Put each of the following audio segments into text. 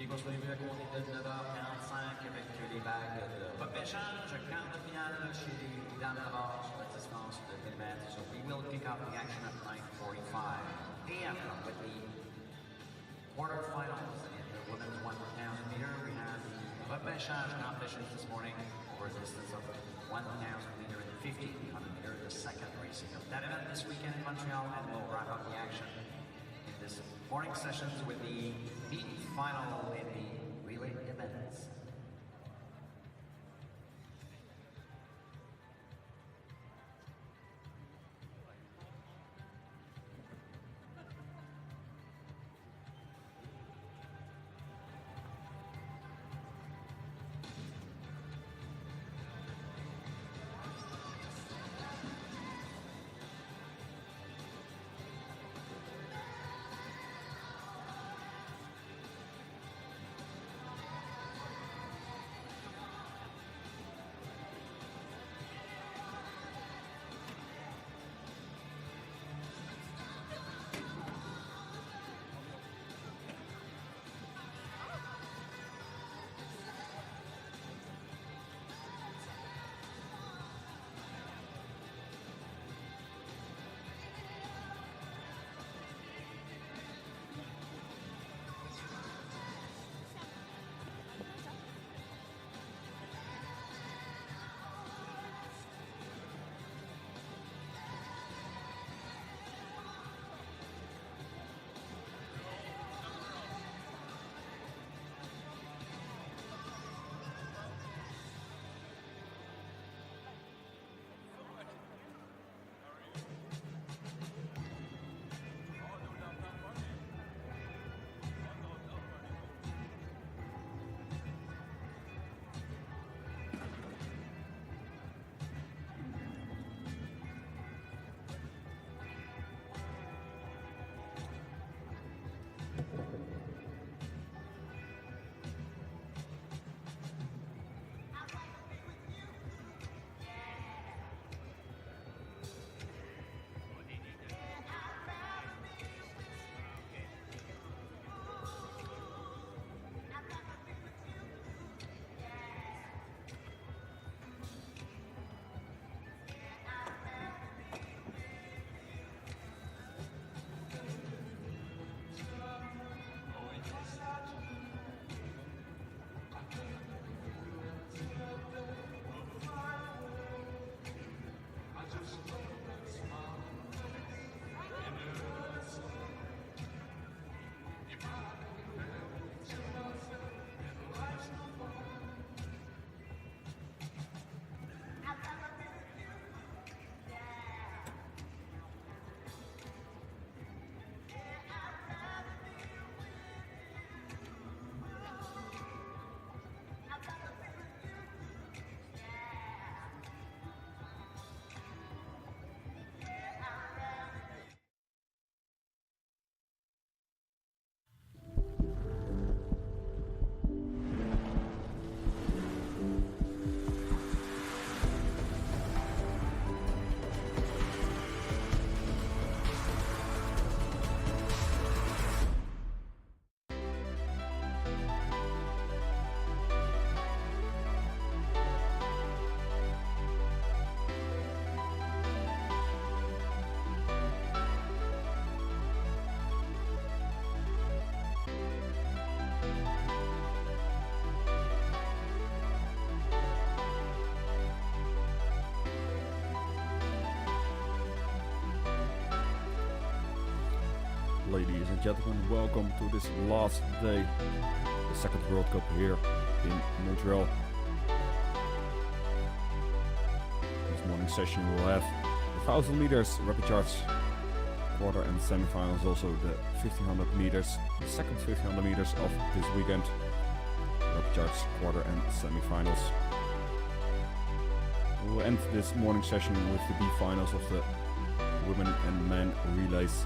poursuivre le compte de 9h45 avec les bagues de repêchage, quart de finale chez les dames d'abord sur la distance de 1000 mètres. So we will kick off the action at 9:45 a.m. with the quarterfinals in the women's 1,000 meter. We have the repechage competitions this morning over a distance of 1,000 meter and 1,500 meter, the second racing of that event this weekend in Montreal, and we'll wrap up the action in this morning sessions with the meet final in the relay events. Ladies and gentlemen, welcome to this last day, the second World Cup here in Montreal. This morning session we'll have the 1,000 meters repechage quarter and semi-finals, also the 1,500 meters, the second 1,500 meters of this weekend, repechage quarter and semi-finals. We'll end this morning session with the B finals of the women and men relays.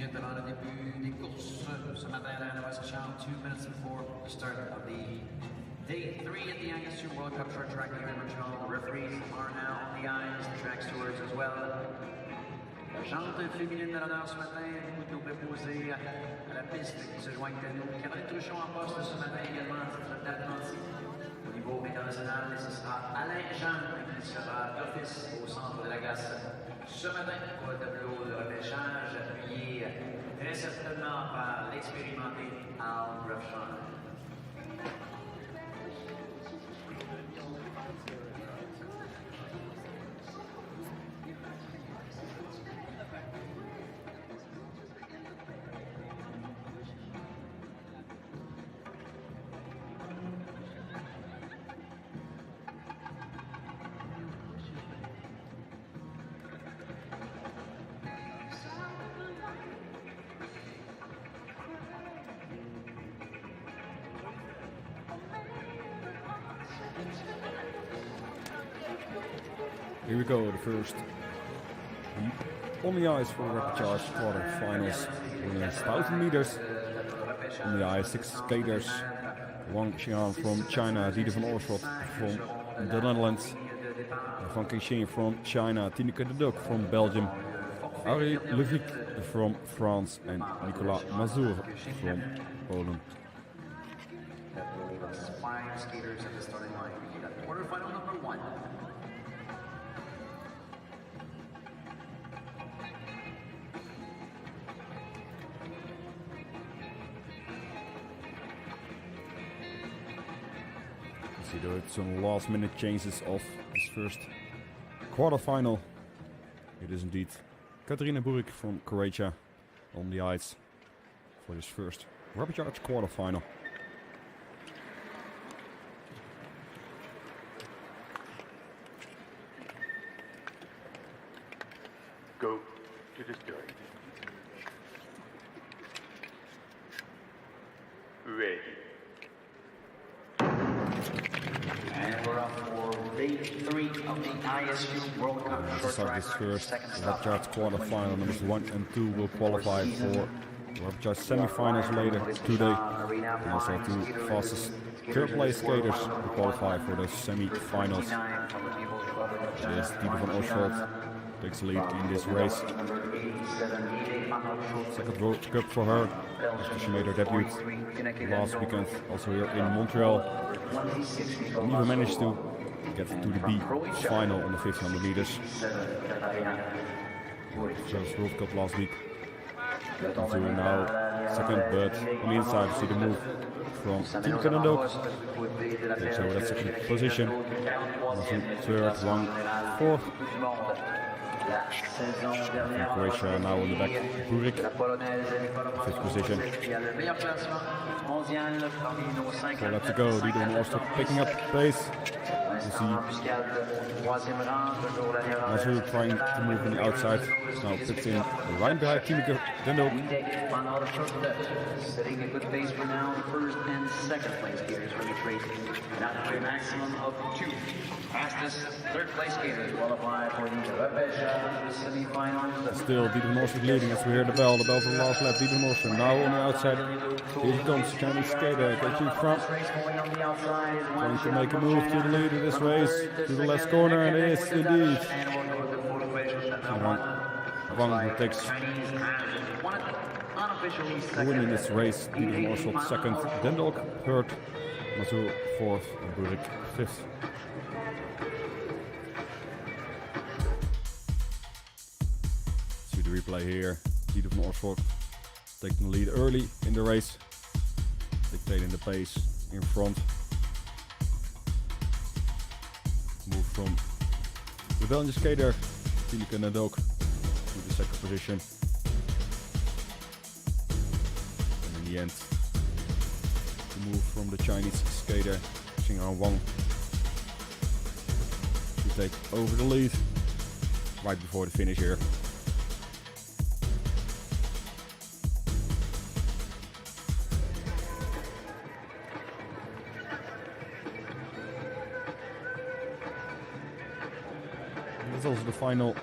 minutes avant le début des courses ce matin à la Repechage, 2 minutes before the start of the day 3 at the ISU World Cup short track here in Montreal. The referees are now on the ice, the track stewards as well. La jante féminine de l'honneur ce matin, beaucoup de nos préposés à la piste qui se joignent à nous. Caroline Truchon en poste ce matin également, titre d'apprenti. Au niveau international, ce sera Alain Jean qui sera d'office au centre de la glace ce matin pour le tableau de repêchage, appuyé très certainement par l'expérimenté Al Repechage. Here we go, the first on the ice for the Repechage quarterfinals. 1,000 meters on the ice, 6 skaters. Wang Xian from China, Dieder van Oorschot from the Netherlands, Van Kixin from China, Tineke de Duc from Belgium, Arie Levic from France, and Nicolas Mazur from Poland. That's 5 skaters at the starting line. Quarterfinal number 1. See, there are some last-minute changes of this first quarterfinal. It is indeed Katarina Burek from Croatia on the ice for this first Repechage quarterfinal. Go to the start. Ready. And we're up for day 3 of the ISU World Cup short Just like track. this first Second stop. Repechage quarterfinal, numbers 1 and 2 will qualify for Repechage semi-finals later today. And also 2 fastest third place skaters will qualify for the semi-finals. Yes, Dieder van Oorschot takes the lead in this race. Second World Cup for her after she made her debut last weekend, also here in Montreal. And even managed to get to the B final on the 1500 meters. Just World Cup last week. So now second, but on the inside you see the move from Tineke de Duc. Takes over that second position. Third, 1, 4. And Croatia now on the back, Burek, 5th position. So let's go, Dieder van Oorschot picking up pace. You see Mazur trying to move on the outside. Now picks in right behind Tineke de Duc. Setting a good pace for now, first and second place skaters for each race. Now to a maximum of 2. Fastest third place skaters qualify for the Repechage semi-finals. Still Dieder van Oorschot leading as we hear the bell for the last lap. Dieder van Oorschot now on the outside. Here he comes, Chinese skater, getting front. Trying to make a move to the lead of this race, to the left corner, and it is indeed. Wang takes winning this race. Dieder van Oorschot second, de Duc third, Mazur fourth, and Burek fifth. See the replay here. Dieder van Oorschot taking the lead early in the race, dictating the pace in front. Move from the Belgian skater Tineke de Duc to the second position. And in the end, the move from the Chinese skater Xingyang Wang to take over the lead right before the finish here. That's also the final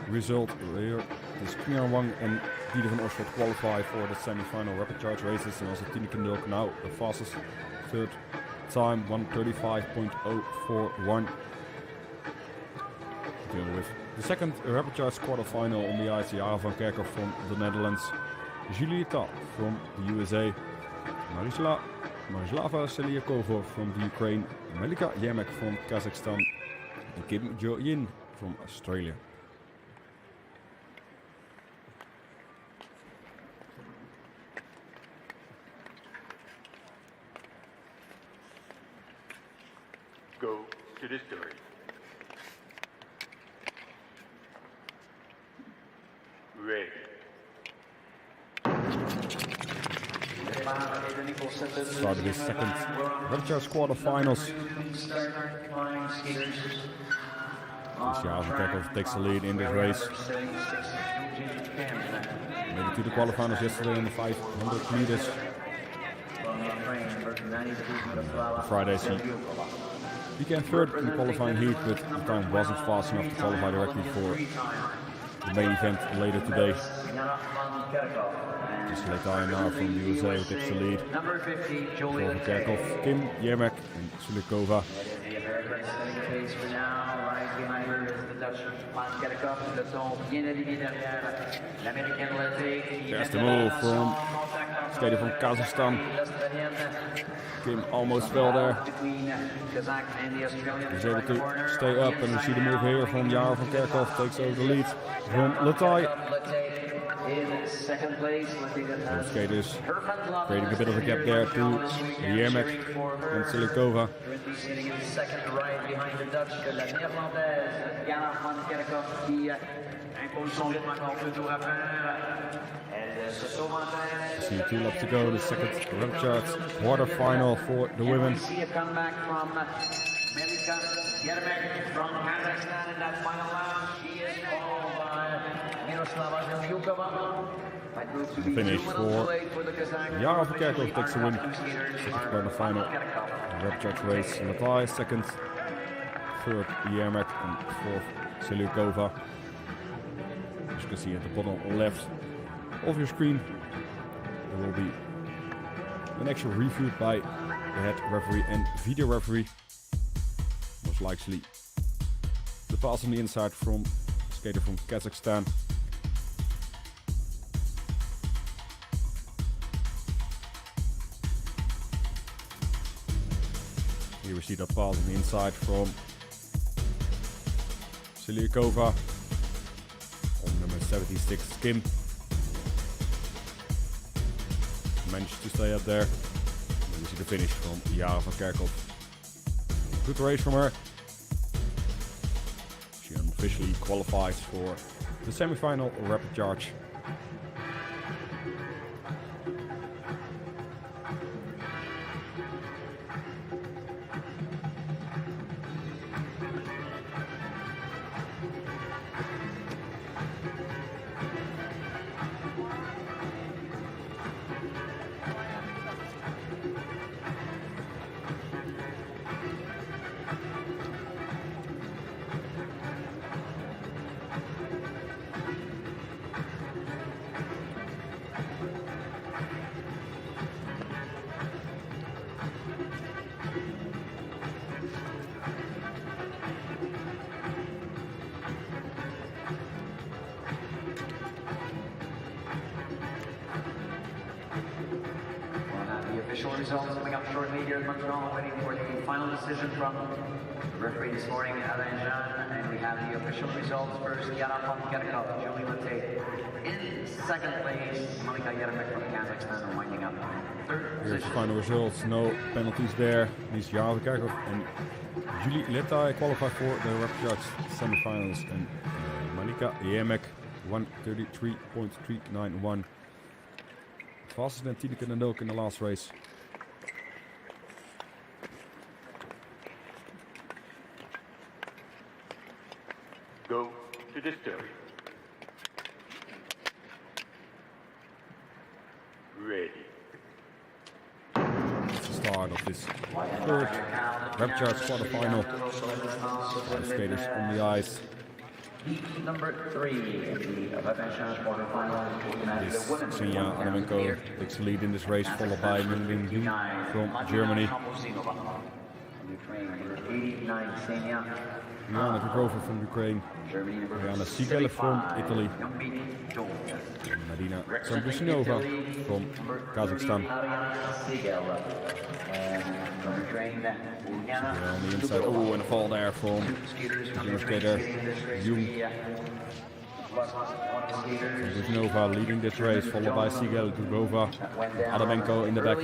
result here Dus Kian Wang and Dieter van Oschot qualify for the semi-final Repechage races, and also Tineke Ndulk now the fastest third time, 1:35.041. Deal with the second Repechage quarterfinal on the ice, Jara van Kerkhoff from the Netherlands, Julieta from the USA, Marislava Seliakova from the Ukraine, Melika Yemek from Kazakhstan, and Kim Jo-Yin from Australia. Go to the story. Ready. Started his second Repechage quarterfinals. Jara van Kerkhoff takes the lead in this race. Made it to the quarterfinals yesterday in the 500 meters. On Fridays he became third in the qualifying heat, but the time wasn't fast enough to qualify directly for the main event later today. Just Letai now from the USA who takes the lead. Van Kerkhoff, Kim, Yemek and Sulikova. There's the move from skater from Kazakhstan. Kim almost fell there. He's able to stay up, and we see the move here from Jara van Kerkhoff, takes over the lead from Letai. Both skaters creating a bit of a gap there to Yemek and Silikova. See 2 laps to go, the second Repechage quarterfinal for the women. Melika Yemek from Kazakhstan in that final round. She is followed by Miroslava Zhelyukova. The finish for Jara van Kerkhoff takes the win. Second quarterfinal Repechage race. Letai second, third Yemek and fourth Zhelyukova. As you can see at the bottom left of your screen, there will be an actual review by the head referee and video referee. Most likely the pass on the inside from a skater from Kazakhstan. Here we see that pass on the inside from Seliakova on number 76 Kim. Managed to stay up there. And we see the finish from Jara van Kerkhoff. Good race from her. She unofficially qualifies for the semi-final Repechage. Official results coming up shortly here in Montreal, waiting for the final decision from the referee this morning, Alain Jean, and we have the official results first. Jara van Kerkhoff, Julie Letai in second place, Melika Yemek from Kazakhstan winding up third position. Here's the final results, no penalties there. These Jara van Kerkhoff and Julie Letai qualify for the Repechage semi-finals, and Melika Yemek 1:33.391. Faster than Tineke Ndulk in the last race. Go to the story. Ready. It's the start of this third Repechage quarterfinal. Skaters on the ice. Heat number 3, the Repechage quarterfinal. This Xenia Adamenko takes the lead in this race, followed by Melvin Yu from Germany. Joanna Grigorova from Ukraine. Mariana Sigele from Italy. Marina Sambusinova from Kazakhstan. On the inside, oh, and a fall there from junior skater Jung. Sambusinova leading this race, followed by Sigel, Grigorova, Adamenko in the back.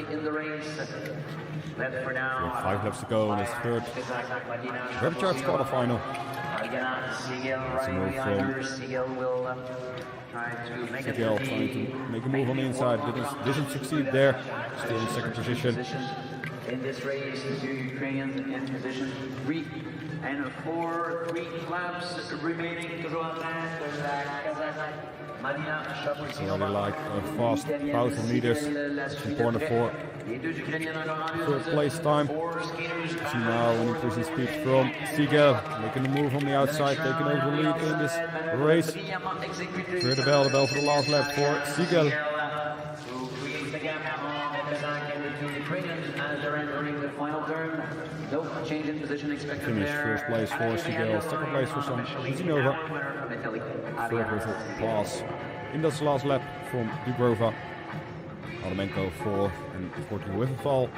We have 5 laps to go in this third Repechage quarterfinal. It's a move from Sigel trying to make a move on the inside, didn't succeed there, still in second position. In this race, the two Ukrainians in position 3 and 4, 3 laps remaining to go on that. It's already like a fast 1,000 meters. It's important for third place time. See now an increasing speed from Sigel, making a move on the outside, taking over the lead in this race. Clear the bell for the last lap for Sigel. Finish first place for Sigel, second place for Sambusinova. Third with a pass in this last lap from Grigorova. Adamenko 4 and 14 with a fall.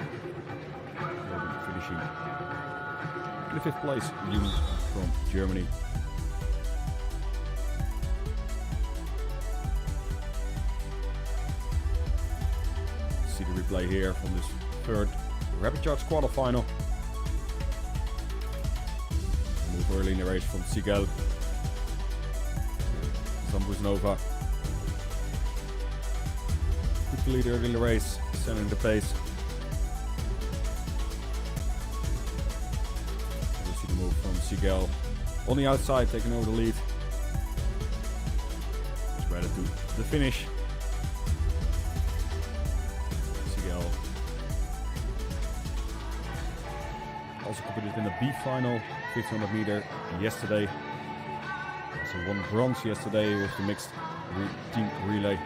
Finishing in the 5th place, Jung from Germany. See the replay here from this third Repechage quarterfinal. Move early in the race from Sigel. Sambusinova took the lead early in the race, setting the pace. We see the move from Sigel on the outside, taking over the lead. Just ready to the finish. Sigel also competed in the B final, 1500 meter yesterday. Also won bronze yesterday with the mixed team relay.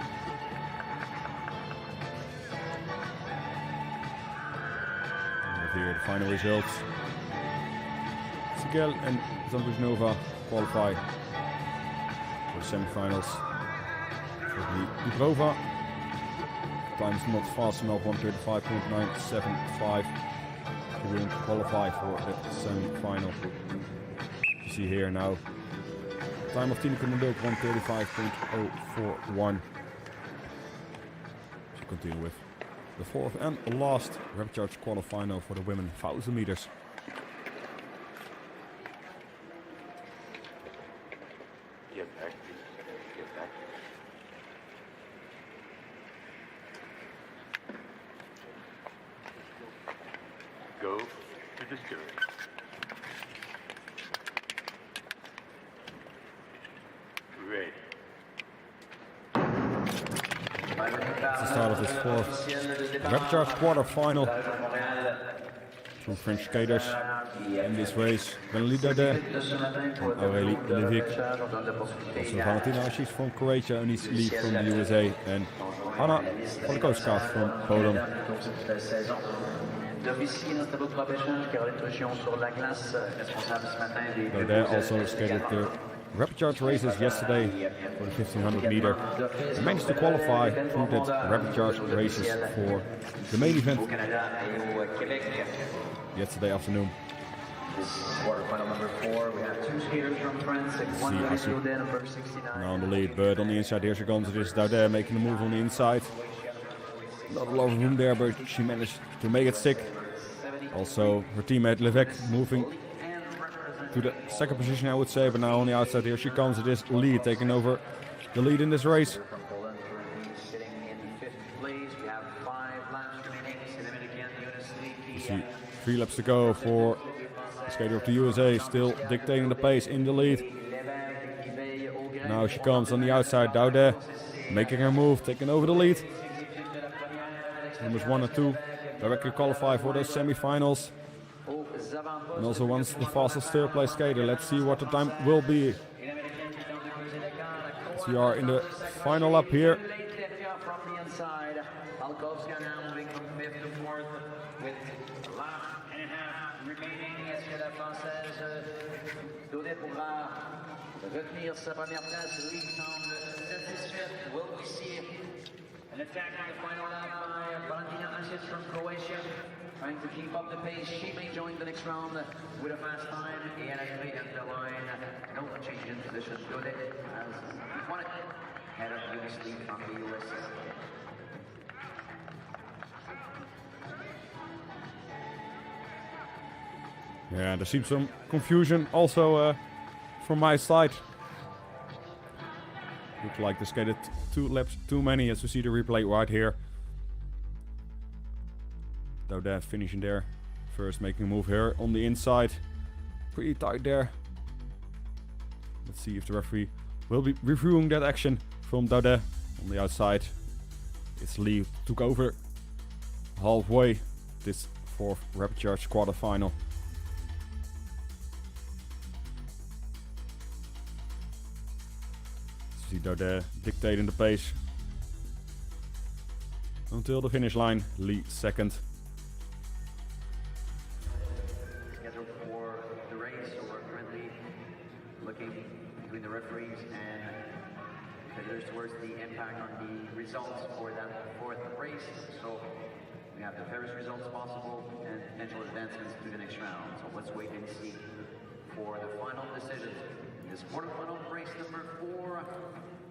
And here the final results. Sigel and Sambusinova qualify for the semi-finals. For the Grigorova, time is not fast enough, 1:35.975. She will qualify for the semi-final. You see here now, time of Tineke Nudok 1:35.041. So continue with the 4th and last Repechage quarterfinal for the women 1,000 meters. Get back, please. Get back. Go to the steering. Ready. It's the start of this 4th Repechage quarterfinal. Two French skaters in this race. Benelida there from Aurélie Levick. Also Valentina, she's from Croatia, Eunice Lee from the USA, and Anna Polakowska from Poland. They also skated the Repechage races yesterday for the 1500 meter. They managed to qualify through that Repechage races for the main event yesterday afternoon. This is quarterfinal number 4. We have 2 skaters from France. One number 69. Now on the lead, but on the inside here she comes. It is Daudet making a move on the inside. Not a lot of room there, but she managed to make it stick. Also her teammate Levesque moving to the second position, I would say, but now on the outside here she comes. It is Lee taking over the lead in this race. You see 3 laps to go for the skater of the USA, still dictating the pace in the lead. Now she comes on the outside, Daudet making her move, taking over the lead. Numbers 1 and 2 directly qualify for the semi-finals. And also once the fastest third place skater. Let's see what the time will be. We are in the final lap here. From the inside, Alkovska now moving from 5th to 4th with a lap and a half remaining. Est-ce que la Française Daudet pourra retenir sa première place? Lui semble satisfaite. Will we see an attack on the final lap by Valentina Asic from Croatia? Trying to keep up the pace. She may join the next round with a fast time. Et elle arrive at the line. No change in position. Daudet has won it. Head up unison from the US. Yeah, there seems some confusion also from my side. Looked like they skated 2 laps too many, as we see the replay right here. Daudet finishing there. First making a move here on the inside. Pretty tight there. Let's see if the referee will be reviewing that action from Daudet. On the outside, it's Lee took over halfway this 4th Repechage quarterfinal. See Daudet dictating the pace until the finish line. Lee second. Scheduled for the race, so we're currently looking between the referees and competitors towards the impact on the results for that 4th race. So we have the fairest results possible and potential advancements to the next round. So let's wait and see for the final decisions. This quarterfinal race number 4.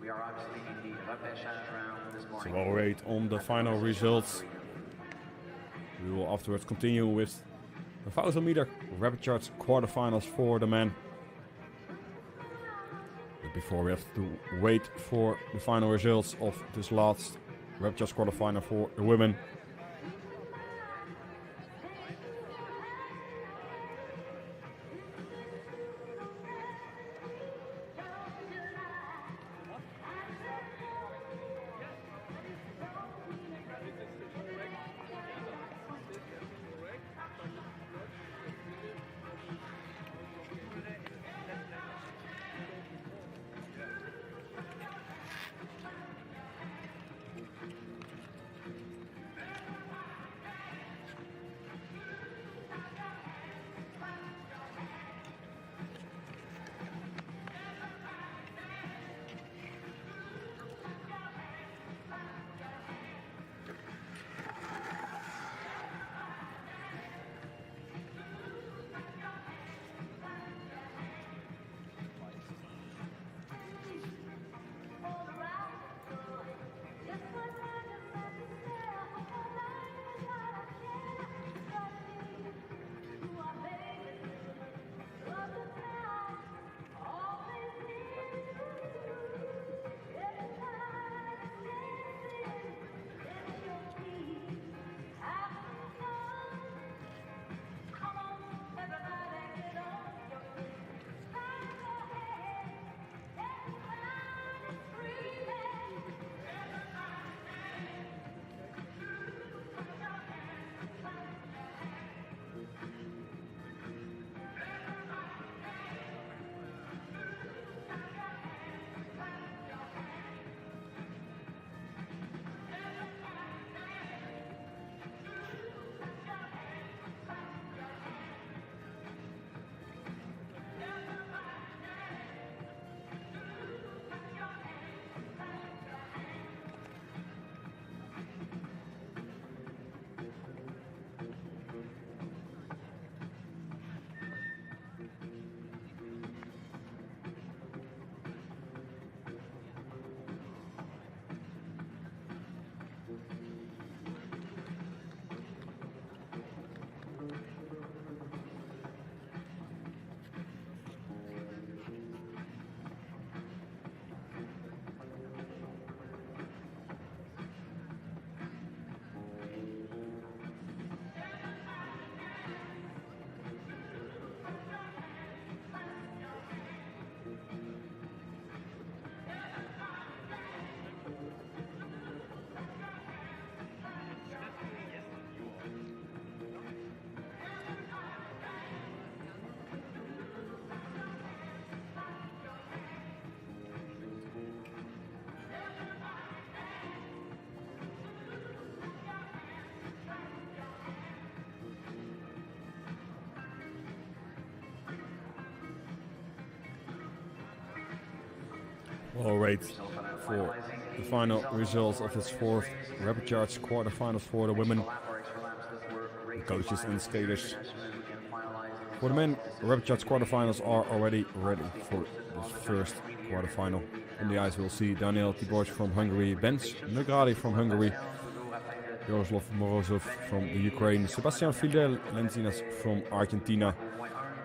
We are obviously in the repechage round this morning. So we'll wait on the final results. We will afterwards continue with the 1000 meter repechage quarterfinals for the men. But before we have to wait for the final results of this last repechage quarterfinal for the women. We'll wait for the final results of this fourth Repechage quarterfinals for the women, the coaches and skaters. For the men, Repechage quarterfinals are already ready for this first quarterfinal. On the ice we'll see Daniel Tibor from Hungary, Benz Negradi from Hungary, Jaroslav Morozov from the Ukraine, Sebastian Fidel Lenzinas from Argentina,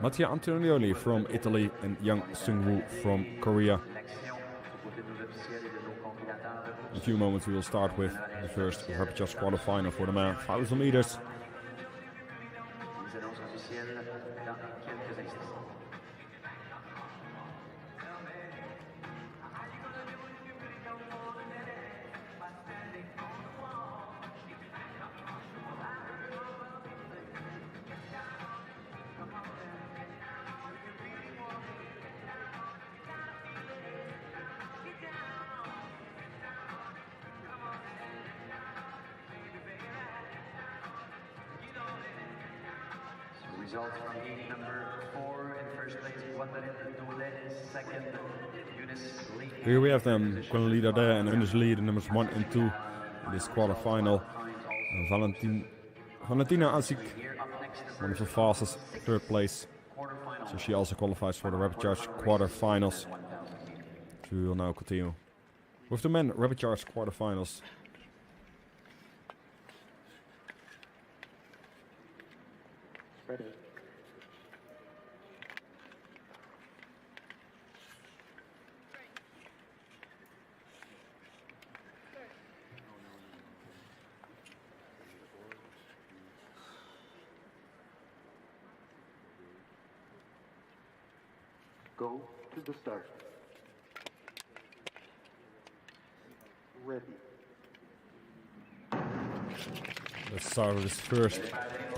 Mattia Antonioli from Italy, and Yang Seung-woo from Korea. In a few moments we will start with the first Repechage quarterfinal for the men 1000 meters. Results from heat number 4 in first place, second, Eunice. Here we have them, Leader there and Eunice Lee, the numbers 1 and 2 in this quarterfinal. Valentina Asik, one of the fastest, third place. So she also qualifies for the Repechage quarterfinals. So we will now continue with the men Repechage quarterfinals. Ready. Go to the start. Ready. Let's start with this first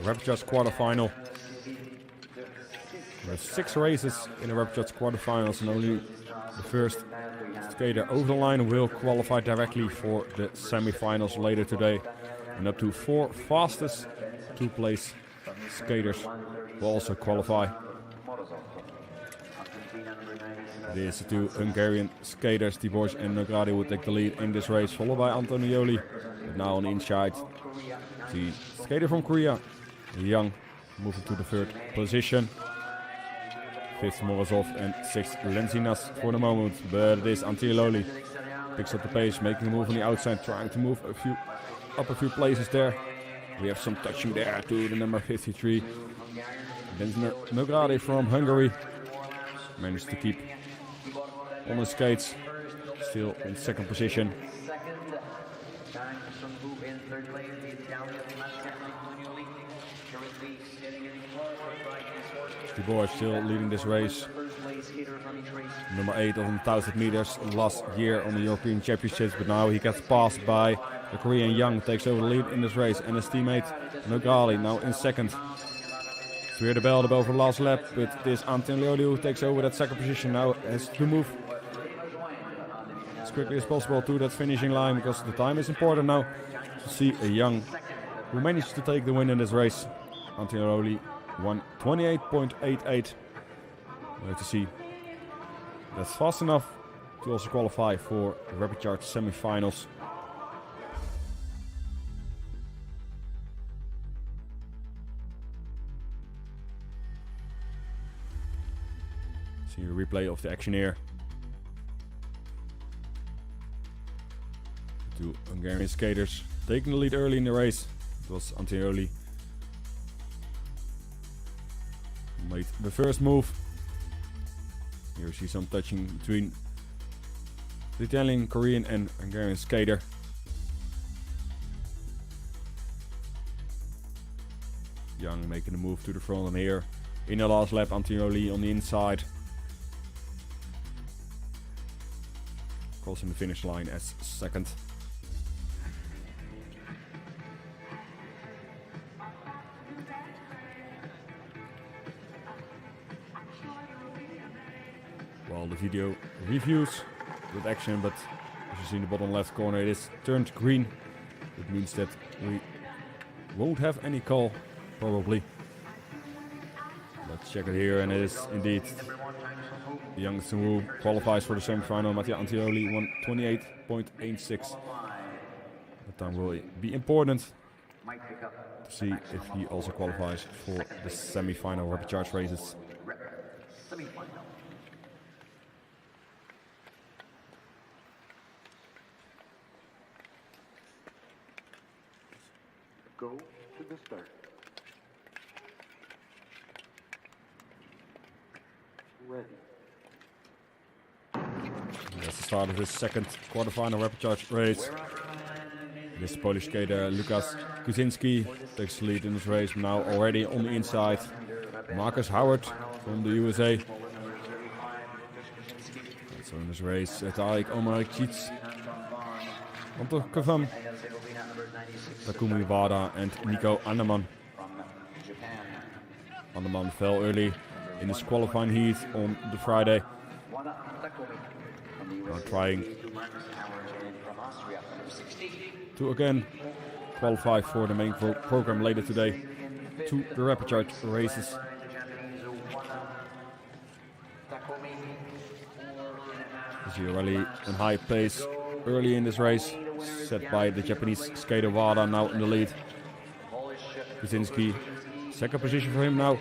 Repechage quarterfinal. We have 6 races in the Repechage quarterfinals, and only the first skater over the line will qualify directly for the semi-finals later today. And up to 4 fastest 2-place skaters will also qualify. These 2 Hungarian skaters, Tibor and Negradi, will take the lead in this race, followed by Antonioli. But now on the inside, the skater from Korea, Yang, moving to the 3rd position. 5th Morozov and 6th Lenzinas for the moment, but it is Antonioli. Picks up the pace, making a move on the outside, trying to move up a few places there. We have some touching there to the number 53. Then Negradi from Hungary managed to keep on his skates, still in 2nd position. Tibor still leading this race. Number 8 on 1000 meters last year on the European Championships, but now he gets passed by the Korean Yang, takes over the lead in this race, and his teammate Negradi now in 2nd. Weer the bell over the last lap, but it is Antonioli who takes over that 2nd position. Now has to move as quickly as possible to that finishing line, because the time is important now to see a Yang who managed to take the win in this race. Antonioli won 28.88. We'll have to see. That's fast enough to also qualify for the Repechage semi-finals. See a replay of the action here. 2 Hungarian skaters taking the lead early in the race. It was Antonioli who made the first move. Here we see some touching between the Italian, Korean and Hungarian skater. Young making the move to the front, and here in the last lap Antonioli on the inside, crossing the finish line as 2nd. While the video reviews with action, but as you see in the bottom left corner, it is turned green. It means that we won't have any call, probably. Let's check it here, and it is indeed Young Sunwoo qualifies for the semi-final. Mattia Antioli 1:28.86. That time will be important to see if he also qualifies for the semi-final repechage races. Semi-final. Go to the start. Ready. That's the start of his second quarterfinal repechage race. This Polish skater Lukas Kuzinski takes the lead in this race now already on the inside. Marcus Howard from the USA. And so in this race, Tarek Omaric, Anton Kavam, Takumi Wada and Nico Anneman. Anneman fell early in his qualifying heat on the Friday. Now trying to again qualify for the main program later today to the repechage races. You see already a high pace early in this race, set by the Japanese skater Wada, now in the lead. Kuzinski, second position for him now.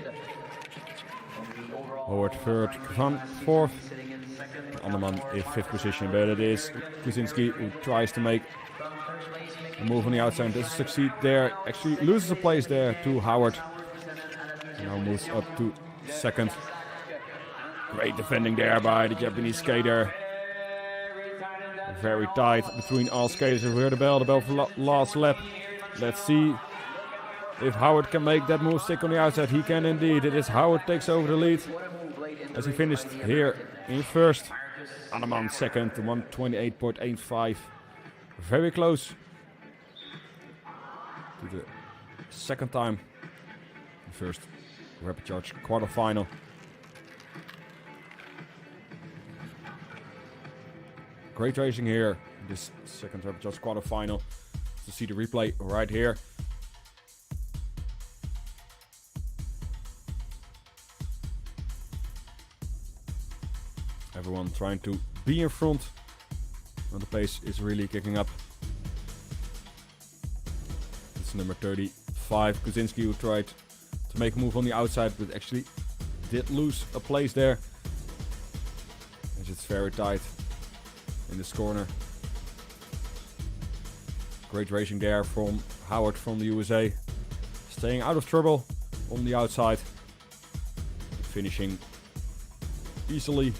Howard third, Kavan fourth. Anneman in fifth position, but it is Kuzinski who tries to make a move on the outside. Doesn't succeed there, actually loses a place there to Howard. Now moves up to second. Great defending there by the Japanese skater. Very tight between all skaters. We heard the bell for last lap. Let's see if Howard can make that move stick on the outside. He can indeed. It is Howard takes over the lead as he finished here in first. Anneman second, 1:28.85. Very close to the second time. First repechage quarterfinal. Great racing here in this second repechage quarterfinal. To see the replay right here. Everyone trying to be in front, and the pace is really kicking up. It's number 35, Kuzinski, who tried to make a move on the outside, but actually did lose a place there, as it's very tight in this corner. Great racing there from Howard from the USA, staying out of trouble on the outside, finishing easily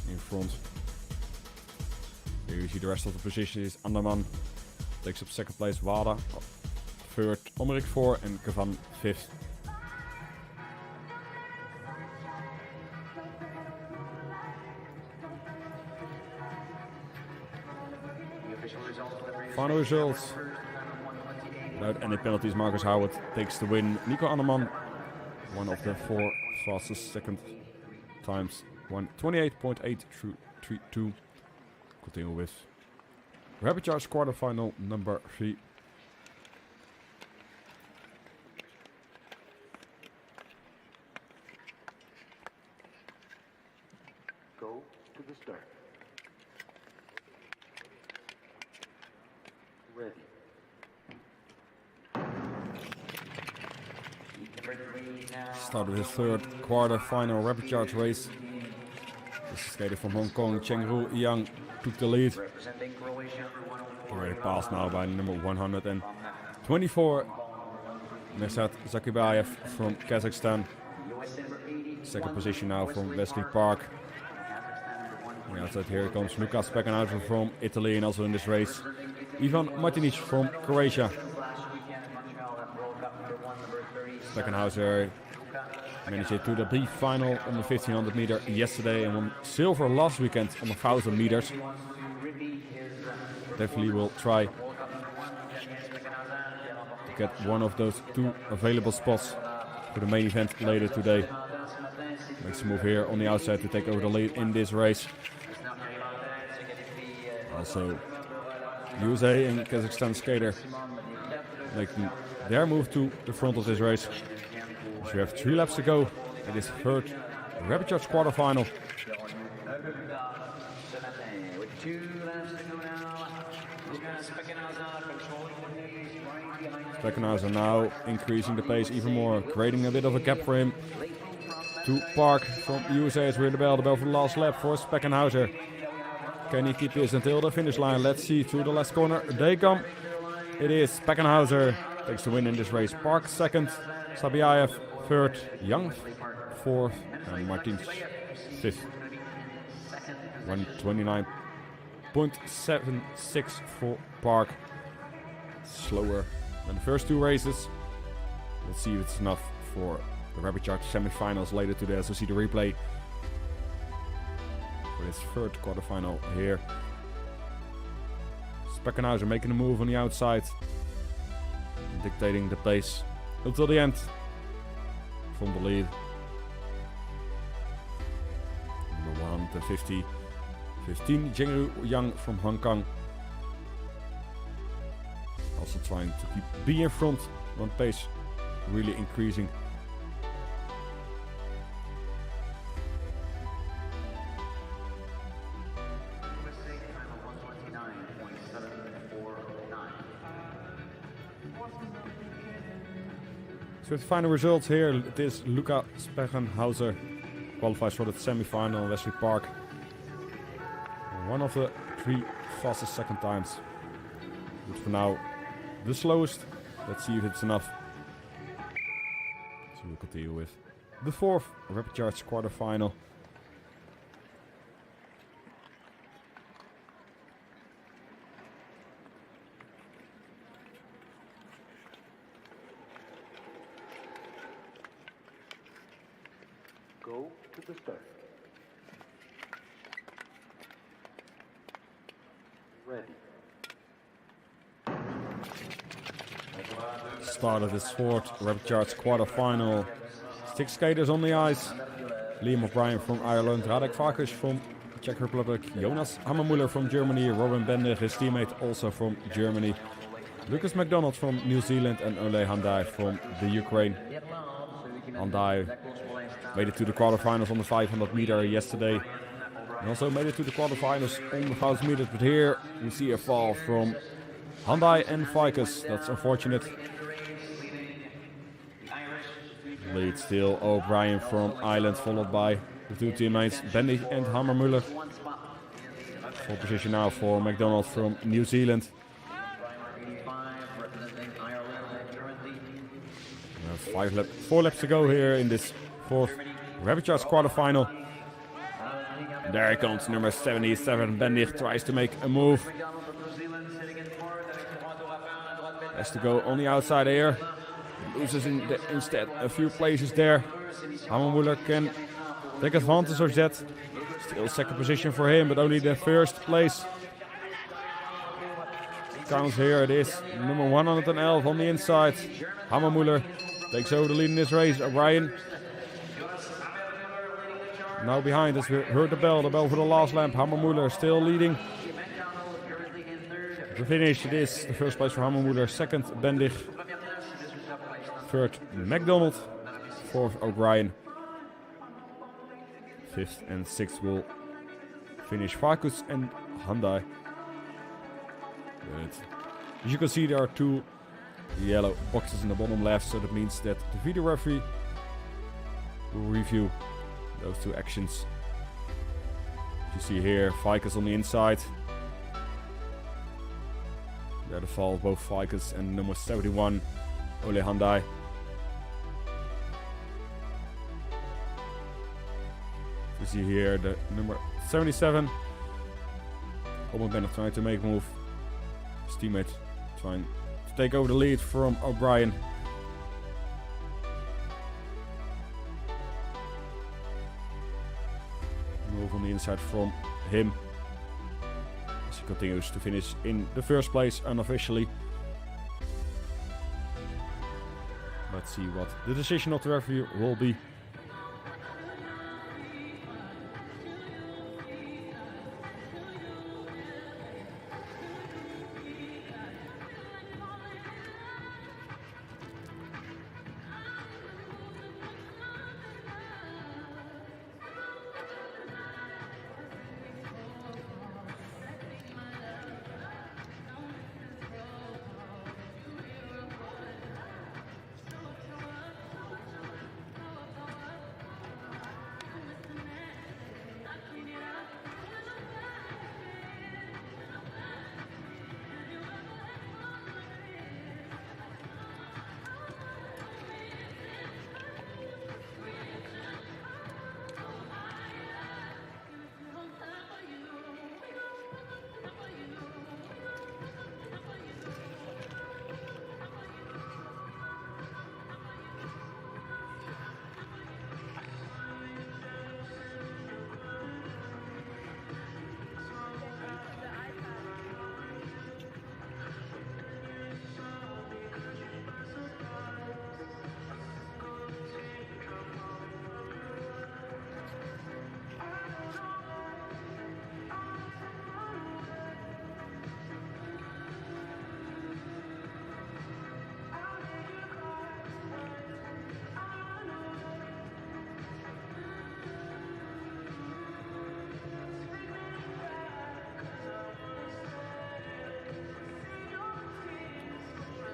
in front. Here you see the rest of the positions. Anneman takes up second place, Wada third, Omeric 4 and Kavan 5th. Final results. Without any penalties, Marcus Howard takes the win. Nico Anneman, one of the 4 fastest second times, 1:28.832. Continue with repechage quarterfinal number 3. Go to the start. Ready. Start with his third quarter-final repechage race. This skater from Hong Kong, Chengru Yang, took the lead. Already passed now by number 124. Mesat Zakibayev from Kazakhstan. Second position now from Wesley Park. On the outside here comes Lukas Pekanauer from Italy, and also in this race Ivan Martinic from Croatia. Beckenhauser managed it to the B final on the 1500 meter yesterday and won silver last weekend on the 1000 meters. Definitely will try to get one of those 2 available spots for the main event later today. Makes a move here on the outside to take over the lead in this race. Also, USA and Kazakhstan skater making their move to the front of this race. So we have 3 laps to go. It is third Repechage quarterfinal. With 2 laps to go now. Speckenhauser controlling the pace right behind Speckenhauser now increasing the pace even more, creating a bit of a gap for him. To Park from USA is weer de bell for the last lap for Speckenhauser. Can he keep this until the finish line? Let's see, through the last corner they come. It is Speckenhauser takes the win in this race. Park second, Sabiaev third, Young fourth, and Martins fifth. 129.76 for Park. Slower than the first 2 races. Let's see if it's enough for the Repechage semi-finals later today, as we see the replay for this third quarterfinal here. Speckenhauser making a move on the outside, dictating the pace until the end from the lead. Number 150, 15, Jingru Yang from Hong Kong. Also trying to be in front, one pace really increasing. So with the final results here, it is Luca Speckenhauser qualifies for the semi-final in Wesley Park. One of the 3 fastest second times. But for now, the slowest. Let's see if it's enough. So we'll continue with the 4th Repechage quarterfinal. Go to the start. Ready. Start of this 4th Repechage quarterfinal. 6 skaters on the ice. Liam O'Brien from Ireland, Radek Farkas from Czech Republic, Jonas Hammermuller from Germany, Robin Bender, his teammate, also from Germany, Lucas McDonald from New Zealand, and Ole Handai from the Ukraine. Handai made it to the quarterfinals on the 500 meter yesterday. And also made it to the quarterfinals on the 1000 meters. But here we see a fall from Handai and Farkas. That's unfortunate. Lead still O'Brien from Ireland, followed by the 2 teammates Bendy and Hammermuller. Full position now for McDonald from New Zealand. 4 laps to go here in this 4th Repechage quarterfinal. There he comes, number 77. Bendig tries to make a move. Has to go on the outside here. Loses instead a few places there. Hammermuller can take advantage of that. Still second position for him, but only the 1st place counts here. It is number 111 on the inside. Hammermuller takes over the lead in this race. O'Brien now behind us. We heard the bell for the last lap. Hammermuller still leading. The finish, it is the 1st place for Hammermuller, 2nd Bendig, 3rd McDonald, 4th O'Brien, 5th and 6th will finish Farkas and Handai. Good. As you can see, there are 2 yellow boxes in the bottom left, so that means that the video referee will review those 2 actions. You see here, Farkas on the inside. There the fall, both Farkas and number 71, Ole Handai. You see here the number 77, Robin Bennett trying to make a move. His teammate trying to take over the lead from O'Brien. Move on the inside from him. As he continues to finish in the 1st place unofficially. Let's see what the decision of the referee will be.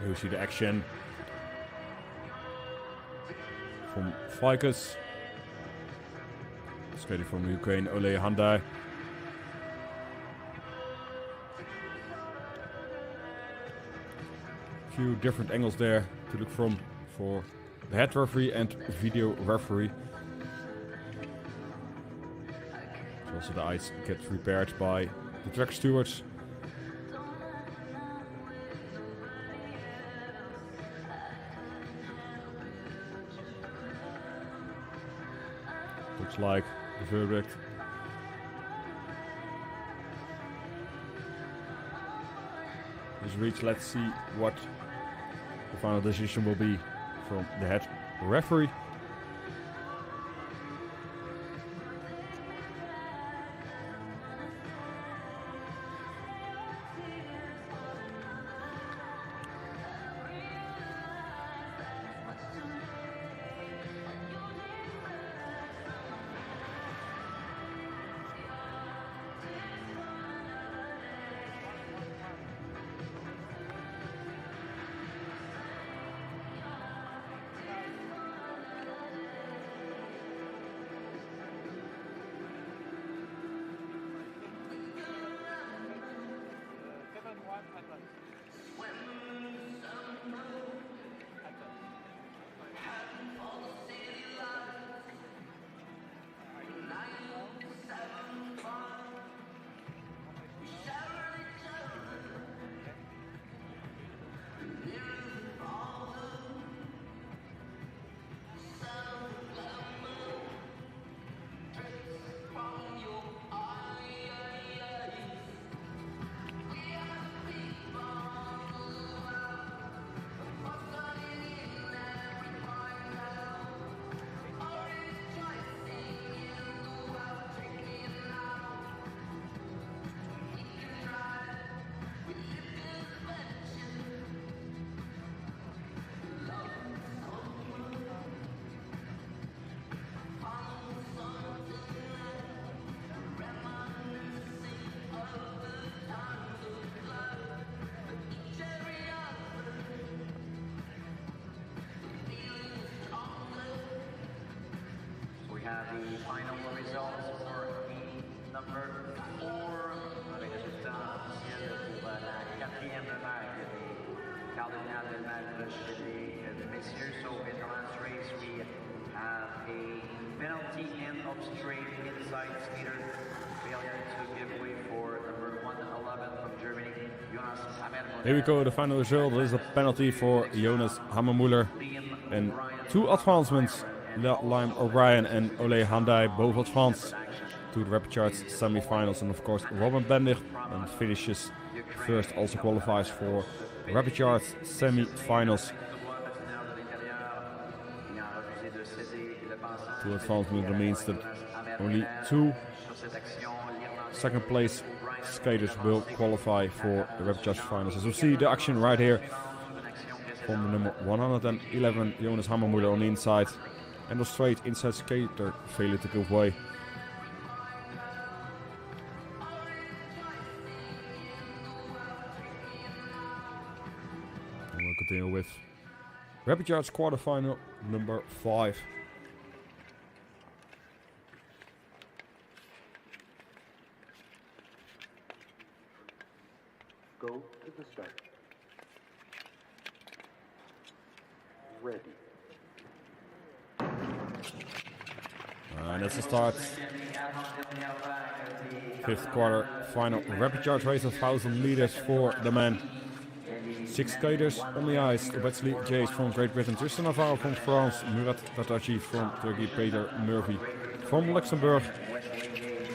You see the action from Ficus. Skater from Ukraine, Ole Handai. Few different angles there to look from for the head referee and video referee. So also the ice gets repaired by the track stewards. Looks like the verdict is reached. Let's see what the final decision will be from the head referee. The final results for heat number 4, avec le résultat officiel pour la 4e vague des Cardinal de match chez les messieurs. So in the last race we have a penalty and up straight inside skater failure to give way for number 111 from Germany, Jonas Hammermuller. Here we go, the final result is a penalty for Jonas Hammermuller and 2 advancements. Lime O'Brien and Ole Handai both advanced to the Repechage semi-finals, and of course Robin Bendig and finishes first also qualifies for the Repechage semi-finals. 2 advancements means that only 2 second place skaters will qualify for the Repechage finals. As you see the action right here from the number 111 Jonas Hammermuller on the inside. And the straight inside skater failure to give way. And we'll continue with Repechage quarterfinal number 5. Go to the start. Ready. And that's the start. 5th quarter final Repechage race of 1,000 meters for the men. 6 skaters on the ice. Wesley Jace from Great Britain, Tristan Navarro from France, Murat Tataji from Turkey, Peter Murphy from Luxembourg,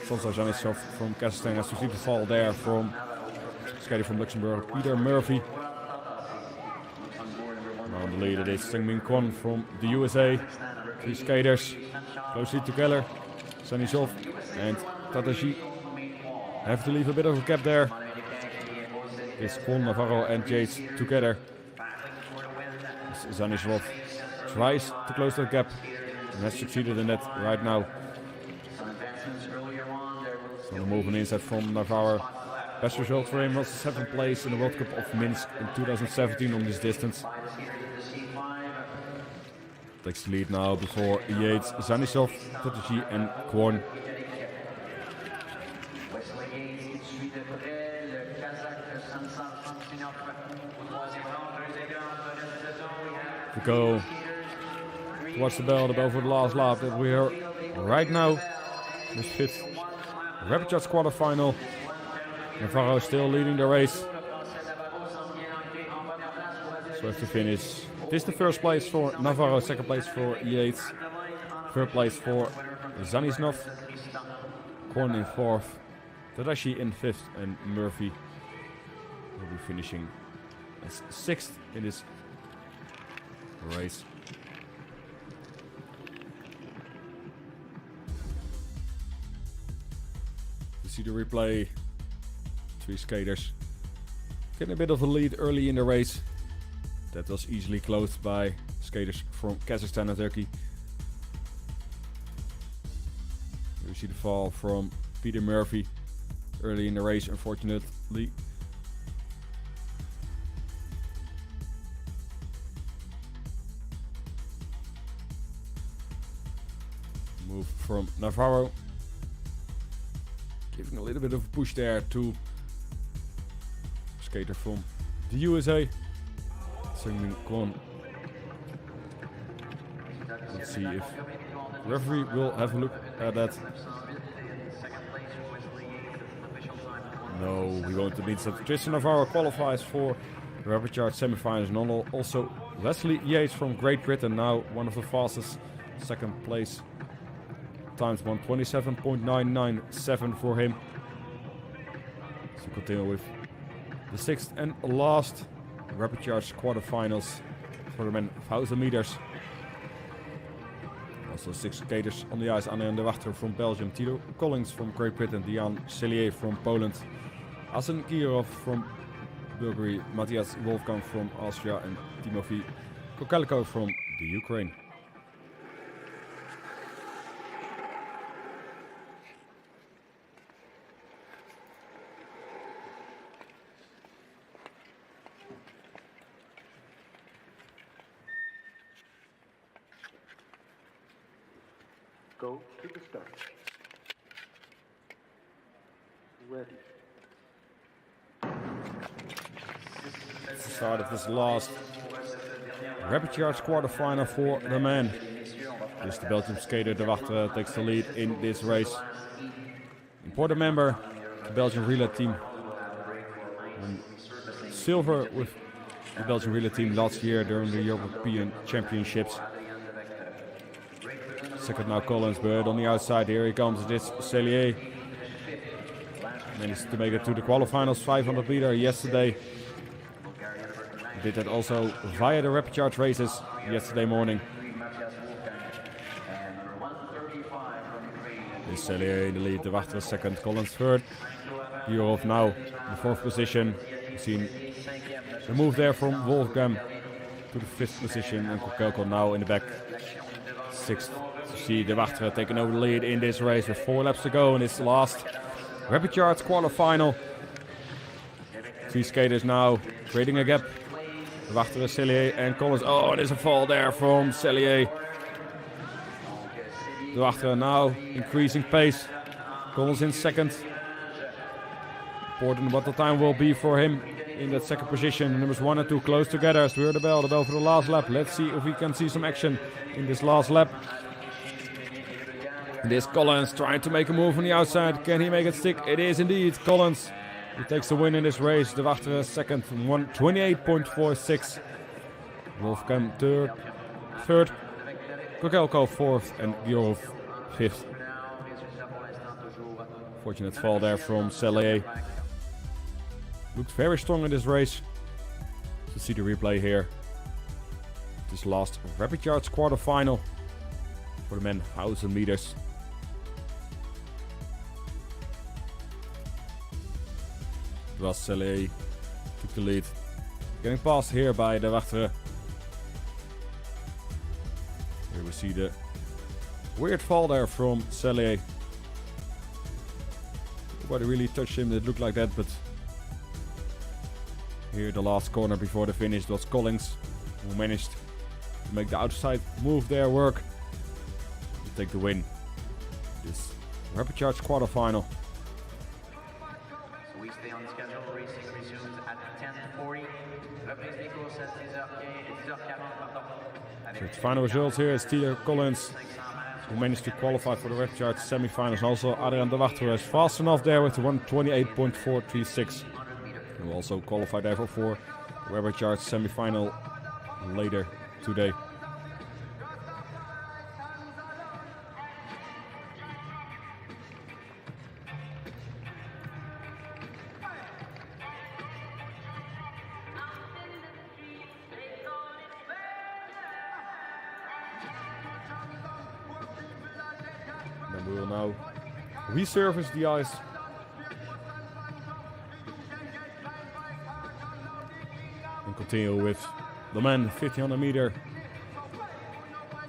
Sonsa Janisov from Kazakhstan. As you see the fall there from skater from Luxembourg, Peter Murphy. On the lead it is Seungmin Kwon from the USA. 3 skaters closely together. Zanisov and Tataji have to leave a bit of a gap there. It's Kwon, Navarro and Jace together. Zanisov tries to close that gap and has succeeded in that right now. So the movement inside from Navarro Best result for him was 7th place in the World Cup of Minsk in 2017 on this distance. Takes the lead now before Yates, Zanisov, Repechage and Kwon. To go towards the bell for the last lap that we are right now. The 5th Repechage quarterfinal. Navarro still leading the race. Swift to finish. This is the first place for Navarro, second place for Yates, third place for Zanisov, Kwon in 4th, Tadashi in 5th, and Murphy will be finishing as 6th in this race. You see the replay. 3 skaters getting a bit of a lead early in the race. That was easily closed by skaters from Kazakhstan and Turkey. Here we see the fall from Peter Murphy early in the race, unfortunately. Move from Navarro, giving a little bit of a push there to skater from the USA, Seungmin Kwon. Let's see if the referee will have a look at that. No, we won't. It means that Tristan Navarro qualifies for the Repechage semifinals. And also Wesley Yates from Great Britain, now one of the fastest, second place times 1:27.997 for him. So continue with the 6th and last Repechage quarterfinals for the men 1000 meters. Also 6 skaters on the ice. Anne de Wachter from Belgium, Tilo Collins from Great Britain, Diane Cellier from Poland, Asen Kirov from Bulgaria, Matthias Wolfgang from Austria, and Timofey Kokelko from the Ukraine. Go to the start. Ready. It's the start of this last Repechage quarterfinal for the men. This the Belgian skater De Wachter takes the lead in this race. Important member, the Belgian relay team. And silver with the Belgian relay team last year during the European Championships. Second now Collins, but on the outside here he comes, it is Cellier. Managed to make it to the qualifinals, 500 meter yesterday. Did that also via the Repechage races yesterday morning. Is Cellier in the lead, De Wachter second, Collins third. Kirov now in the 4th position. We've seen the move there from Wolfgang to the 5th position, and Kokelko now in the back, 6th. To see De Wachter taking over the lead in this race with 4 laps to go in this last Repechage quarterfinal. 3 skaters now creating a gap. De Wachter, Cellier and Collins. Oh, there's a fall there from Cellier. De Wachter now increasing pace. Collins in second. Important what the time will be for him in that second position. Numbers 1 and 2 close together as we hear the bell for the last lap. Let's see if we can see some action in this last lap. This Collins trying to make a move on the outside. Can he make it stick? It is indeed Collins who takes the win in this race. De Wachter second, 1:28.46. Wolfgang third, Kokelko 4th, and Kirov 5th. Fortunate fall there from Cellier. Looked very strong in this race. To see the replay here. This last Repechage quarterfinal for the men 1000 meters. Cellier took the lead. Getting passed here by De Wachter. Here we see the weird fall there from Cellier. Nobody really touched him, it looked like that, but here the last corner before the finish was Collins, who managed to make the outside move there work to take the win. This Repechage quarterfinal. So we stay on schedule. Racing resumes at 10:40. So its final results here is Tyler Collins, who managed to qualify for the Repechage semi-finals. Also Adrian de Wachter was fast enough there with 1:28.436. He will also qualify there for the Repechage semi-final later today. Then we will now resurface the ice. And continue with the men 1500 meter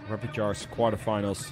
Repechage quarterfinals.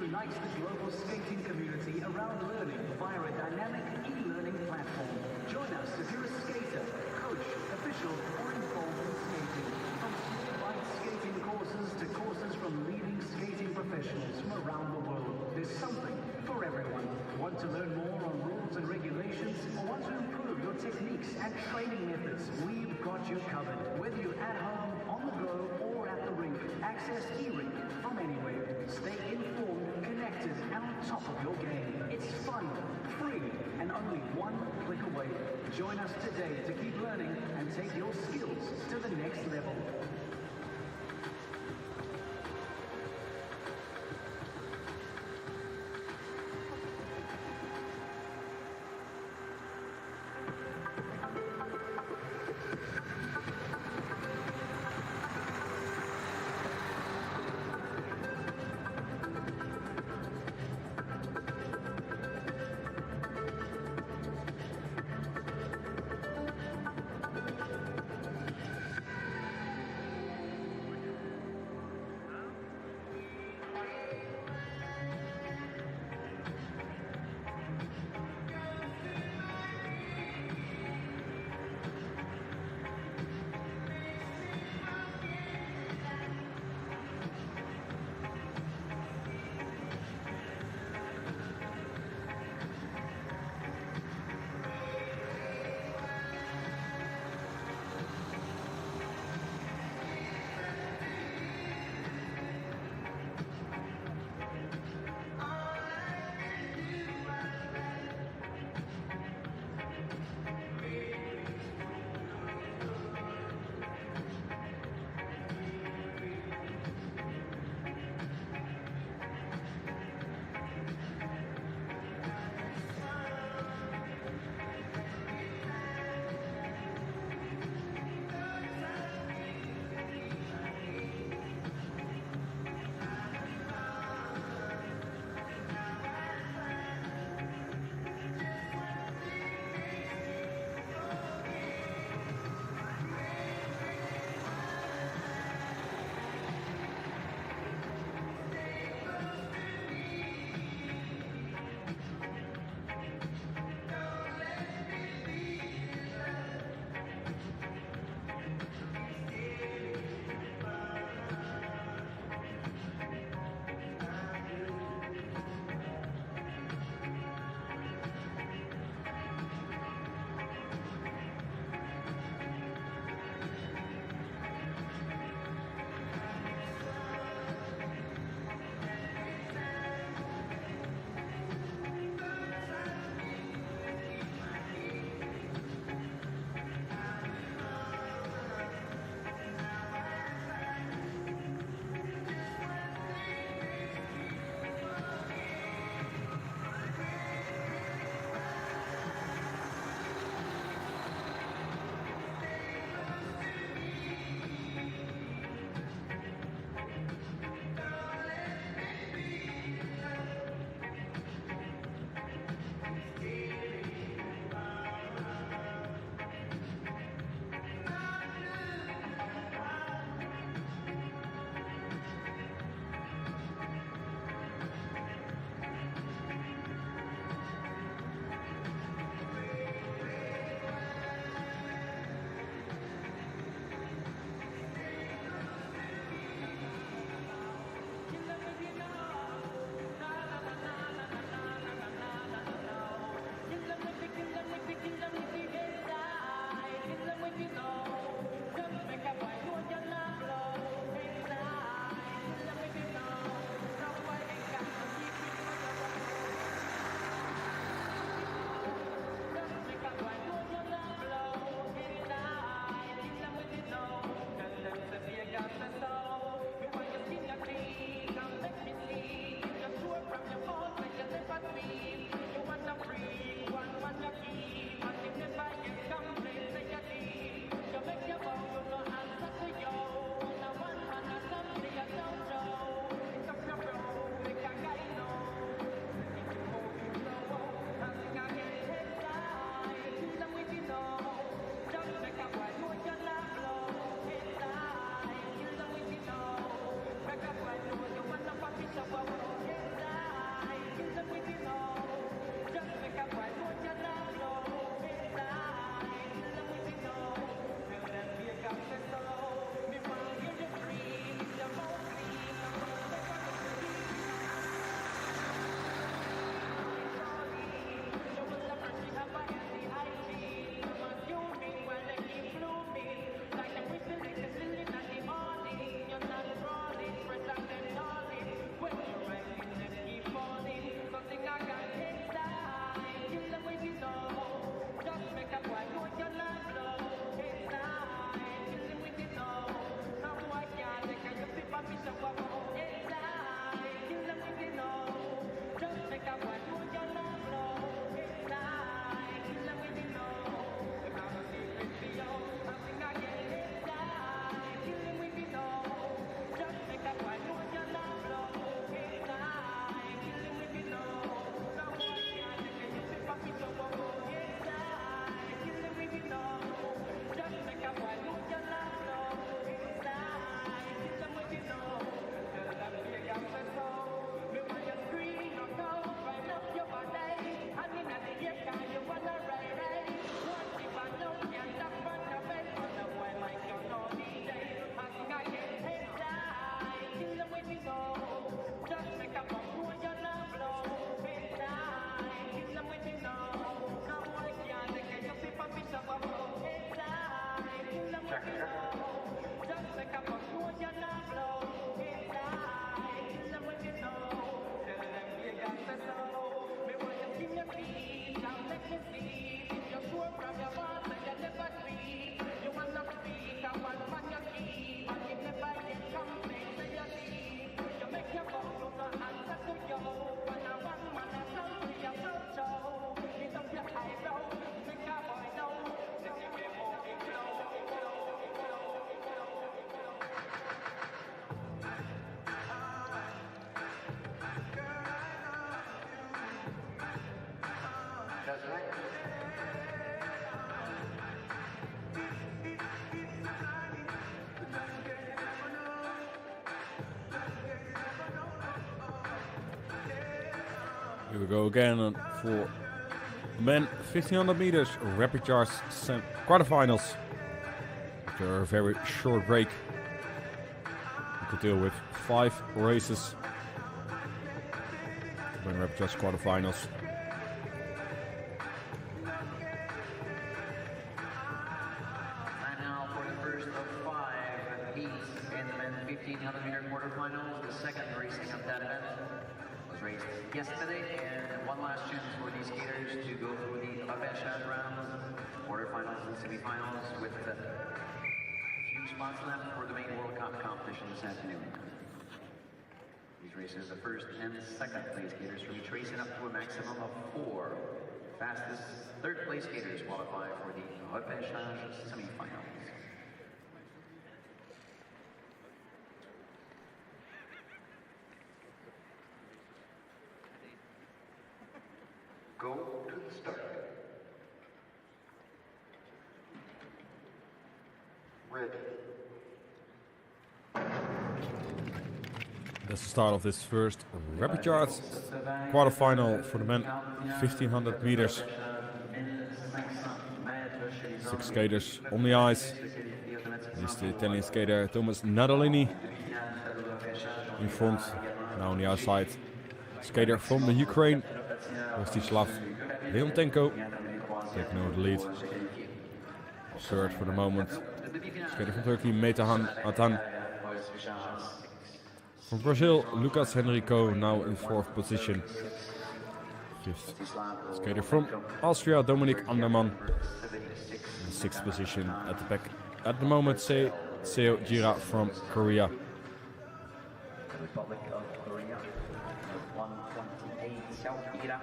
unites the global skating community around learning via a dynamic e-learning platform. Join us if you're a skater, coach, official, or involved in skating. From superbike skating courses to courses from leading skating professionals from around the world, there's something for everyone. Want to learn more on rules and regulations, or want to improve your techniques and training methods? We've got you covered. Whether you're at home, on the go, or at the rink, access eRink from anywhere. Stay informed, connected, and on top of your game. It's fun, free, and only one click away. Join us today to keep learning and take your skills to the next level. Here we go again for men 1500 meters Repechage quarterfinals. After a very short break, we could deal with 5 races. Men Repechage quarterfinals. And now for the first of 5 heats in the men 1500 meter quarterfinals. The second racing of that event was raced yesterday, and one last chance for these skaters to go through the Repechage rounds, quarterfinals and semifinals, with a few spots left for the main World Cup competition this afternoon. These races, the first and second place skaters from each racing up to a maximum of 4. Fastest third place skaters qualify for the Repechage semifinals. Go to the start. Ready. That's the start of this first Repechage quarterfinal for the men 1500 meters. 6 skaters on the ice. This is the Italian skater Thomas Nadolini in front, now on the outside. Skater from the Ukraine, Rostislav Leontenko, taking over the lead. Third for the moment, skater from Turkey Metehan Atan. From Brazil, Lucas Henrico, now in 4th position. 5th skater from Austria, Dominic Andermann, in 6th position at the back. At the moment, Seo Jira from Korea. Republic of Korea, 128, Seo Jira.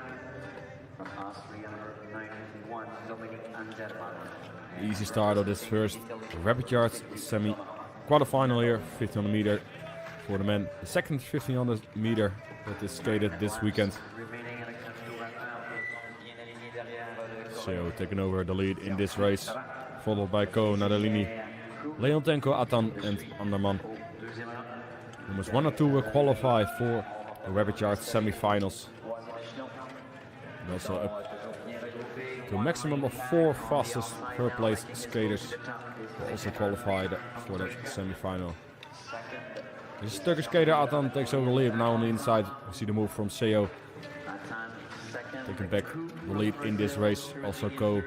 From Austria, number 91, Dominic Andermann. Easy start of this first Repechage semi quarterfinal here, 1500 meter for the men. The second 1500 meter that is skated this weekend. Seo taking over the lead in this race, followed by Ko, Nadolini, Leontenko, Atan and Andermann. Numbers 1 and 2 will qualify for the Repechage semi-finals. And also up to a maximum of 4 fastest third place skaters will also qualify for that semi-final. This Turkish skater Atan takes over the lead now on the inside. We see the move from Seo, taking back the lead in this race. Also Ko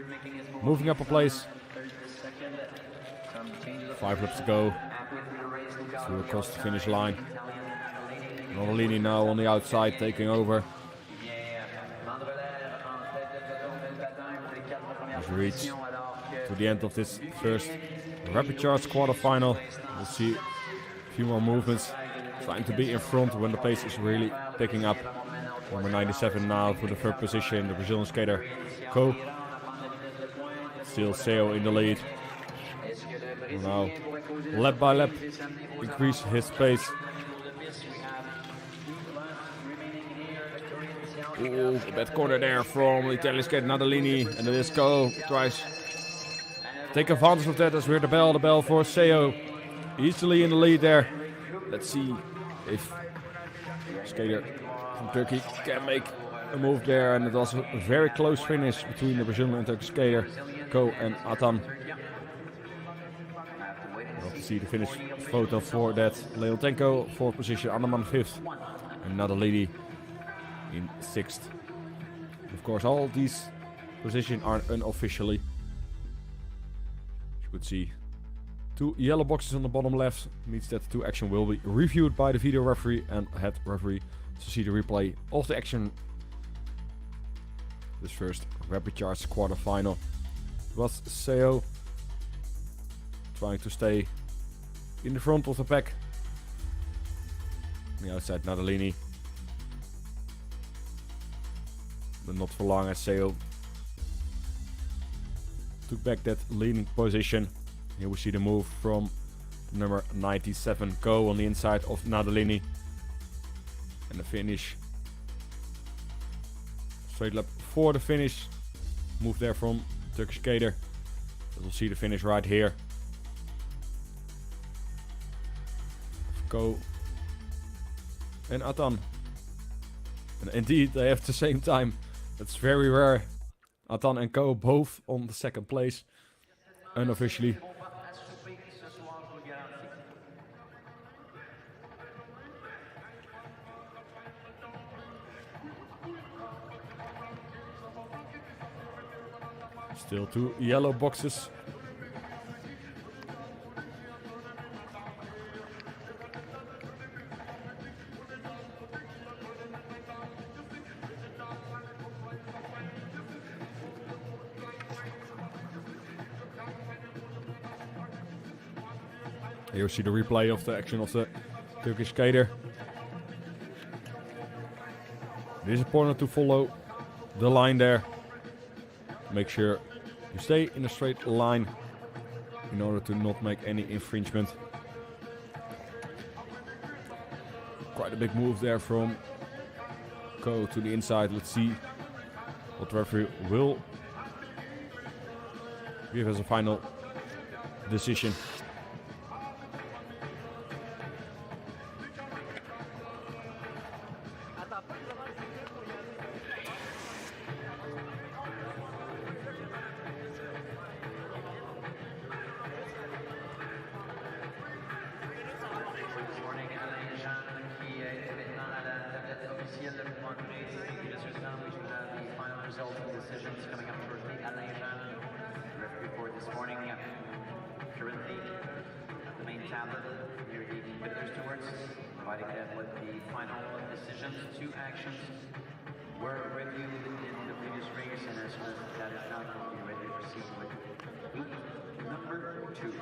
moving up a place. 5 laps to go. Through across the finish line. Nadolini now on the outside, taking over. As we reach to the end of this first Repechage quarterfinal, we'll see a few more movements. Trying to be in front when the pace is really picking up. Number 97 now for the 3rd position, the Brazilian skater Ko. Still Seo in the lead. Now, lap by lap, increase his pace. Ooh, a bad corner there from the Italian skater Nadolini, and it is Ko tries to take advantage of that as we're the bell for Seo. Easily in the lead there. Let's see if skater from Turkey can make a move there, and it was a very close finish between the Brazilian and Turkish skater Ko and Atan. We'll have to see the finish photo for that. Leontenko 4th position, Andermann 5th, and Nadolini in 6th. Of course, all these positions are unofficially. You could see 2 yellow boxes on the bottom left, means that the 2 action will be reviewed by the video referee and head referee to see the replay of the action. This first Repechage quarterfinal. It was Seo trying to stay in the front of the pack. On the outside, Nadolini. But not for long as Seo took back that leading position. Here we see the move from number 97 Ko on the inside of Nadolini. And the finish. Straight lap for the finish. Move there from Turkish skater. We'll see the finish right here. Ko and Atan. And indeed, they have the same time. That's very rare. Atan and Co both on the second place, unofficially. Still 2 yellow boxes. Here you see the replay of the action of the Turkish skater. It is important to follow the line there. Make sure you stay in a straight line in order to not make any infringement. Quite a big move there from Co to the inside. Let's see what the referee will give as a final decision. Two actions were reviewed in the previous race, and as that is now going to be ready to proceed with loop number 2.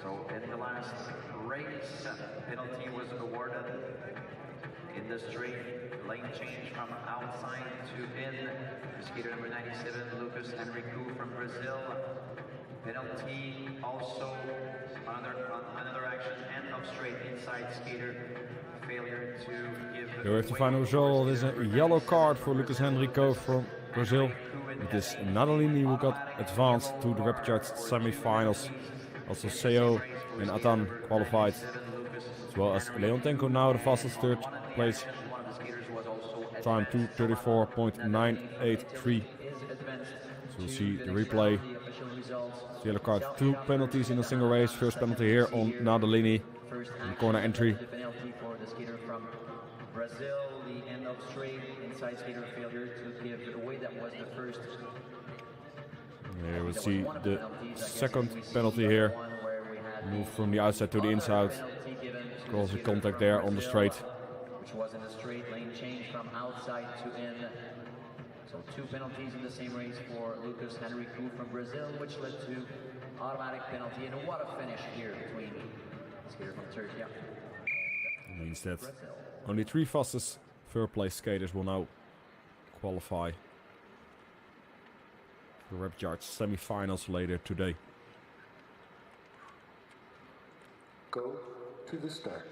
So in the last race, penalty was awarded in the straight lane change from outside to in. Skater number 97, Lucas Henrique from Brazil. Penalty also on another action and of straight inside skater. Failure to give. Here is the final result. There's a yellow card for Lucas Henrique from Brazil. It is Nadalini who got advanced to the Repechage semi-finals. Also Seo and Atan qualified, as well as Leontenko now the fastest third place. Time 2:34.983. So we'll see the replay. Yellow card, 2 penalties in a single race. First penalty here on Nadalini in the corner entry. Penalty for the skater from Brazil, the end of straight inside skater failure to give away. That was the first. Here we'll see the second penalty here. Move from the outside to the inside. Cause a contact there on the straight. Which was in the straight lane change from outside to in. So 2 penalties in the same race for Lucas Henrique from Brazil, which led to automatic penalty. And what a finish here between the skater from Turkey and It means that Brazil. only 3 fastest third place skaters will now qualify for Repechage semi-finals later today. Go to the start.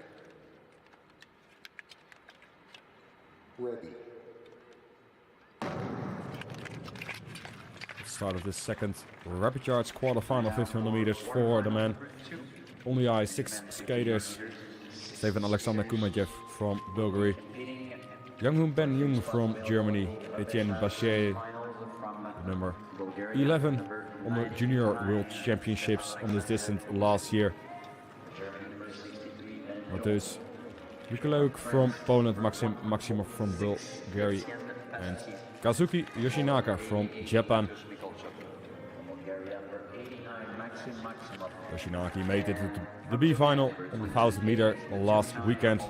Ready. Start of the second Repechage quarterfinal, 1500 meters for the men. On the ice, 6 skaters. Stefan Alexander Kumajev from Bulgaria. Younghoon Ben Jung from Germany. Etienne Bachet, number 11 on the Junior World Championships on this distance last year. Mateusz Mikuleuk from Poland, Maxim Maximov from Bulgaria, and Kazuki Yoshinaka from Japan. Yoshinaki made it to the B final on the 1000 meter last weekend.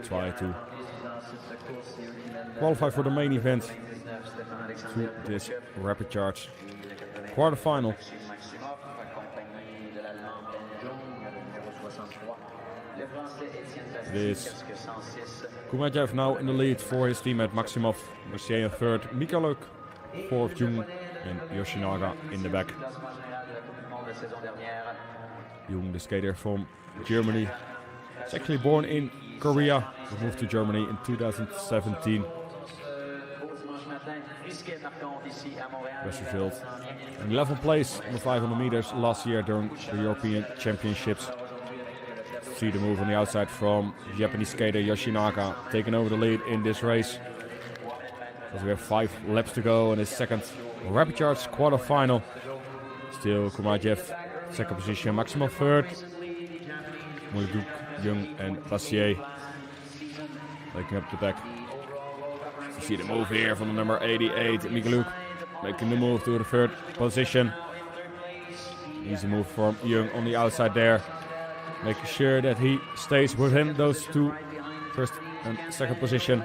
Try to qualify for the main event to this Repechage quarterfinal. It is Kumajev now in the lead for his teammate Maximov. Bassier in third, Mikhailuk, fourth Jung, and Yoshinaga in the back. Jung, the skater from Germany. He's actually born in Korea, but moved to Germany in 2017. Westerveld in 11th place on the 500 meters last year during the European Championships. See the move on the outside from Japanese skater Yoshinaga, taking over the lead in this race. As we have 5 laps to go in his second Repechage quarterfinal. Still Kumajev second position, Maximov third. Mouduk, Jung and Bassier taking up the back. You see the move here from the number 88, Mikhailuk, making the move to the third position. Easy move from Jung on the outside there, making sure that he stays with him, those two first and second position.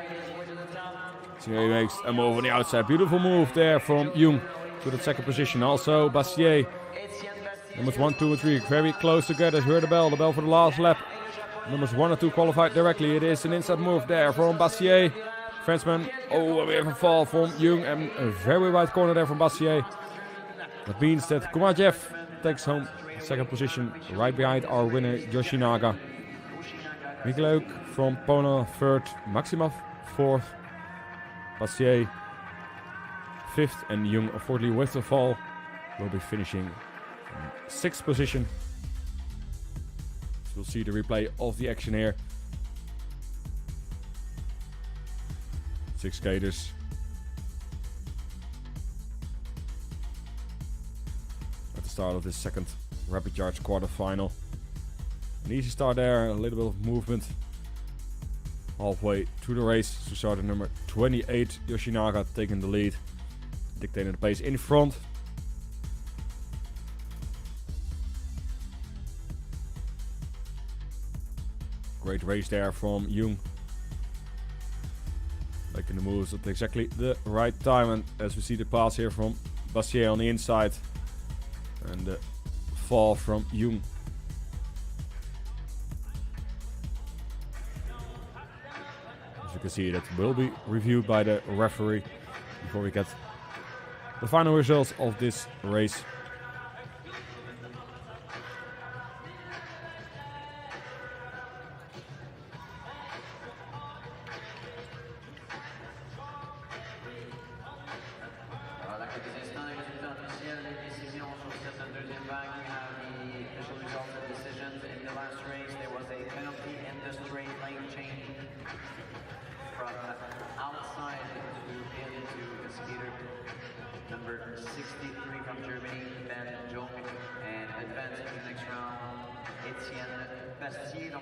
So he makes a move on the outside. Beautiful move there from Jung to the second position. Also Bassier, numbers 1, 2 and 3 very close together. Hear the bell for the last lap. Numbers 1 and 2 qualified directly. It is an inside move there from Bassier. Frenchman, oh, we have a fall from Jung and a very wide corner there from Bassier. That means that Kumajev takes home second position right behind our winner Yoshinaga. Mikhailuk from Poland third, Maximov fourth, Bassier fifth, and Jung, unfortunately with the fall, will be finishing in sixth position. So we'll see the replay of the action here. 6 skaters. At the start of this second Repechage quarterfinal. An easy start there, a little bit of movement. Halfway through the race, so started number 28, Yoshinaga, taking the lead, dictating the pace in front. Great race there from Jung. Making the moves at exactly the right time, and as we see the pass here from Bassier on the inside and the fall from Jung. As you can see, that will be reviewed by the referee before we get the final results of this race. Number 63 from Germany, Ben Jung, and advancing to the next round, Etienne Bastier.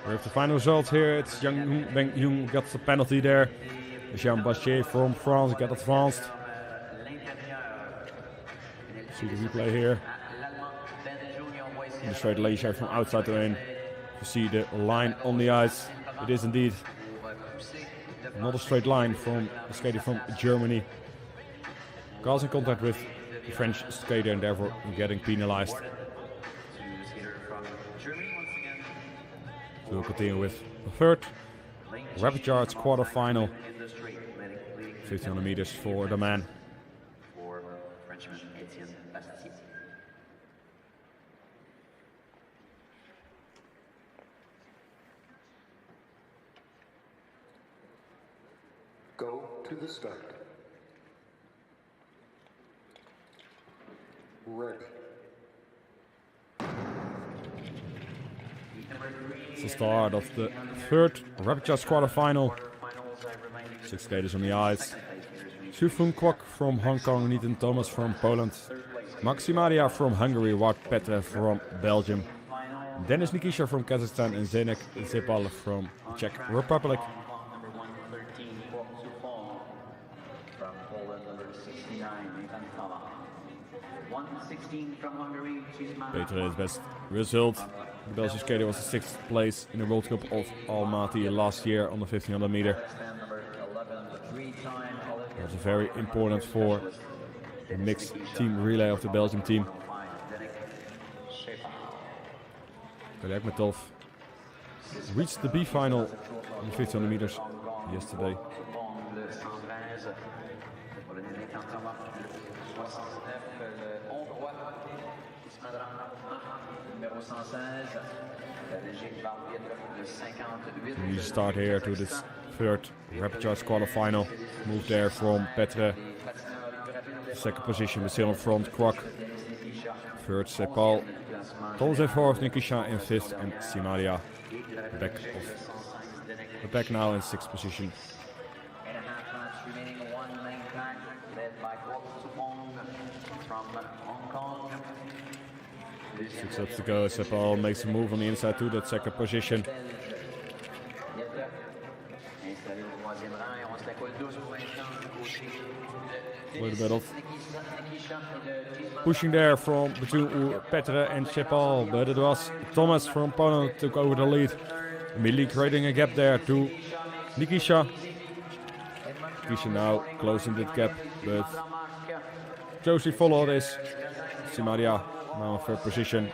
We have the final results here. It's Ben Jung got the penalty there. Jean Bastier from France got advanced. See the replay here. In the straight lane shot from outside to in. You see the line on the ice. It is indeed not a straight line from a skater from Germany. Causing contact with the French skater and therefore getting penalized. So we'll continue with the third Repechage quarterfinal. 1500 meters for the man. Go to the start. Ready. It's the start of the third Repechage quarterfinal. 6 skaters on the ice. Sufun Kwok from Hong Kong, Nitin Thomas from Poland, Maximadia from Hungary, Wout Petre from Belgium, Denis Nikisha from Kazakhstan, and Zenek Zepal from the Czech Republic. Petre is best result. The Belgian skater was the 6th place in the World Cup of Almaty last year on the 1500 meter. That was very important for the mixed team relay of the Belgian team. Kalekmetov reached the B final in the 1500 meters yesterday. We start here to this third Repechage quarterfinal. Move there from Petre. Second position, we're still in front, Kwak. Third, Sepal. Thomas in fourth, Nikisha in fifth, and Simaria back now in sixth position. 8.5 laps remaining, 1 lane track, led by from Hong Kong. 6 laps to go. Sepal makes a move on the inside to that second position. A little bit of pushing there from between Petre and Sepal, but it was Thomas from Poland who took over the lead, immediately creating a gap there to Nikisha. Nikisha now closing that gap, but closely follow this. Simaria now in third position.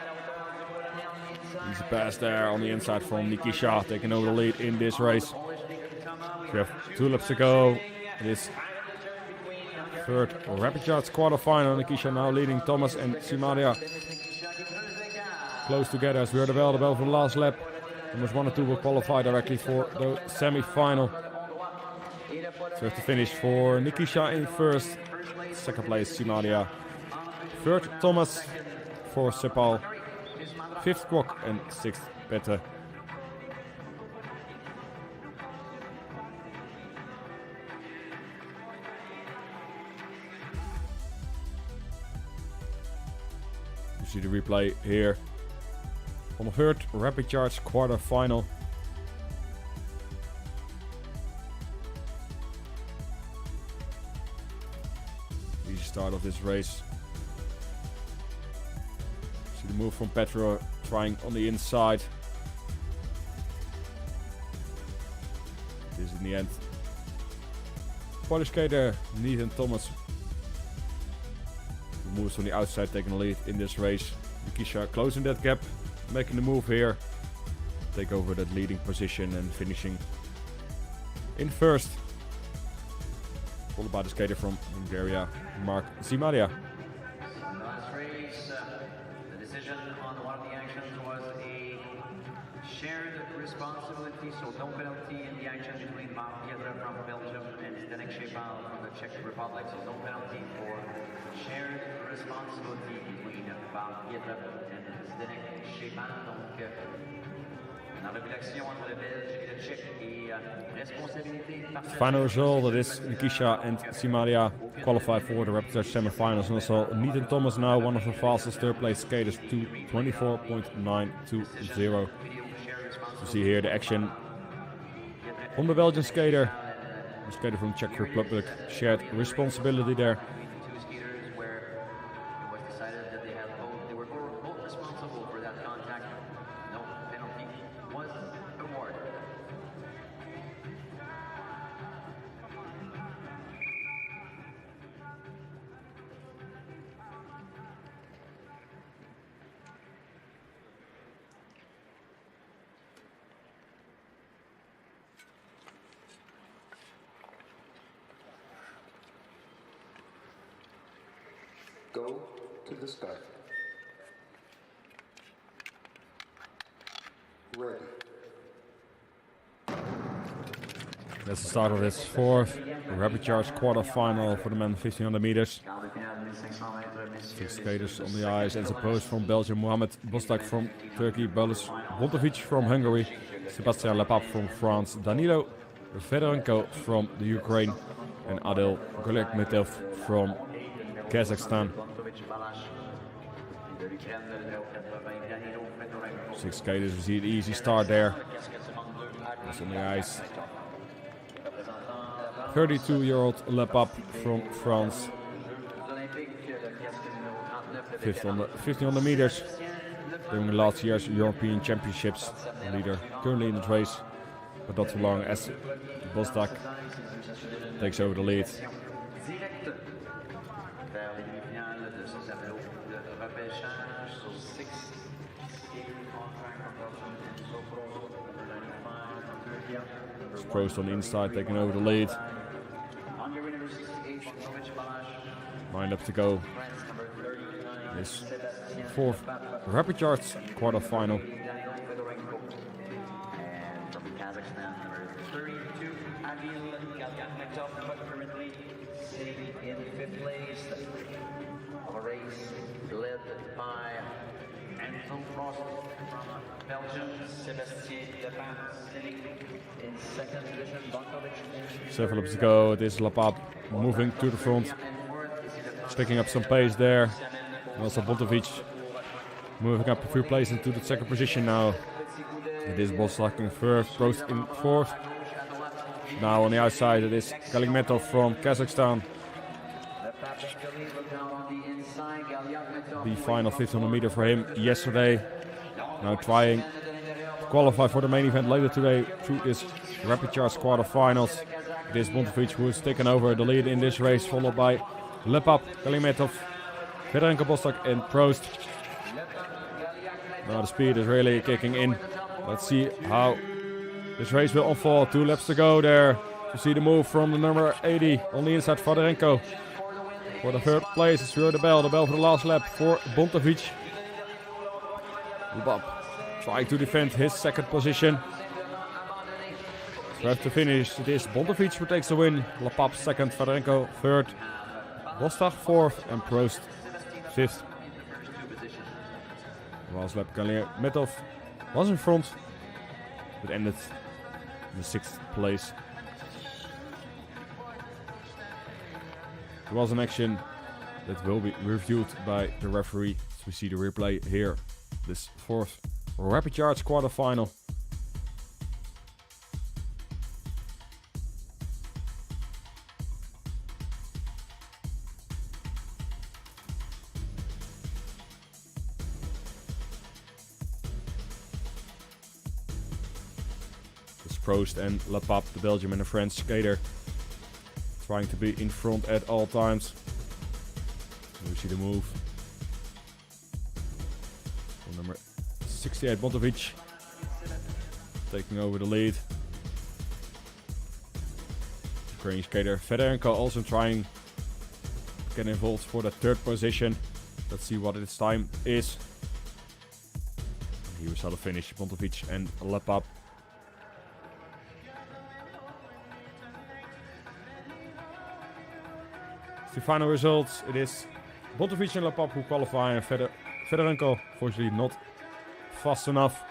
Easy pass there on the inside from Nikisha, taking over the lead in this race. We have 2 laps to go. It is third Repechage quarterfinal. Nikisha now leading Thomas and Simaria close together as we heard about the bell for the last lap. Numbers 1 and 2 will qualify directly for the semi-final. So to finish for Nikisha in first, second place Simaria, third Thomas, fourth Sepal, fifth Kwok, and sixth Petre. You see the replay here on the third Repechage quarter-final. Easy start of this race. See the move from Petre trying on the inside. This in the end. Polish skater Nathan Thomas moves on the outside, taking the lead in this race. Nikisha closing that gap, making the move here, take over that leading position and finishing in first. Followed by the skater from Bulgaria, Mark Simaria. Last race, the decision on one of the actions was a shared responsibility, so no penalty in the action between Mark Pietra from Belgium and Zdenek Shepal from the Czech Republic, so no penalty for shared responsibility between Mark Pietra and Zdenek Shepal. Donc, la régulation entre le Belge et le Tchèque et responsabilité. Final result, that is Nikisha and Simaria qualify for the Repechage semi-finals, and also Nathan Thomas now one of the fastest third place skaters to 24.920. You see here the action from the Belgian skater, the skater from Czech Republic, shared responsibility there. Two skaters where it was decided that they were both responsible for that contact. No penalty was awarded. Go to the start. Ready. That's the start of this fourth Repechage quarter-final for the men 1500 meters. 6 skaters on the ice, as opposed from Belgium, Mohamed Bostak from Turkey, Boris Bontovic from Hungary, Sebastian Lepap from France, Danilo Fedorenko from the Ukraine, and Adel Golikmetov from Kazakhstan. 6 skaters, we see an easy start there. That's on the ice. 32-year-old Lepap from France. 5th on the 1500 meters. During last year's European Championships. The leader currently in the race, but not too long as Bostak takes over the lead. It's Prost on the inside, taking over the lead. 9 laps to go. This fourth Repechage quarterfinal. And from Kazakhstan, number 32, Adil Galganmetov, currently sitting in 5th place of a race led by Anton Prost from Belgium, Sébastien Lepin sitting in 2nd position, Bonkovic. 7 laps to go. This lap up, moving to the front, picking up some pace there. And also Bontovic moving up a few places into the 2nd position now. It is Boslak in 3rd, Prost in 4th. Now on the outside it is Galganmetov from Kazakhstan. The final 1500 meter for him yesterday. Now trying to qualify for the main event later today through this Repechage quarterfinals. It is Bontovic who is taking over the lead in this race, followed by Lepap, Galganmetov, Fedorenko, Boslak and Prost. Now the speed is really kicking in. Let's see how this race will unfold. 2 laps to go there. You see the move from the number 80 on the inside, Fedorenko. For the 3rd place, it's the bell for the last lap for Bontovic. Lepap trying to defend his 2nd position. So after finish, it is Bontovic who takes the win. Lepap 2nd, Fedorenko 3rd, Boslak 4th and Prost 5th. Last lap, Galganmetov was in front, but ended in the 6th place. There was an action that will be reviewed by the referee. So we see the replay here. This 4th Repechage quarterfinal. Prost and Lepap, the Belgian and the French skater, trying to be in front at all times. We see the move from number 68, Bontovic, taking over the lead. Ukrainian skater Fedorenko also trying to get involved for the 3rd position. Let's see what its time is. Here we saw the finish, Bontovic and Lepap. The final results, it is Bontovic and Lepap who qualify, and Fedorenko, fortunately not fast enough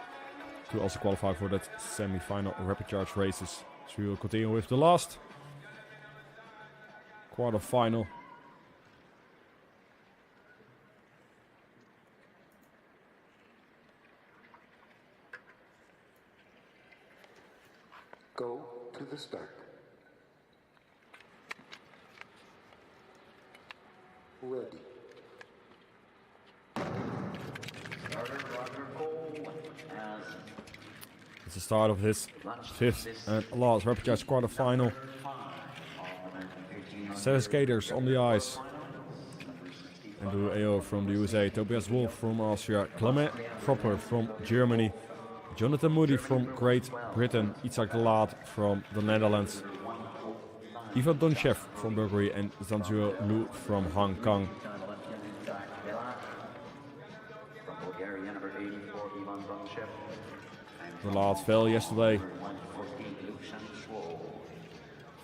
to also qualify for that semi-final Repechage races. So we will continue with the last quarterfinal. Go to the start. Ready. It's the start of this 5th and last Repechage quarterfinal. 7 skaters on the ice. Andrew Ayo from the USA, Tobias Wolf from Austria, Clement Propper from Germany, Jonathan Moody from Great Britain, Itzhak de Laat from the Netherlands, Ivan Donchev from Bulgaria and Zanzuo Lu from Hong Kong. De Laat fell yesterday.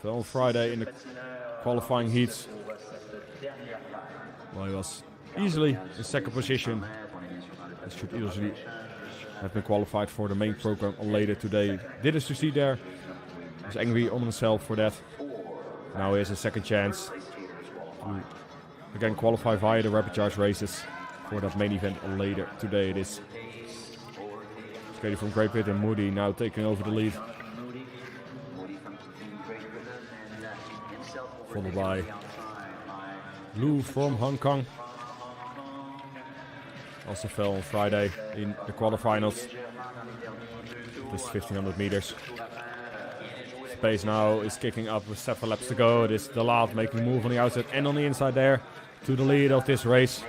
Fell on Friday in the qualifying heats. Well, he was easily in 2nd position. He should easily have been qualified for the main program later today. Didn't succeed there. He was angry on himself for that. Now he has a 2nd chance to again qualify via the Repechage races for that main event later today. It is skater from Great Britain, Moody, now taking over the lead. Followed by Lu from Hong Kong. Also fell on Friday in the quarterfinals. This 1500 meters. Pace now is kicking up with 7 laps to go. It is De Laat making a move on the outside and on the inside there to the lead of this race.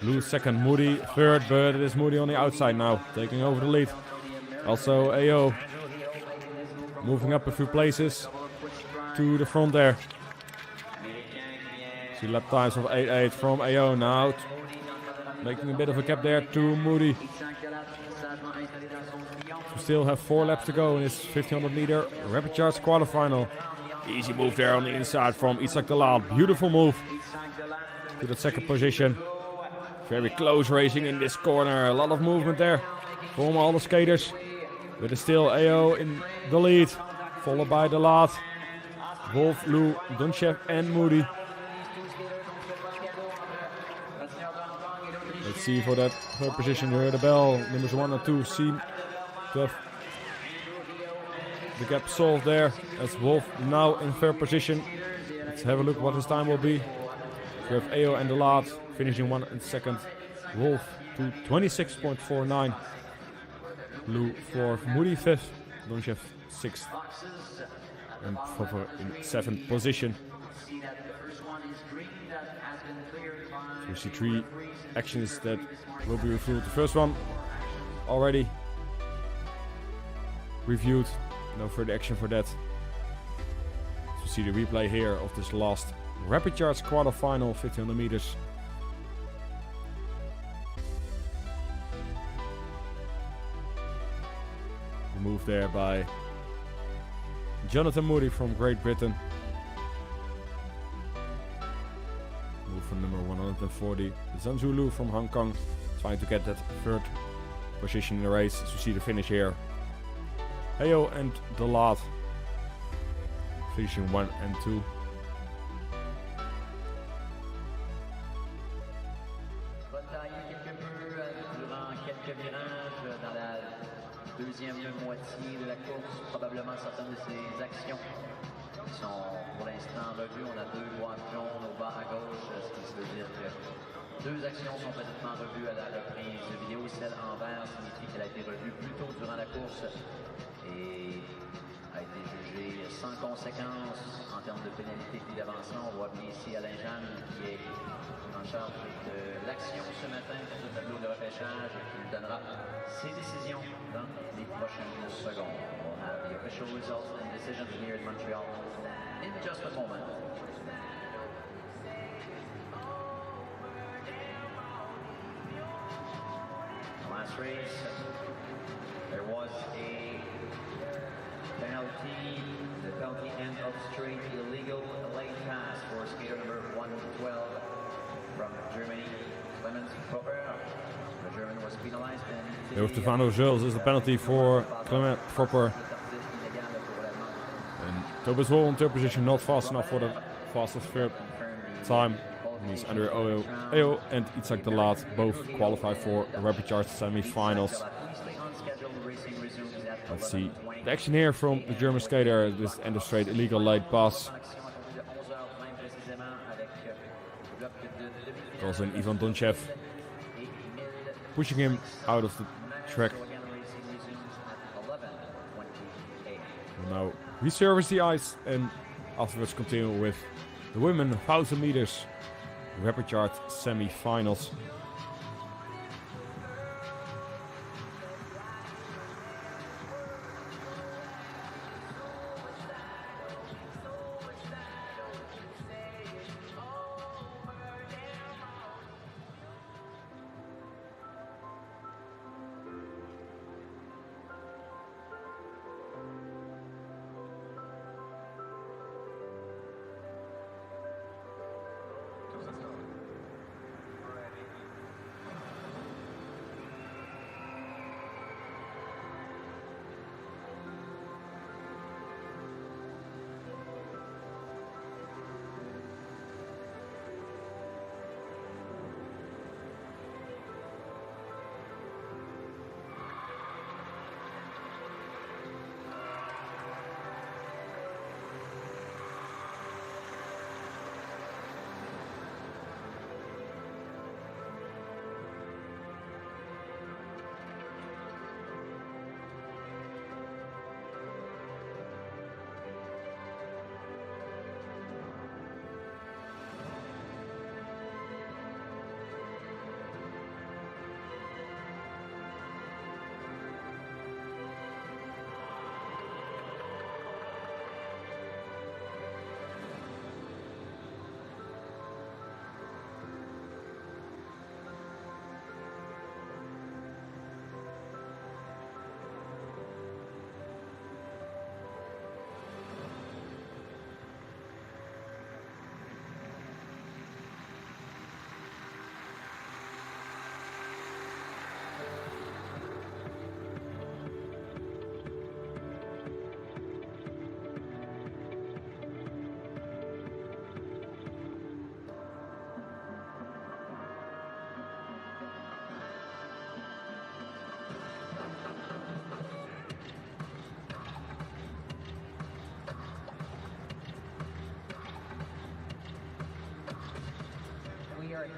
Lu 2nd, Moody 3rd, but it is Moody on the outside now, taking over the lead. Also Ayo moving up a few places to the front there. See lap times of 8.8 from AO now. Making a bit of a gap there to Moody. We still have 4 laps to go in this 1500 meter Repechage quarterfinal. Easy move there on the inside from Itzhak De Laat. Beautiful move to the second position. Very close racing in this corner. A lot of movement there from all the skaters. But it's still AO in the lead. Followed by De Laat, Wolf, Lou, Donchev and Moody. Let's see for that third position. You heard the bell. Numbers 1 and 2 seem to have the gap solved there. As Wolf now in third position. Let's have a look what his time will be. We have AO and De Laat finishing 1 and 2nd. Wolf to 26.49. Lou 4th. Moody 5th. Donchev 6th. And Foffer in 7th position. So we see 3 actions that will be reviewed. The first one already reviewed. No further action for that. So we see the replay here of this last Repechage quarterfinal 1500 meters. The move there by Jonathan Moody from Great Britain. Move from number 140. Zhangzhou Lu from Hong Kong. Trying to get that third position in the race. As we see the finish here. AO and De Laat finishing 1 and 2. Deuxième moitié de la course, probablement certaines de ces actions qui sont pour l'instant revues. On a 2 boîtes jaunes au bas à gauche, ce qui veut dire que 2 actions sont présentement revues à la reprise vidéo. Celle en vert signifie qu'elle a été revue plus tôt durant la course et a été jugée sans conséquence en termes de pénalité et d'avancement. On voit bien ici Alain Jeanne qui est en charge de l'action ce matin pour le tableau de repêchage qui nous donnera ses décisions dans les prochaines secondes. We'll have the official results and decisions here in Montreal in just a moment. The last race, there was a penalty. The penalty end of straight illegal lane pass for skater number 112 from Germany, Clemens Popper. The German was penalized. Here with the final results is the penalty for Clement Popper. And Tobias Wall in third position, not fast enough for the fastest third time. He's under AO and Itzhak De Laat, both qualified for Repechage semi-finals. Let's see the action here from the German skater. This end of straight illegal late pass. Goes in Ivan Donchev, pushing him out of the track. We'll now resurface the ice and afterwards continue with the women 1000 meters Repechage semi-finals.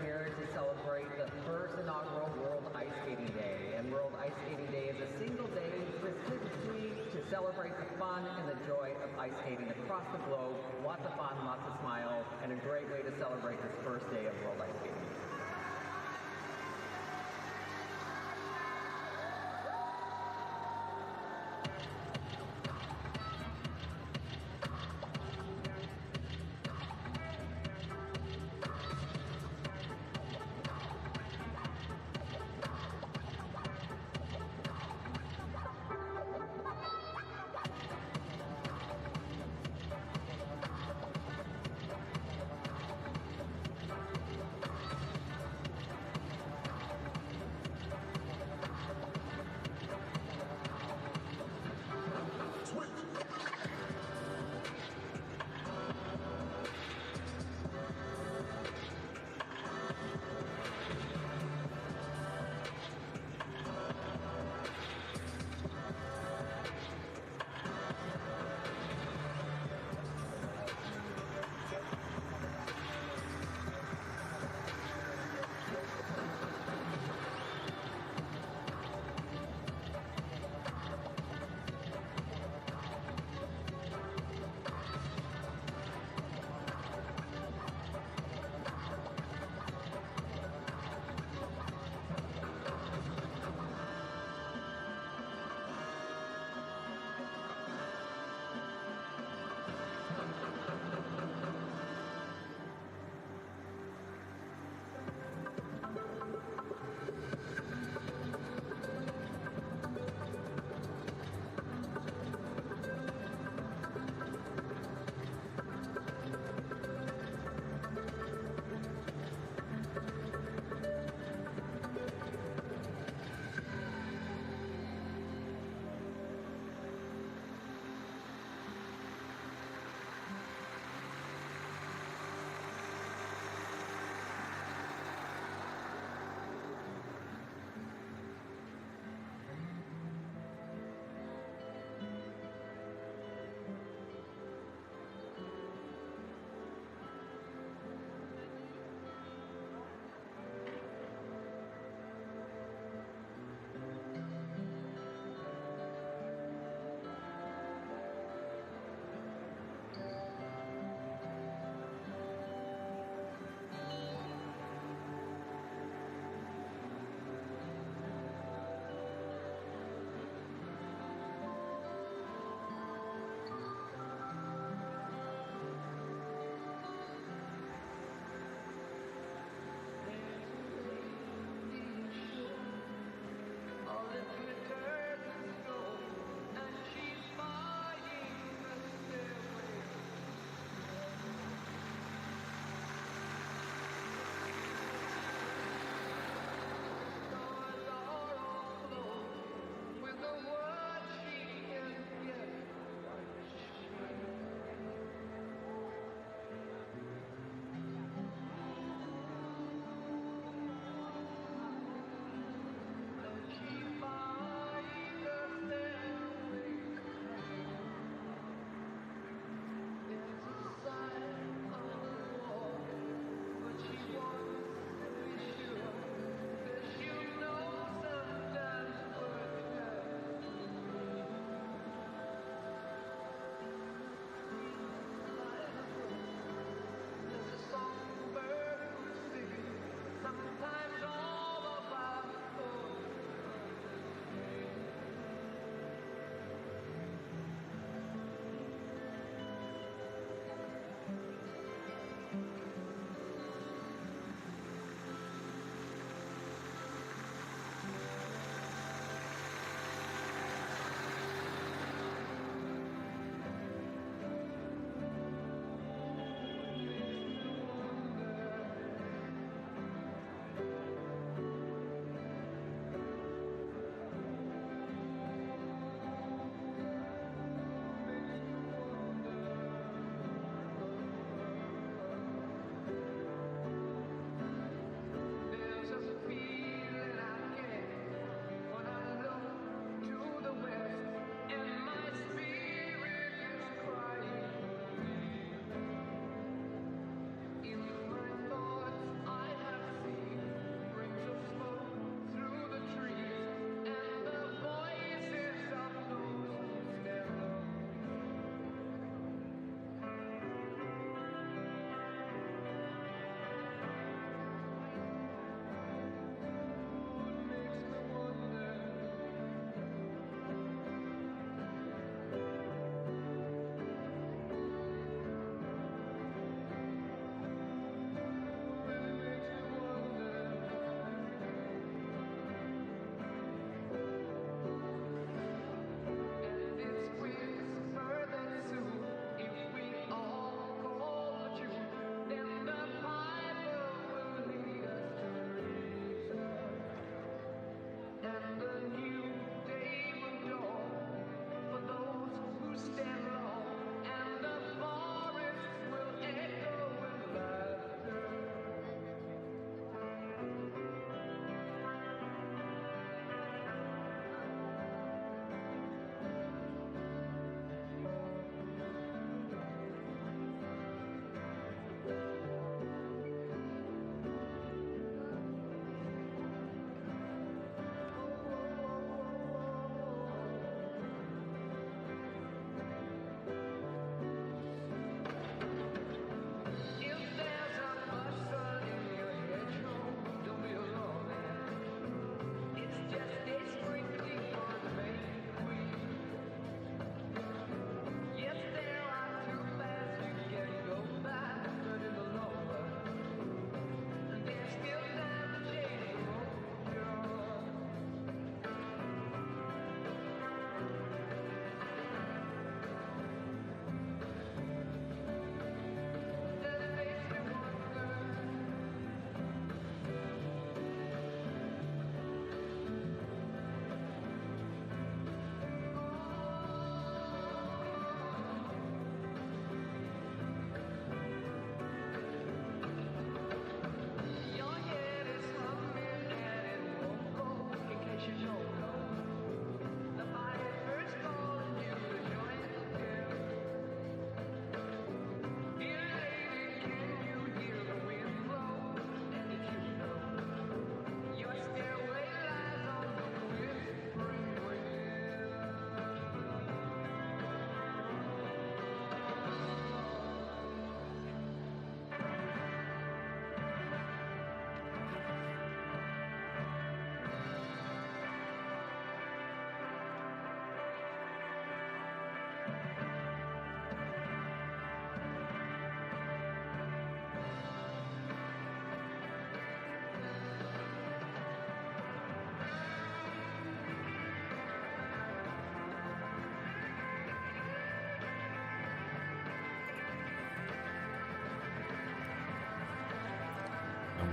here to celebrate the first inaugural World Ice Skating Day. And World Ice Skating Day is a single day specifically to celebrate the fun and the joy of ice skating across the globe. Lots of fun, lots of smiles, and a great way to celebrate this first day of World Ice Skating.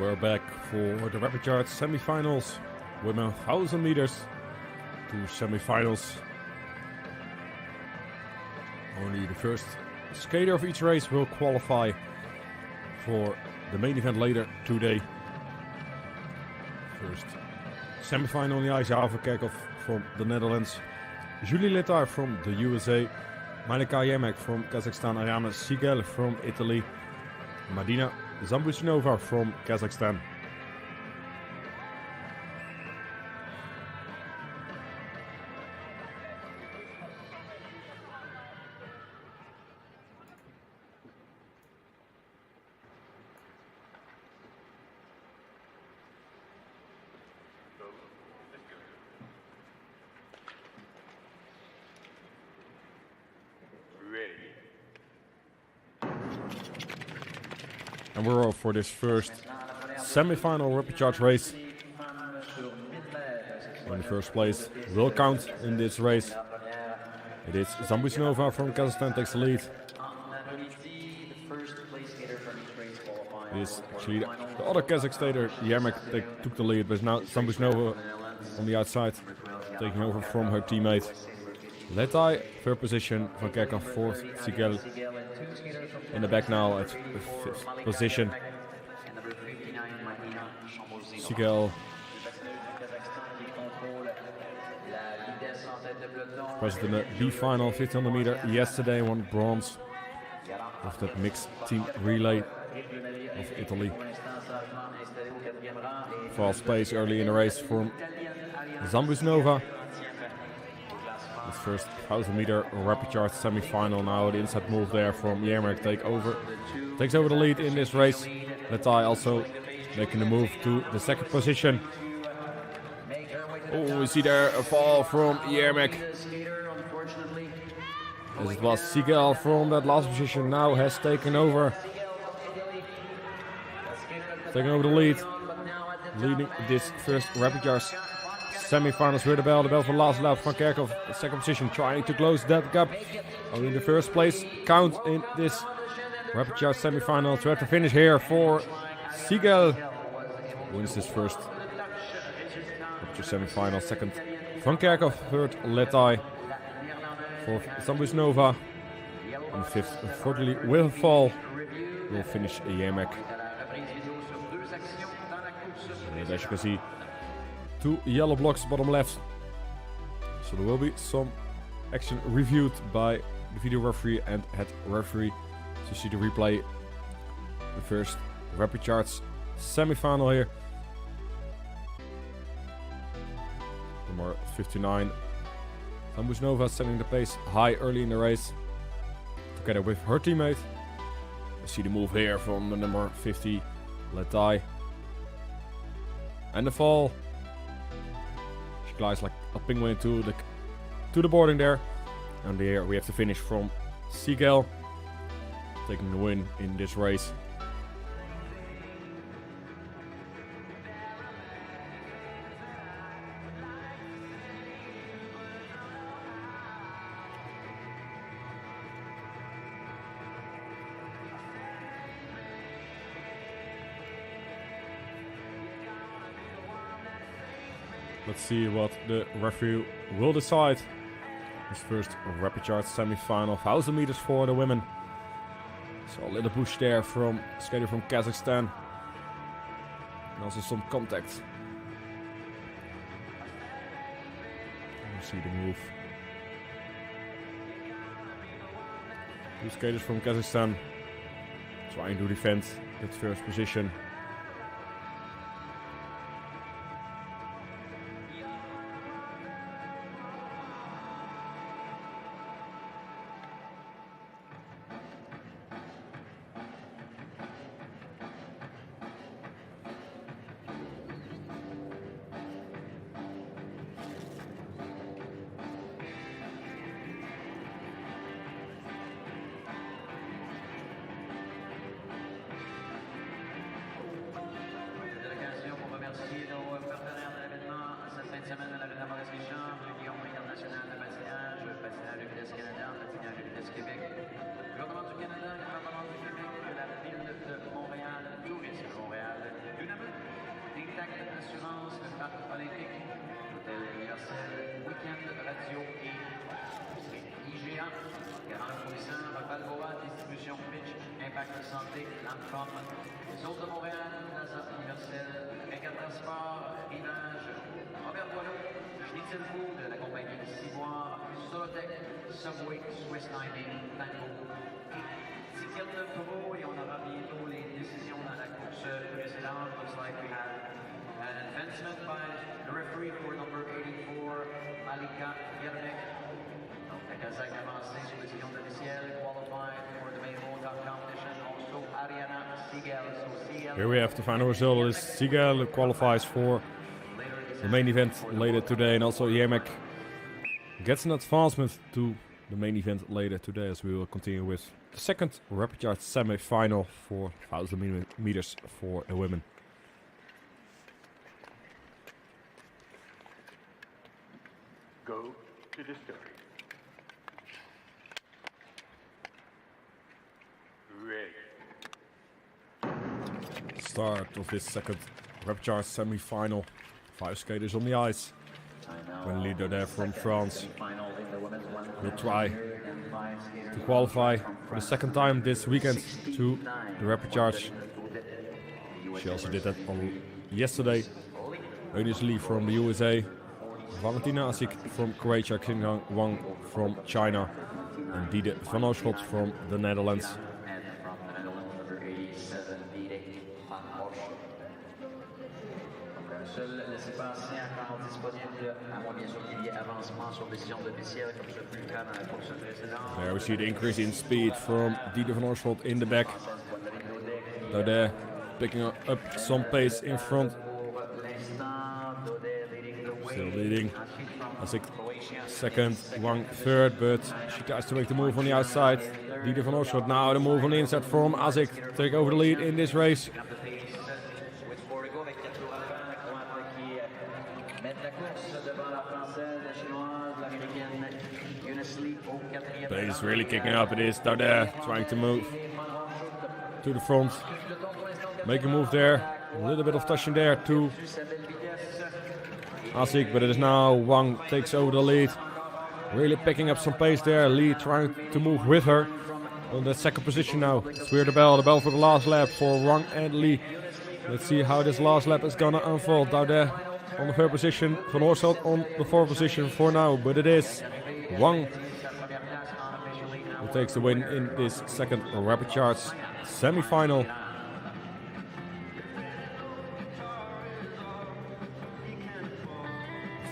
We're back for the Repechage semi-finals. Women 1000 meters. 2 semi-finals. Only the first skater of each race will qualify for the main event later today. First semi-final on the ice, Ava Kerkhoff from the Netherlands, Julie Letard from the USA, Malika Yemek from Kazakhstan, Ariana Sigel from Italy, Madina Zambuchinova from Kazakhstan. And we're off for this first semi-final Repechage race. In the first place will count in this race. It is Zambuchinova from Kazakhstan takes the lead. It is actually the other Kazakh skater, Yermak, took the lead, but now Zambuchinova on the outside, taking over from her teammate. Letai, third position, Van Kerkhoff fourth, Sigel in the back now at fifth position. Sigel present in the B final, 1500 meter yesterday, won bronze of that mixed team relay of Italy. Fast pace early in the race from Zambuchinova. The first 1000 meter Repechage semi-final now. The inside move there from Yermak takes over the lead in this race. Letai also making the move to the second position. Oh, we see there a fall from Yermak. As it was Sigel from that last position now has taken over the lead. Leading this first Repechage semi-finals with the bell for last lap. Van Kerkhoff, second position, trying to close that gap. Only in the first place count in this Repechage semi-final. To have to finish here for Sigel. Wins this first Repechage semi-final. Second, Van Kerkhoff. Third, Letai. Fourth, Zambuchinova. And fifth, unfortunately, will fall. Will finish Yermak. And as you can see, 2 yellow blocks bottom left. So there will be some action reviewed by the video referee and head referee. So you see the replay. The first Repechage semi-final here. Number 59. Zambuchinova setting the pace high early in the race. Together with her teammate. You see the move here from the number 50, Letai. And the fall. Glides like a penguin to the boarding there, and there we have to finish from Sigel, taking the win in this race. Let's see what the referee will decide. This first Repechage semi-final, 1000 meters for the women. So a little push there from skater from Kazakhstan. And also some contact. You see the move. 2 skaters from Kazakhstan trying to defend that first position. cardio et IGA, garant puissant, Balboa, distribution pitch, impact santé, l'AMCOM, les autres de Montréal, NASA universelle, Mégatran Sport, Rivage, Robert Boileau, Schnitzel Food, la compagnie Ciboire, Solotec, Subway, Swiss Timing, Tango, et Ticket Pro, et on aura bientôt les décisions dans la course précédente. Looks like we have an advancement by the referee for number 84, Malika Yernek. Donc, la Kazakh avancée sur décision officielle, qualified for the main motor competition. Also, Ariana Siegel. So Siegel. Here we have the final result. Is Siegel qualifies for the main event later today, and also Yemek gets an advancement to the main event later today, as we will continue with the second Repechage semi-final for 1000 meters for the women. Go to the start. Ready. Start of this second Repechage semi-final. 5 skaters on the ice. When leader there from France will try to qualify for the second time this weekend to the Repechage. She also did that on yesterday. Eunice Lee from the USA, Valentina Asik from Croatia, Qinghang Wang from China, and Diede van Oorschot from the Netherlands. Seul laissez-passer encore disponible, à moins bien sûr qu'il y ait avancement sur décision officielle, comme ce fut le cas dans la course précédente. There we see the increase in speed from Diede van Oorschot in the back. So there, picking up some pace in front. Still leading. Asik second, Wang third, but she tries to make the move on the outside. Diede van Oorschot now the move on the inside from Asik. Take over the lead in this race. Pace is really kicking up. It is Daudet trying to move to the front. Make a move there. A little bit of touching there to Asik, but it is now Wang takes over the lead. Really picking up some pace there. Lee trying to move with her on that second position now. Swear the bell for the last lap for Wang and Lee. Let's see how this last lap is gonna unfold. Daudet on the third position, Van Oorschot on the fourth position for now, but it is Wang who takes the win in this second Repechage semi-final.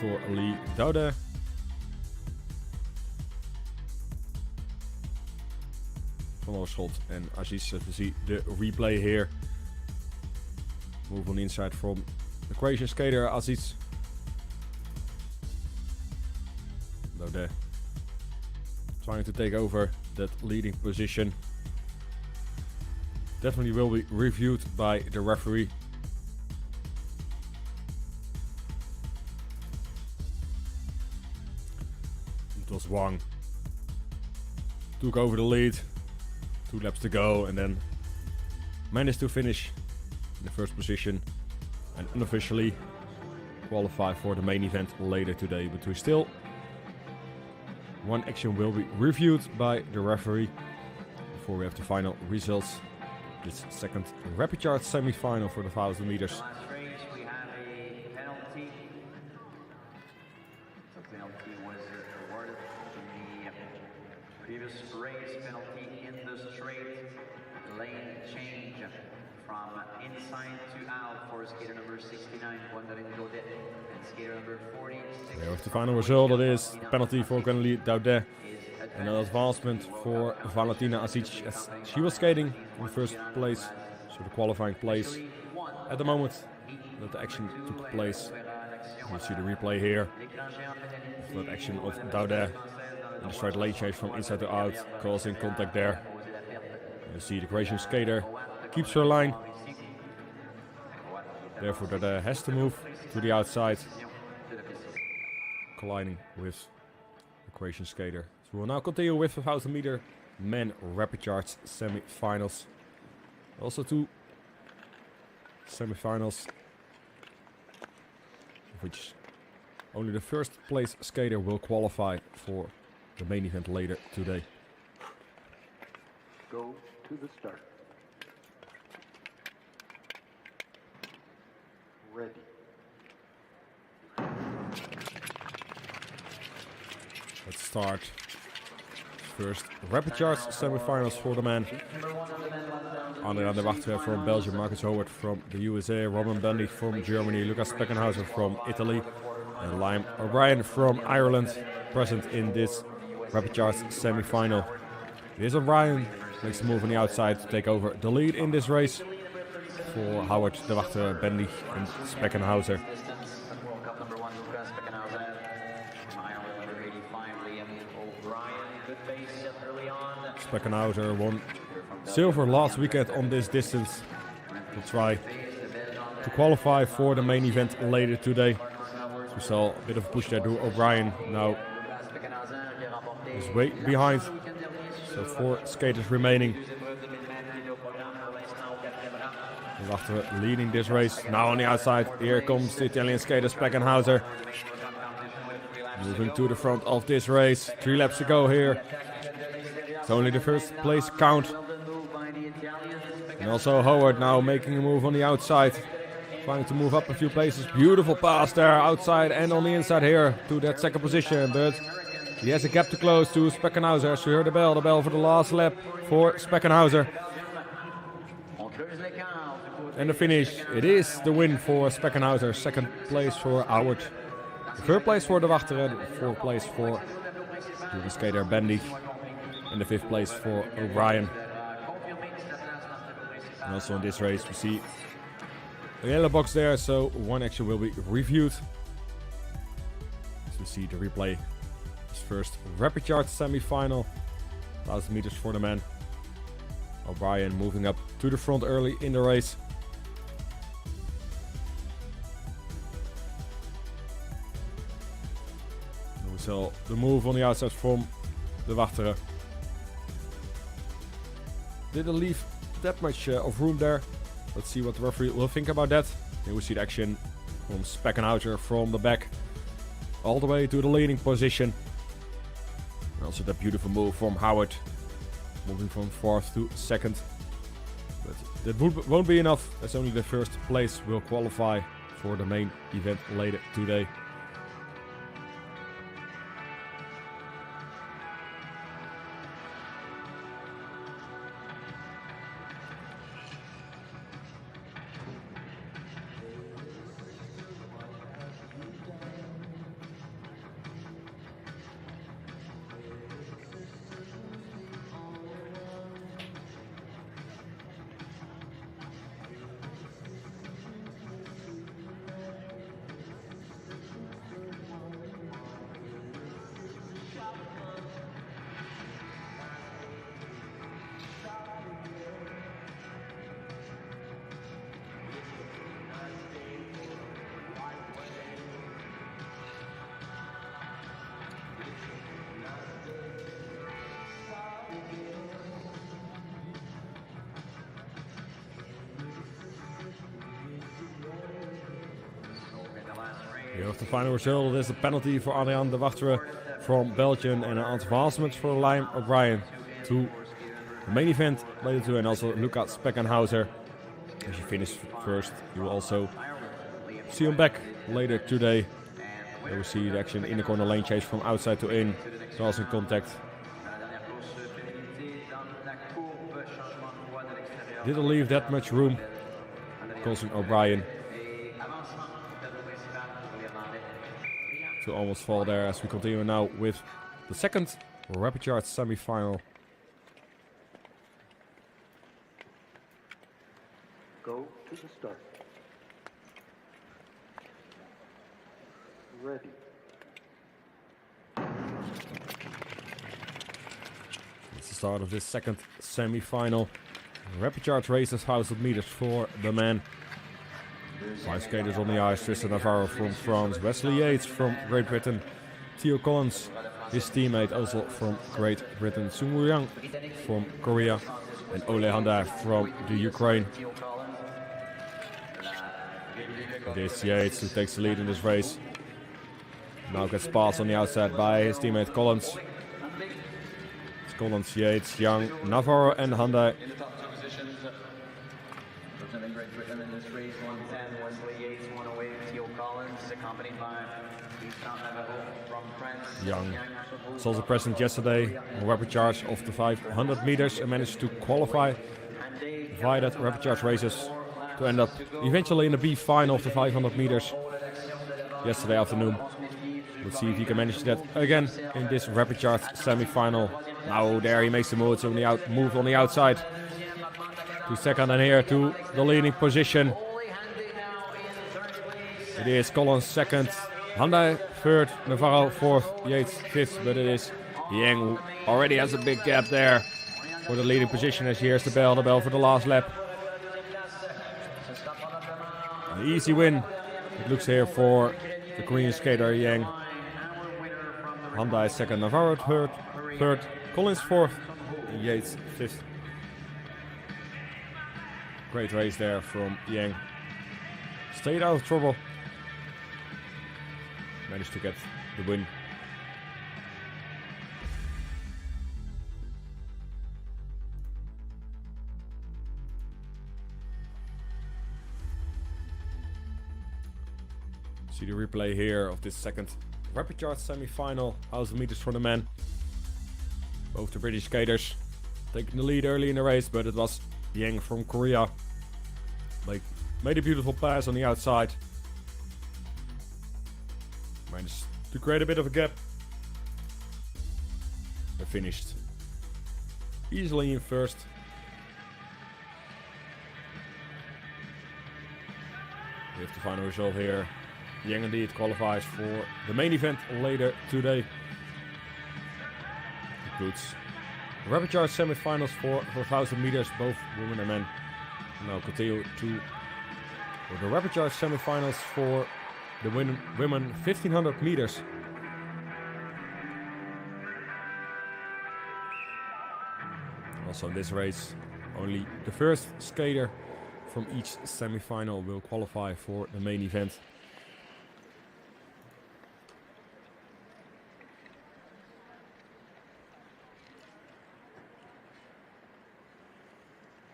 For Lee Daudet. Van Oorschot and Aziz to see the replay here. Move on the inside from the Croatian skater Aziz. Daudet trying to take over that leading position. Definitely will be reviewed by the referee. It was Wang. Took over the lead. 2 laps to go and then managed to finish in the first position and unofficially qualify for the main event later today. But we still, one action will be reviewed by the referee before we have the final results. This second Repechage semi-final for the 1000 meters. Last race, we have a penalty. The penalty was awarded to the previous race penalty in the straight lane change from inside to out for skater number 69, Gwendolyn Daudet, and skater number 46. There was the final result. It is the penalty for Gwendolyn Daudet and an advancement for Valentina Asic, as she was skating in the first place, so the qualifying place at the moment that the action took place. You see the replay here of that action of Daudet in the straight lane change from inside to out, causing contact there. You see the Croatian skater keeps her line, therefore Daudet has to move to the outside, colliding with the Croatian skater. So we'll now continue with the 1000 meter men Repechage semi-finals. Also 2 semi-finals, which Only the first place skater will qualify for the main event later today. Go to the start. Ready. Let's start. First, Repechage semifinals for the men. Adriaan de Wachter from Belgium, Marcus Howard from the USA, Robin Bendy from Germany, Lucas Speckenhauser from Italy, and Liam O'Brien from Ireland, present in this Repechage semi-final. Here's O'Brien, makes a move on the outside to take over the lead in this race for Howard, de Wachter, Bendy and Speckenhauser. World Cup number 1, Lucas Speckenhauser. From Ireland, number 85, Liam O'Brien. Good pace early on. Speckenhauser won silver last weekend on this distance. We'll try to qualify for the main event later today. So we saw a bit of a push there to O'Brien. Now is way behind. So 4 skaters remaining. After leading this race. Now on the outside, here comes the Italian skater Speckenhauser. Moving to the front of this race. 3 laps to go here. It's only the first place count. And also Howard now making a move on the outside. Trying to move up a few places. Beautiful pass there outside and on the inside here to that second position. But he has a gap to close to Speckenhauser. So you heard the bell for the last lap for Speckenhauser. And the finish, it is the win for Speckenhauser. Second place for Howard. The third place for de Wachter. The fourth place for the skater Bendy. And the 5th place for O'Brien. And also in this race we see a yellow box there, so one action will be reviewed. So we see the replay. This first Repechage semi-final. 1000 meters for the men. O'Brien moving up to the front early in the race. And we saw the move on the outside from de Wachter. Didn't leave that much of room there. Let's see what the referee will think about that. Here we see the action from Speckenhauser from the back all the way to the leading position. And also that beautiful move from Howard, moving from 4th to 2nd. But that won't be enough, as only the first place will qualify for the main event later today. Here with the final result, it is a penalty for Adriaan de Wachter from Belgium and an advancement for Liam O'Brien to the main event later today, and also Lucas Speckenhauser. As he finished first, you will also see him back later today. Here we see the action in the corner, lane change from outside to in, also in contact. Didn't leave that much room, causing O'Brien to almost fall there, as we continue now with the second Repechage semi-final. Go to the start. Ready. It's the start of this second semi-final. Repechage races 1000 meters for the men. 5 skaters on the ice: Tristan Navarro from France, Wesley Yates from Great Britain, Theo Collins, his teammate also from Great Britain, Sung Yang from Korea, and Ole Handa from the Ukraine. It is Yates who takes the lead in this race. Now gets passed on the outside by his teammate Collins. It's Collins, Yates, Young, Navarro and Hyundai. In the top two positions, representing Great Britain in this race, 110, Wesley Yates, 108, Theo Collins, accompanied by Easton Navarro from France. Young was also present yesterday on Repechage of the 500 meters and managed to qualify via that Repechage races to end up eventually in the B final of the 500 meters yesterday afternoon. We'll see if he can manage that again in this Repechage semi-final. Now there he makes the move on the outside. To second and here to the leading position. It is Collins second, Hyundai third, Navarro fourth, Yates fifth, but it is Yang who already has a big gap there for the leading position as he hears the bell for the last lap. An easy win, it looks here for the Korean skater Yang. Hyundai second, Navarro third, Collins fourth, and Yates fifth. Great race there from Yang. Stayed out of trouble. Managed to get the win. See the replay here of this second Repechage semi-final, 1,000 meters for the men. Both the British skaters taking the lead early in the race, but it was Yang from Korea. Made a beautiful pass on the outside. Managed to create a bit of a gap. They finished easily in first. We have the final result here. Yang indeed qualifies for the main event later today. Includes Repechage semi-finals for 1,000 meters, both women and men. Now continue to the Repechage semi-finals for the women 1,500 meters. Also in this race, only the first skater from each semi-final will qualify for the main event.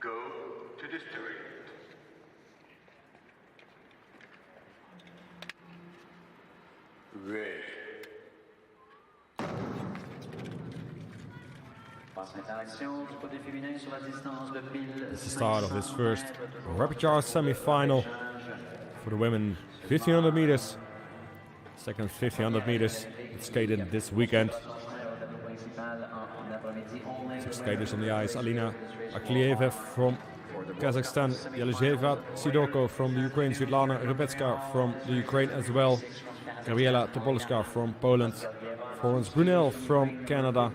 Go to the start. Red. It's the start of this first Repechage semi-final for the women 1,500 meters. Second 1,500 meters skated this weekend. 6 skaters on the ice. Alina Aklieva from Kazakhstan, Yelizheva Sidorko from the Ukraine, Svetlana Rebetska from the Ukraine as well, Gabriela Topolska from Poland, Florence Brunel from Canada,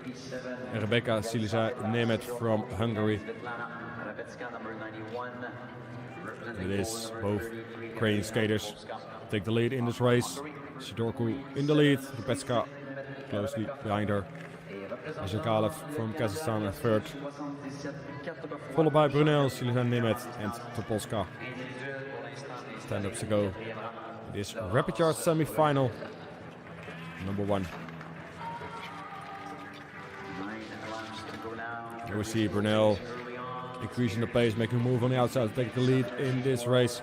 and Rebecca Silisa Nemet from Hungary. It is both Ukrainian skaters take the lead in this race. Sidorko in the lead, Rebetska closely behind her. Azhakalev from Kazakhstan at third, followed by Brunel, Silisa Nemet and Topolska. Stand-ups to go. It is Repechage semi-final number 1. Here we see Brunel increasing the pace, making a move on the outside to take the lead in this race.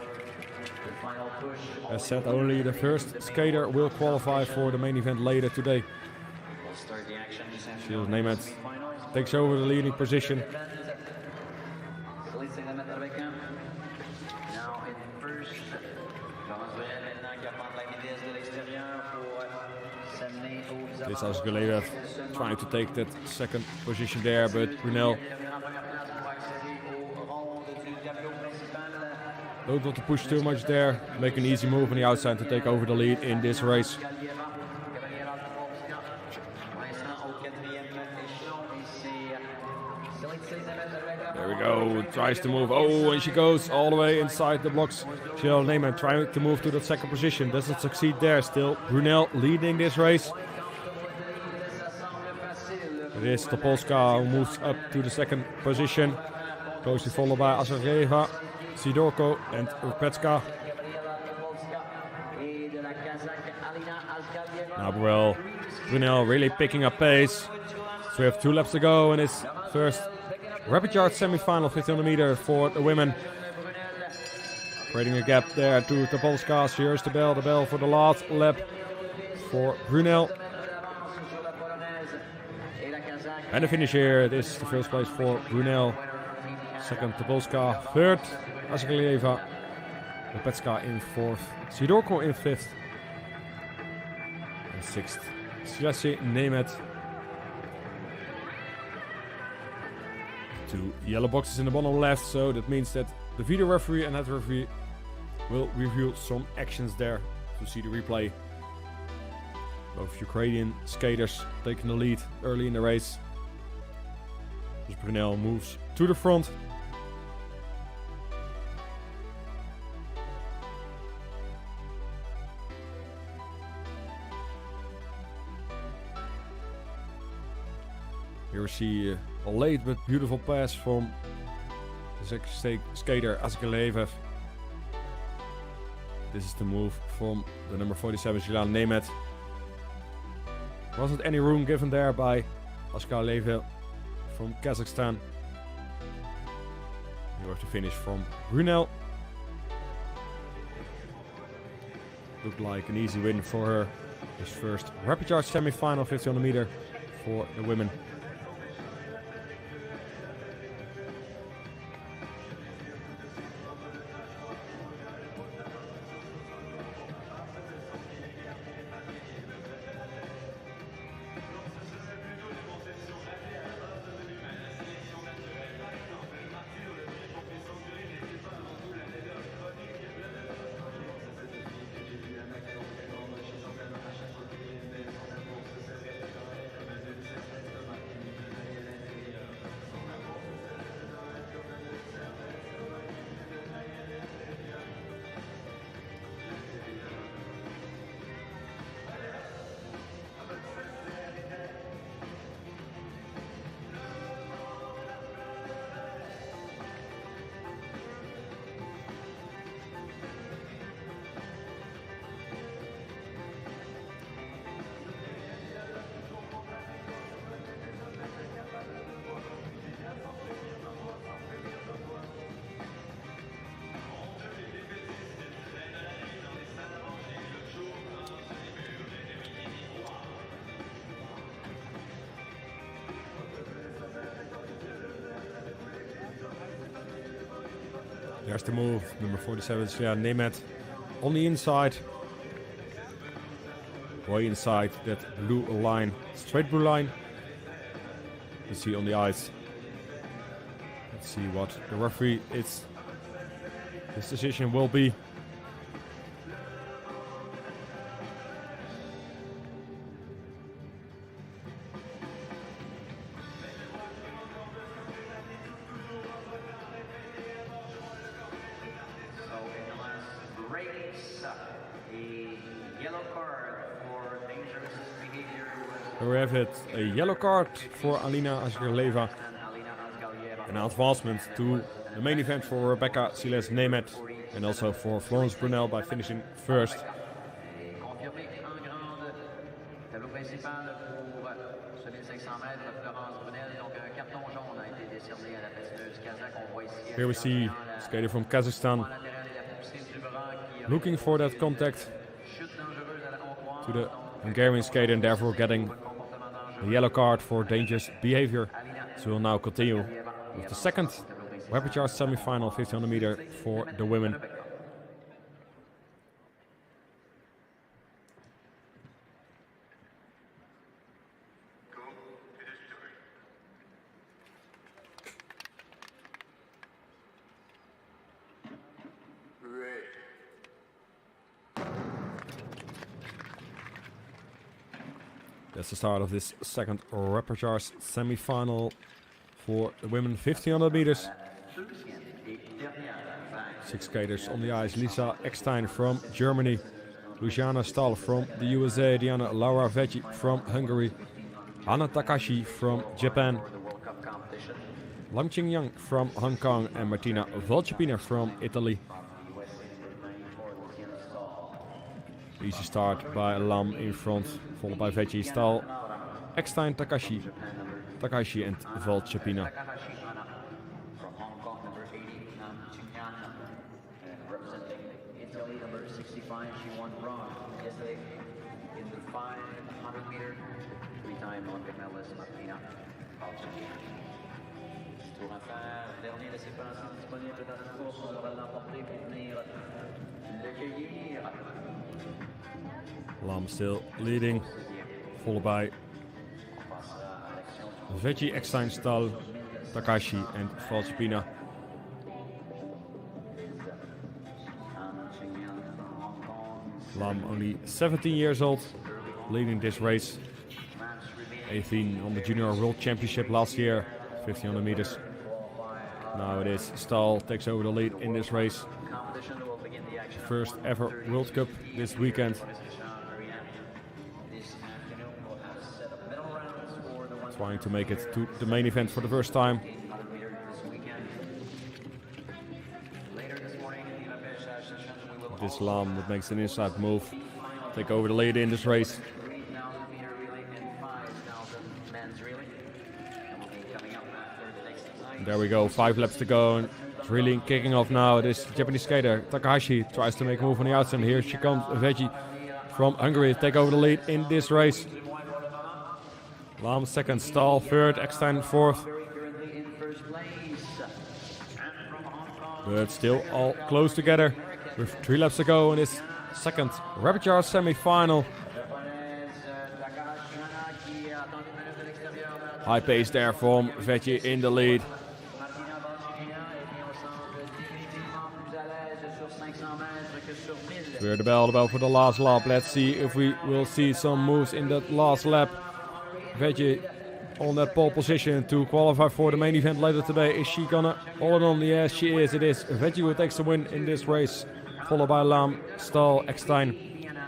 As said, only the first skater will qualify for the main event later today. Silisa Nemet takes over the leading position. This is Galeev trying to take that second position there, but Brunel don't want to push too much there. Make an easy move on the outside to take over the lead in this race. There we go, tries to move. Oh, and she goes all the way inside the blocks. Silisa Nemet trying to move to the second position. Doesn't succeed there. Still Brunel leading this race. It is Topolska who moves up to the second position. Closely followed by Azareva, Sidorko and Repechka. Now Brunel really picking up pace. So we have 2 laps to go in this first Repechage semi-final 1500 meter for the women. Creating a gap there to Topolska. Here's the bell for the last lap for Brunel. And the finish here, this is the first place for Brunel. Second Topolska, third Azarkalieva. Repechage in fourth, Sidorko in fifth. And sixth, Silesi Nemeth. 2 yellow boxes in the bottom left, so that means that the video referee and head referee will review some actions there to see the replay. Both Ukrainian skaters taking the lead early in the race. As Brunel moves to the front. Here we see a late but beautiful pass from the Czech skater Azarkalieva. This is the move from the number 47 Julian Nemeth. Wasn't any room given there by Azarkalieva from Kazakhstan. You have to finish from Brunel. Looked like an easy win for her. His first Repechage semi-final 1500 meter for the women. There's the move, number 47, Julian Nemeth on the inside. Way inside that blue line, straight blue line. You see on the ice. Let's see what the referee his decision will be. We have it, a yellow card for Alina Azarkalieva. An advancement to the main event for Rebecca Siles Nemeth and also for Florence Brunel by finishing first. Here we see a skater from Kazakhstan looking for that contact to the Hungarian skater and therefore getting the yellow card for dangerous behavior. So we'll now continue with the second Repechage semi-final 1500 meter for the women. That's the start of this second Repechage semi-final for the women 1500 meters. 6 skaters on the ice. Lisa Eckstein from Germany. Luciana Stahl from the USA. Diana Laura Veggi from Hungary. Hana Takashi from Japan. Lam Qingyang from Hong Kong. And Martina Volchepina from Italy. Easy start by Lam in front followed by Veggie, Stahl, Eckstein, Takashi and Valchepina. From Hong Kong, number 80, Nam Chinyan. And representing Italy, number 65, she won bronze yesterday in the 500 meter. Three-time Olympic medalist Martina Valchepina. Tour à faire, dernier de séparation disponible dans la course. On va l'emporter pour venir l'accueillir. Lam still leading, followed by Veggie, Eckstein, Stahl, Takashi and Valchepina. Lam only 17 years old, leading this race. 18 on the Junior World Championship last year, 1500 meters. Now it is Stahl takes over the lead in this race. First ever World Cup this weekend. Trying to make it to the main event for the first time. This Lam that makes an inside move, take over the lead in this race. There we go, 5 laps to go, and it's really kicking off now. This Japanese skater Takahashi tries to make a move on the outside. Here she comes, Veggie from Hungary to take over the lead in this race. Lam second, Stahl third, Eckstein fourth. But still all close together with 3 laps to go in this second Repechage semi-final. High pace there from Veggie in the lead. We're the bell for the last lap. Let's see if we will see some moves in that last lap. Veggie on that pole position to qualify for the main event later today. Is she gonna hold on? Yes, she is. It is Veggie who takes the win in this race, followed by Lam, Stahl, Eckstein,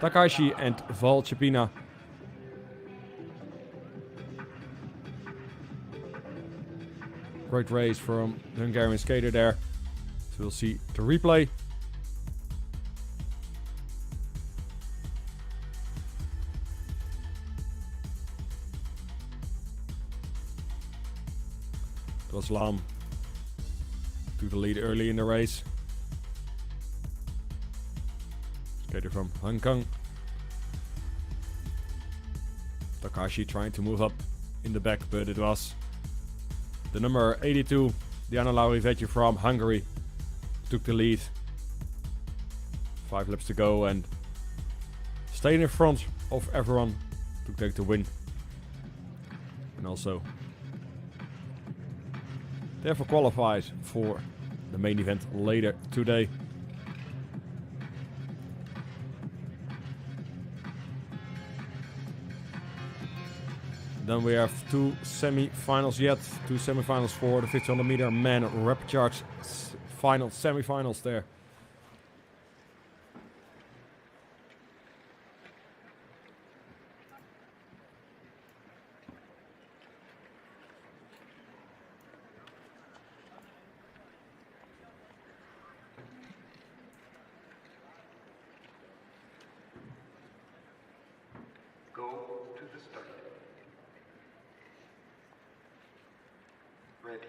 Takashi and Valchepina. Great race from the Hungarian skater there. So we'll see the replay. It was Lam to the lead early in the race. Skater from Hong Kong. Takashi trying to move up in the back, but it was the number 82, Diana Lauri Veggie from Hungary, took the lead. 5 laps to go and stayed in front of everyone to take the win. And also therefore qualifies for the main event later today. Then we have 2 semi-finals yet. 2 semi-finals for the 1500 meter men Repechage final semi-finals there. Go to the start. Ready.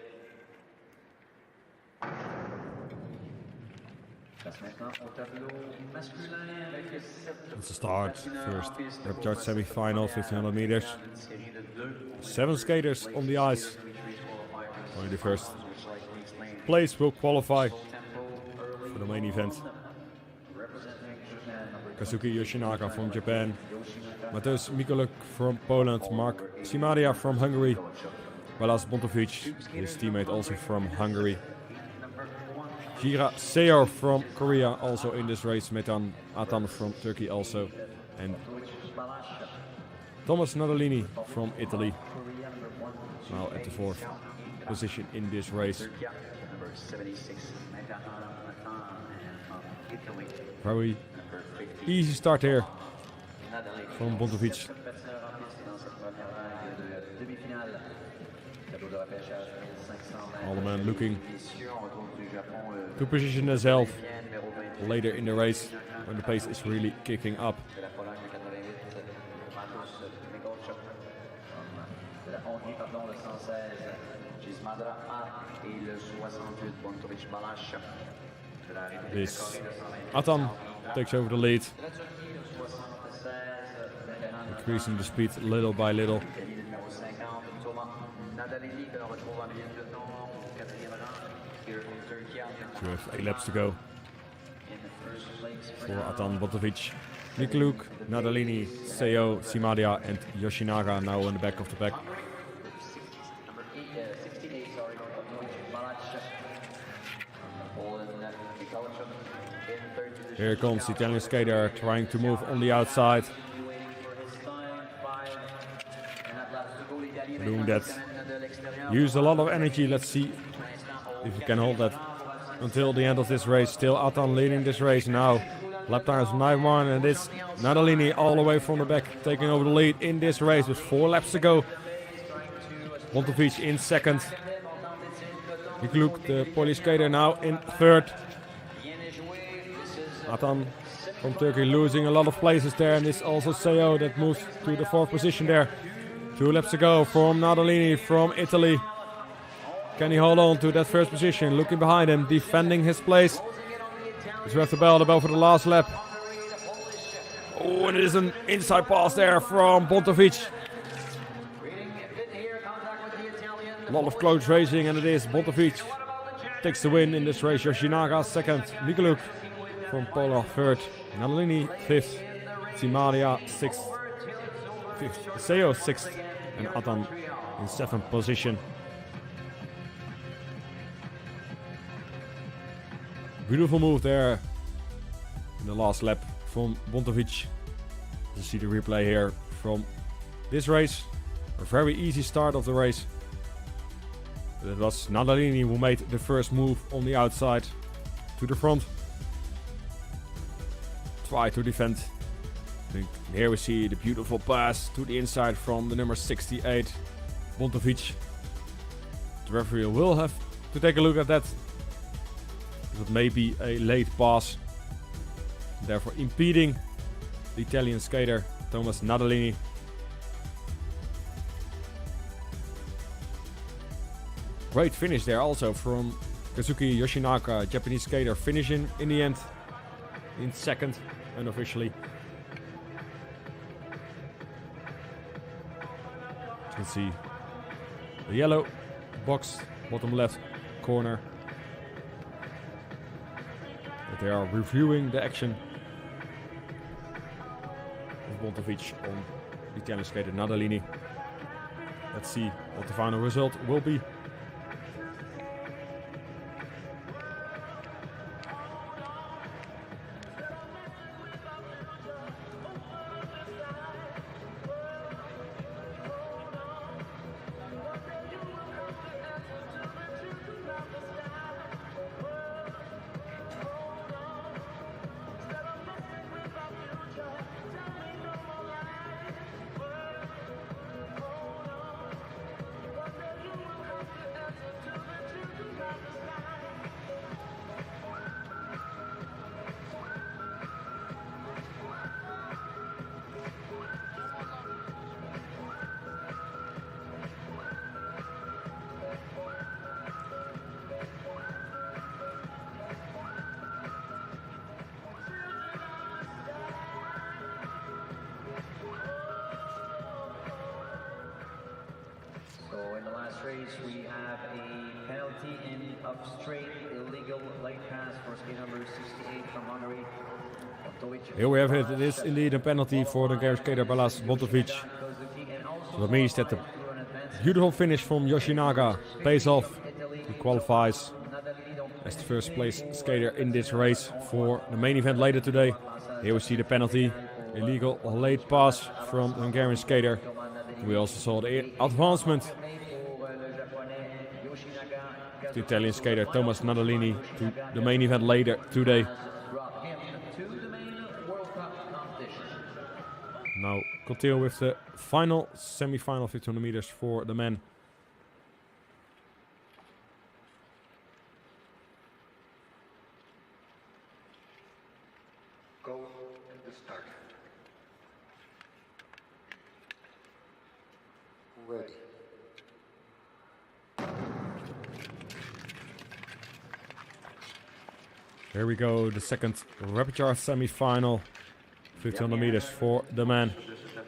It's a start. First Repechage semi-final, 1500 meters. 7 skaters on the ice. Only the first place will qualify for the main event. Kazuki Yoshinaka from Japan. Mateusz Mikuluk from Poland. Mark Simadia from Hungary. Balas Bontovic, his teammate also from Hungary. Gira Seor from Korea also in this race. Metan Atan from Turkey also. And Thomas Nadolini from Italy. Now at the 4th position in this race. Very easy start here from Bontovic. All the man looking to position themselves later in the race when the pace is really kicking up. pardon, le 116 Gismadra A et le 68 Bontovic Balash. This Atan takes over the lead, increasing the speed little by little. We have 8 laps to go for Atan, Bontovic, Mikuluk, Nadalini, Seo, Simadia and Yoshinaga now in the back of the pack. Here comes the Italian skater trying to move on the outside. Doing that. Used a lot of energy. Let's see if he can hold that until the end of this race. Still Atan leading this race now. Lap times 9-1 and it's Nadalini all the way from the back taking over the lead in this race with 4 laps to go. Bontovic in second. Mikuluk, the Polish skater, now in third. Atan from Turkey losing a lot of places there, and it's also Seo that moves to the 4th position there. 2 laps to go from Nadalini from Italy. Can he hold on to that 1st position? Looking behind him, defending his place. He's left the belt about for the last lap. Oh, and it is an inside pass there from Bontovic. A lot of close racing, and it is Bontovic takes the win in this race. Yoshinaga second, Mikuluk from Poland third, Nadalini 5th, Simadia 6th, Seo 6th, and Atan in 7th position. Beautiful move there in the last lap from Bontovic. You see the replay here from this race. A very easy start of the race. It was Nadalini who made the first move on the outside to the front. Try to defend. And here we see the beautiful pass to the inside from the number 68, Bontovic. The referee will have to take a look at that. It may be a late pass, therefore impeding the Italian skater Thomas Nadalini. Great finish there also from Kazuki Yoshinaga, Japanese skater, finishing in the end in second unofficially. You can see the yellow box, bottom left corner. But they are reviewing the action of Bontovic on the Italian skater Nadalini. Let's see what the final result will be. Race, we have a penalty of straight illegal late pass for skate number 68 from Hungary. Here we have it. It is indeed a penalty for the Hungarian skater Balázs Bontovic. So that means that the beautiful finish from Yoshinaga pays off. He qualifies as the first place skater in this race for the main event later today. Here we see the penalty, illegal late pass from the Hungarian skater. We also saw the advancement. The Italian skater Thomas Nadalini to the main event later today. Now continue with the final semi-final 1500 meters for the men. Go to the start. Ready. Here we go, the second Repechage semi-final. 1500 meters for the men.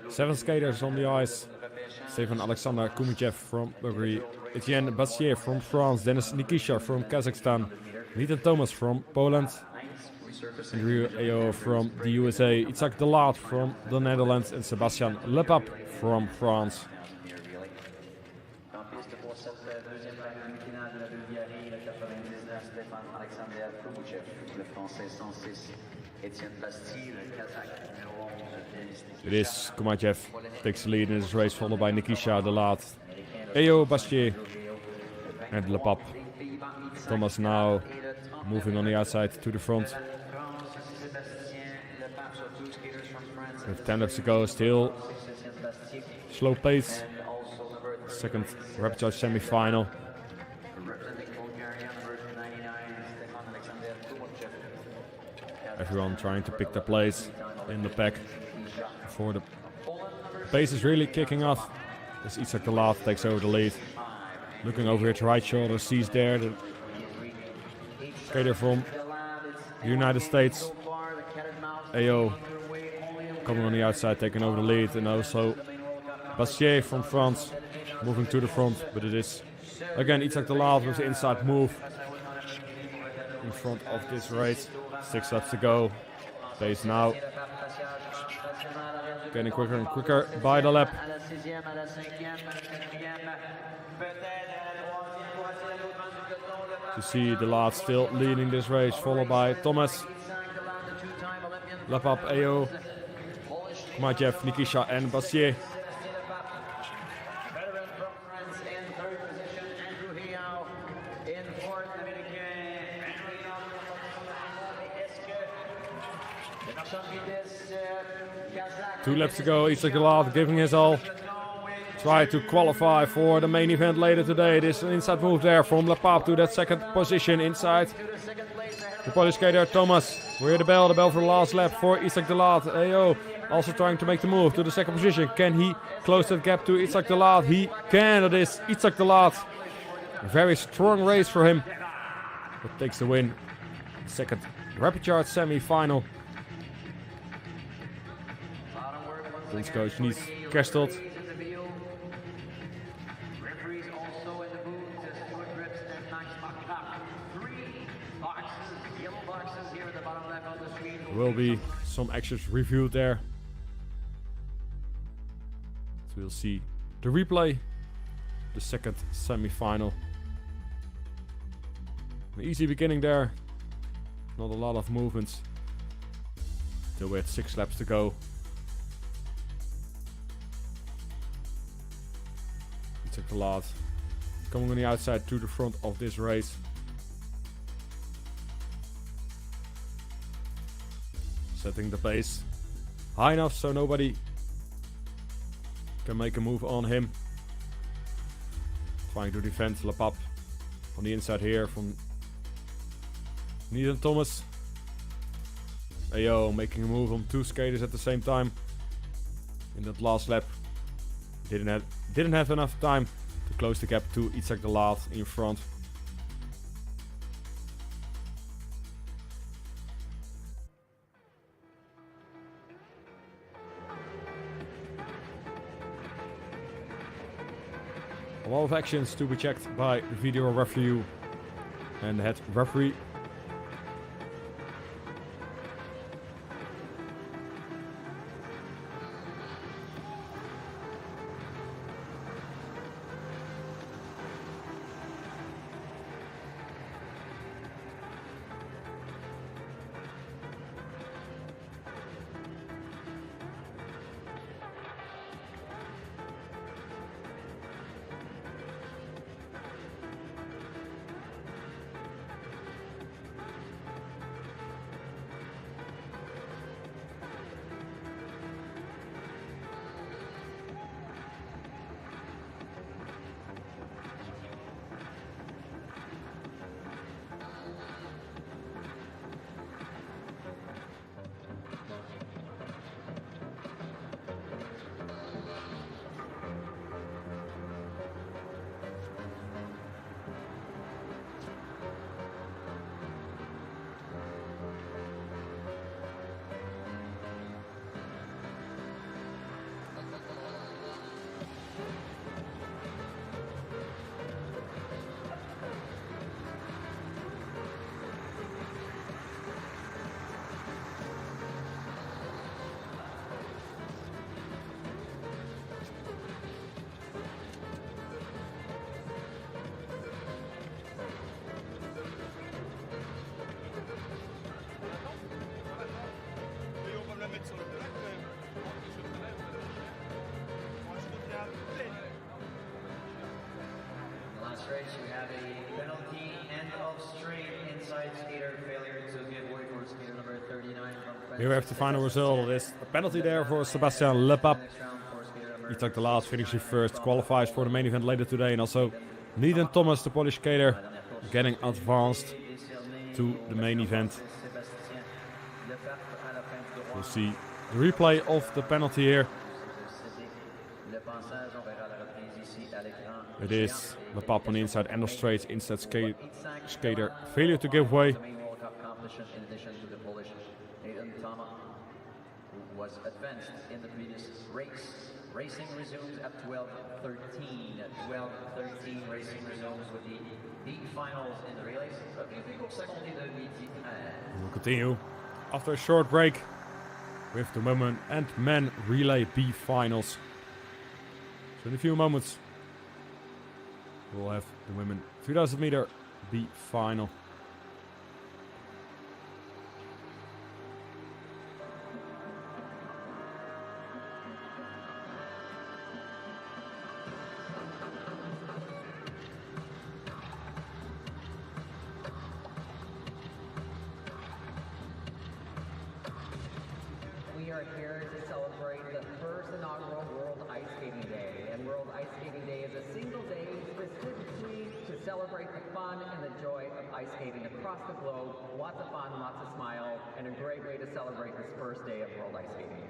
7 skaters on the ice. Stefan Alexander Kumichev from Bulgaria. Etienne Bassier from France. Denis Nikisha from Kazakhstan. Nathan Thomas from Poland. Andrew Ayo from the USA. Itzhak Delat from the Netherlands. And Sebastian Lepap from France. It is Kumachev takes the lead in this race, followed by Nikisha, Delat, Ayo, Bastier, and Lepap. Thomas now moving on the outside to the front. With 10 laps to go, still slow pace. Second Repechage semi-final. Everyone trying to pick their place in the pack before the pace is really kicking off. As Itzhak Delat takes over the lead. Looking over his right shoulder, sees there the skater from the United States. Ayo coming on the outside, taking over the lead. And also Bastier from France moving to the front. But it is again Itzhak Delat with the inside move in front of this race. 6 laps to go. Pace now getting quicker and quicker by the lap. To see Delat still leading this race, followed by Thomas, Lepap, Ayo, Kumachev, Nikisha and Bassier. Two laps to go, Itzhak Delat giving his all. Try to qualify for the main event later today. This inside move there from Lepap to that second position inside. The Polish skater Thomas. We hear the bell for the last lap for Itzhak Delat. Ayo also trying to make the move to the second position. Can he close that gap to Itzhak Delat? He can. It is Itzhak Delat. A very strong race for him. But takes the win. Second Repechage semi-final. Police coach Niels Kerstelt. There will be some actions reviewed there. So we'll see the replay, the second semi-final. An easy beginning there. Not a lot of movements. Still with 6 laps to go. Itzhak Delat coming on the outside to the front of this race. Setting the pace high enough so nobody can make a move on him. Trying to defend Lepap on the inside here from Nathan Thomas. Ayo making a move on 2 skaters at the same time. In that last lap, didn't have enough time to close the gap to Itzhak Delat in front. A lot of actions to be checked by the video referee and the head referee. race, we have a penalty end of straight inside skater failure to give way for skater number 39 from France. Here we have the final result. There's a penalty there for Sebastian Lepap. He took the last, finishing first, qualifies for the main event later today, and also Needham Thomas, the Polish skater, getting advanced to the main event. We'll see the replay of the penalty here. It is Lepap on the inside, end of straight, inside skater, failure to give way. In addition to the Polish Needham Thomas, who was advanced in the previous race. Racing resumes at 12:13. At 12:13, racing resumes with the B finals in the relays. We'll continue after a short break with the women and men relay B finals. So in a few moments, we'll have the women 3000 meter B final. We are here to celebrate the first inaugural World Ice Skating Day. And World Ice Skating Day is a single day specifically to celebrate the fun and the joy of ice skating across the globe. Lots of fun, lots of smile, and a great way to celebrate this first day of World Ice Skating.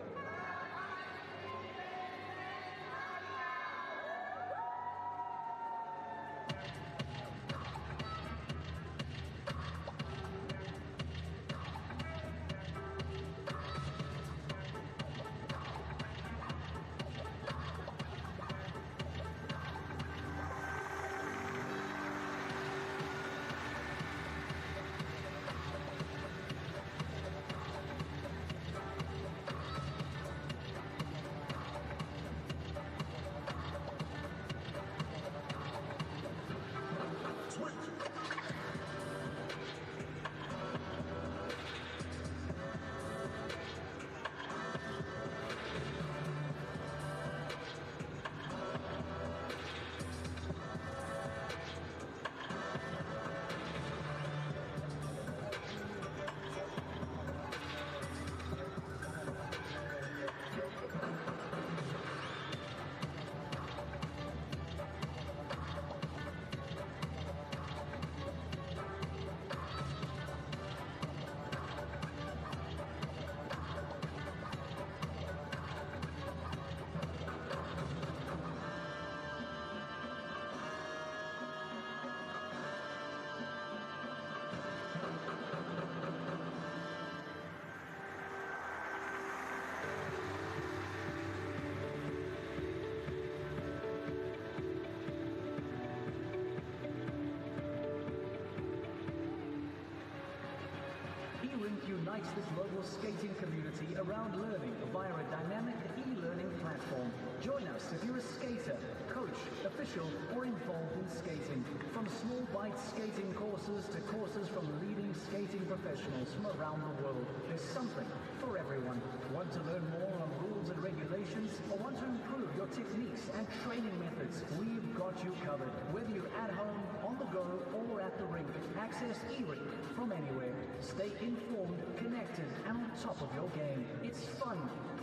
Unites this global skating community around learning via a dynamic e-learning platform. Join us if you're a skater, coach, official, or involved in skating. From small bite skating courses to courses from leading skating professionals from around the world, there's something for everyone. Want to learn more on rules and regulations, or want to improve your techniques and training methods? We've got you covered. Whether you're at home, on the go, or at the rink, access e-rink from anywhere. Stay informed, connected, and on top of your game. It's fun,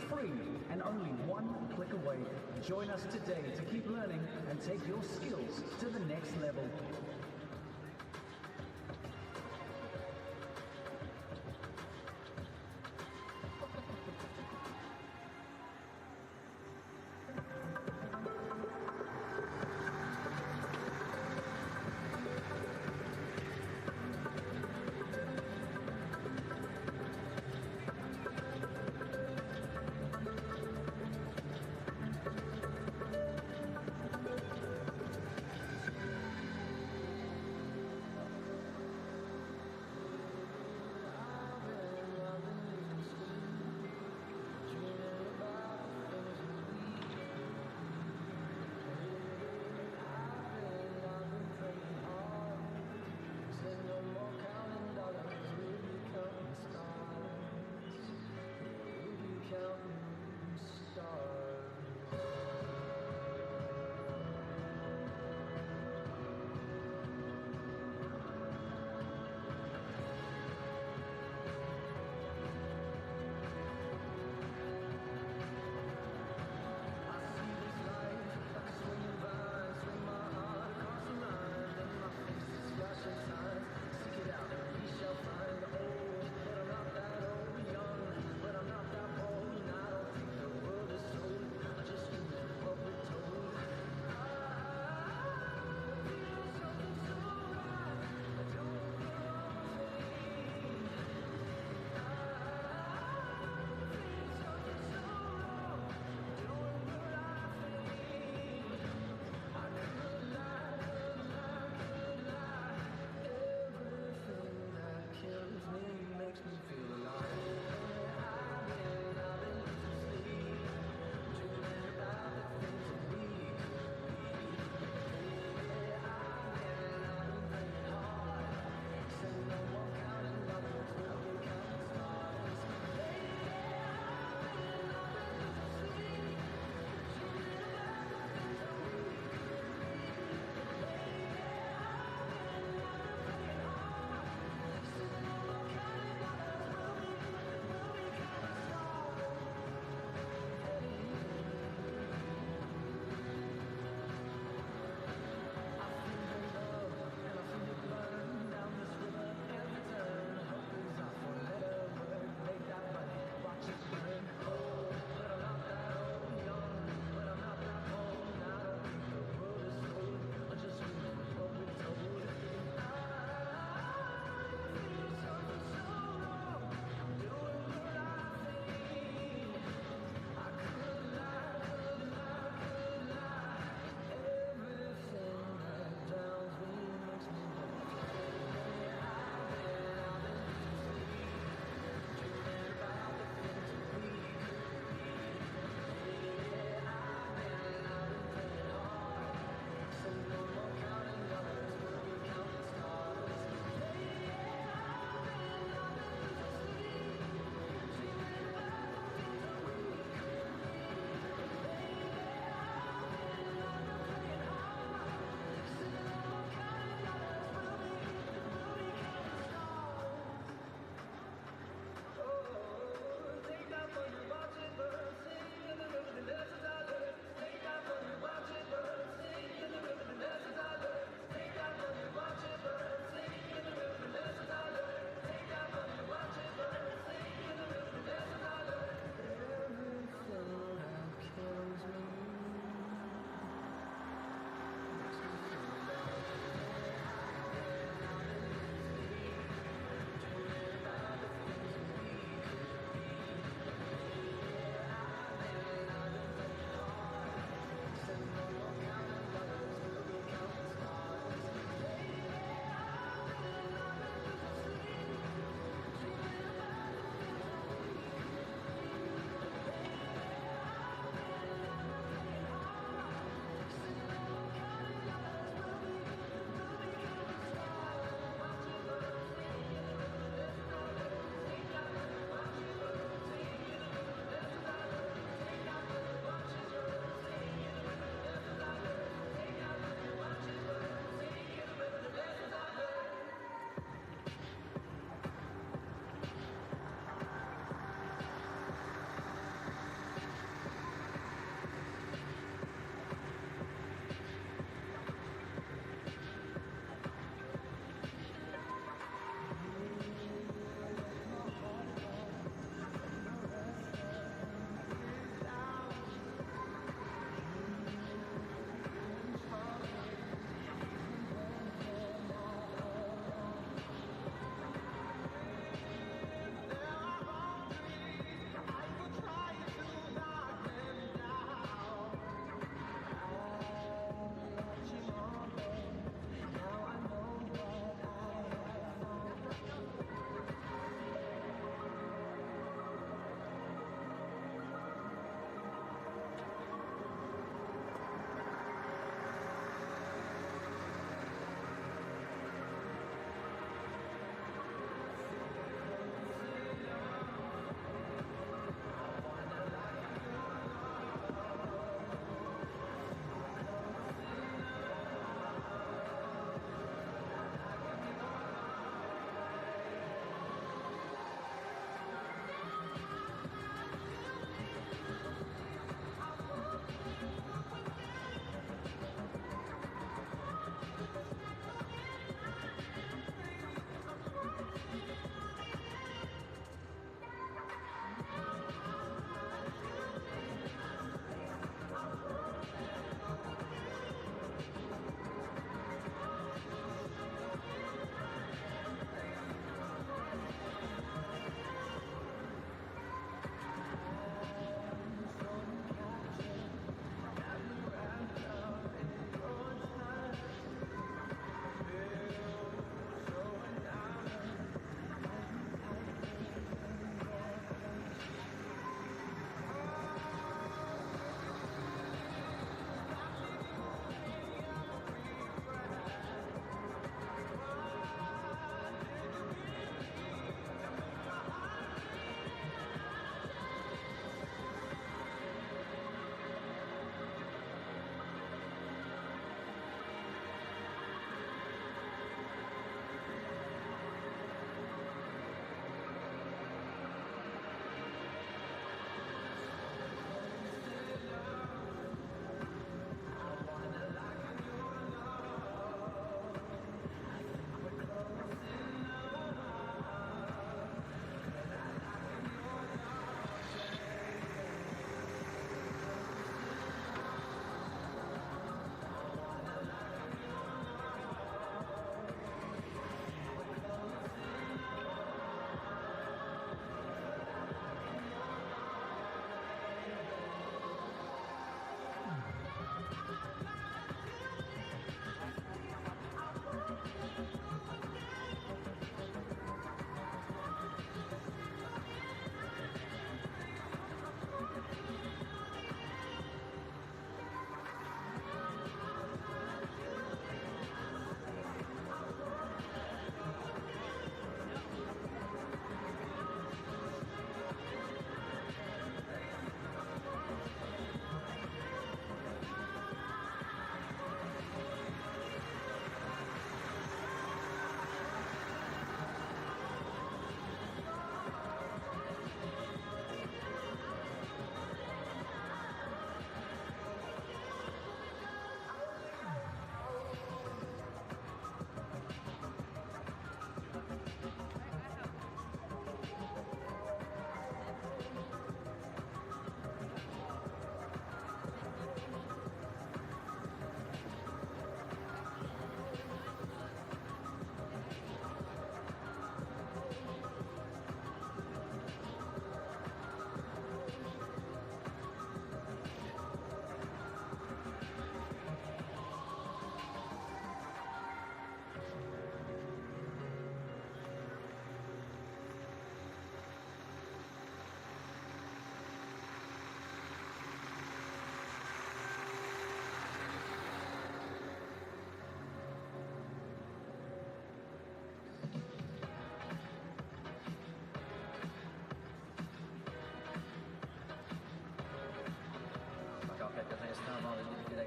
free, and only one click away. Join us today to keep learning and take your skills to the next level.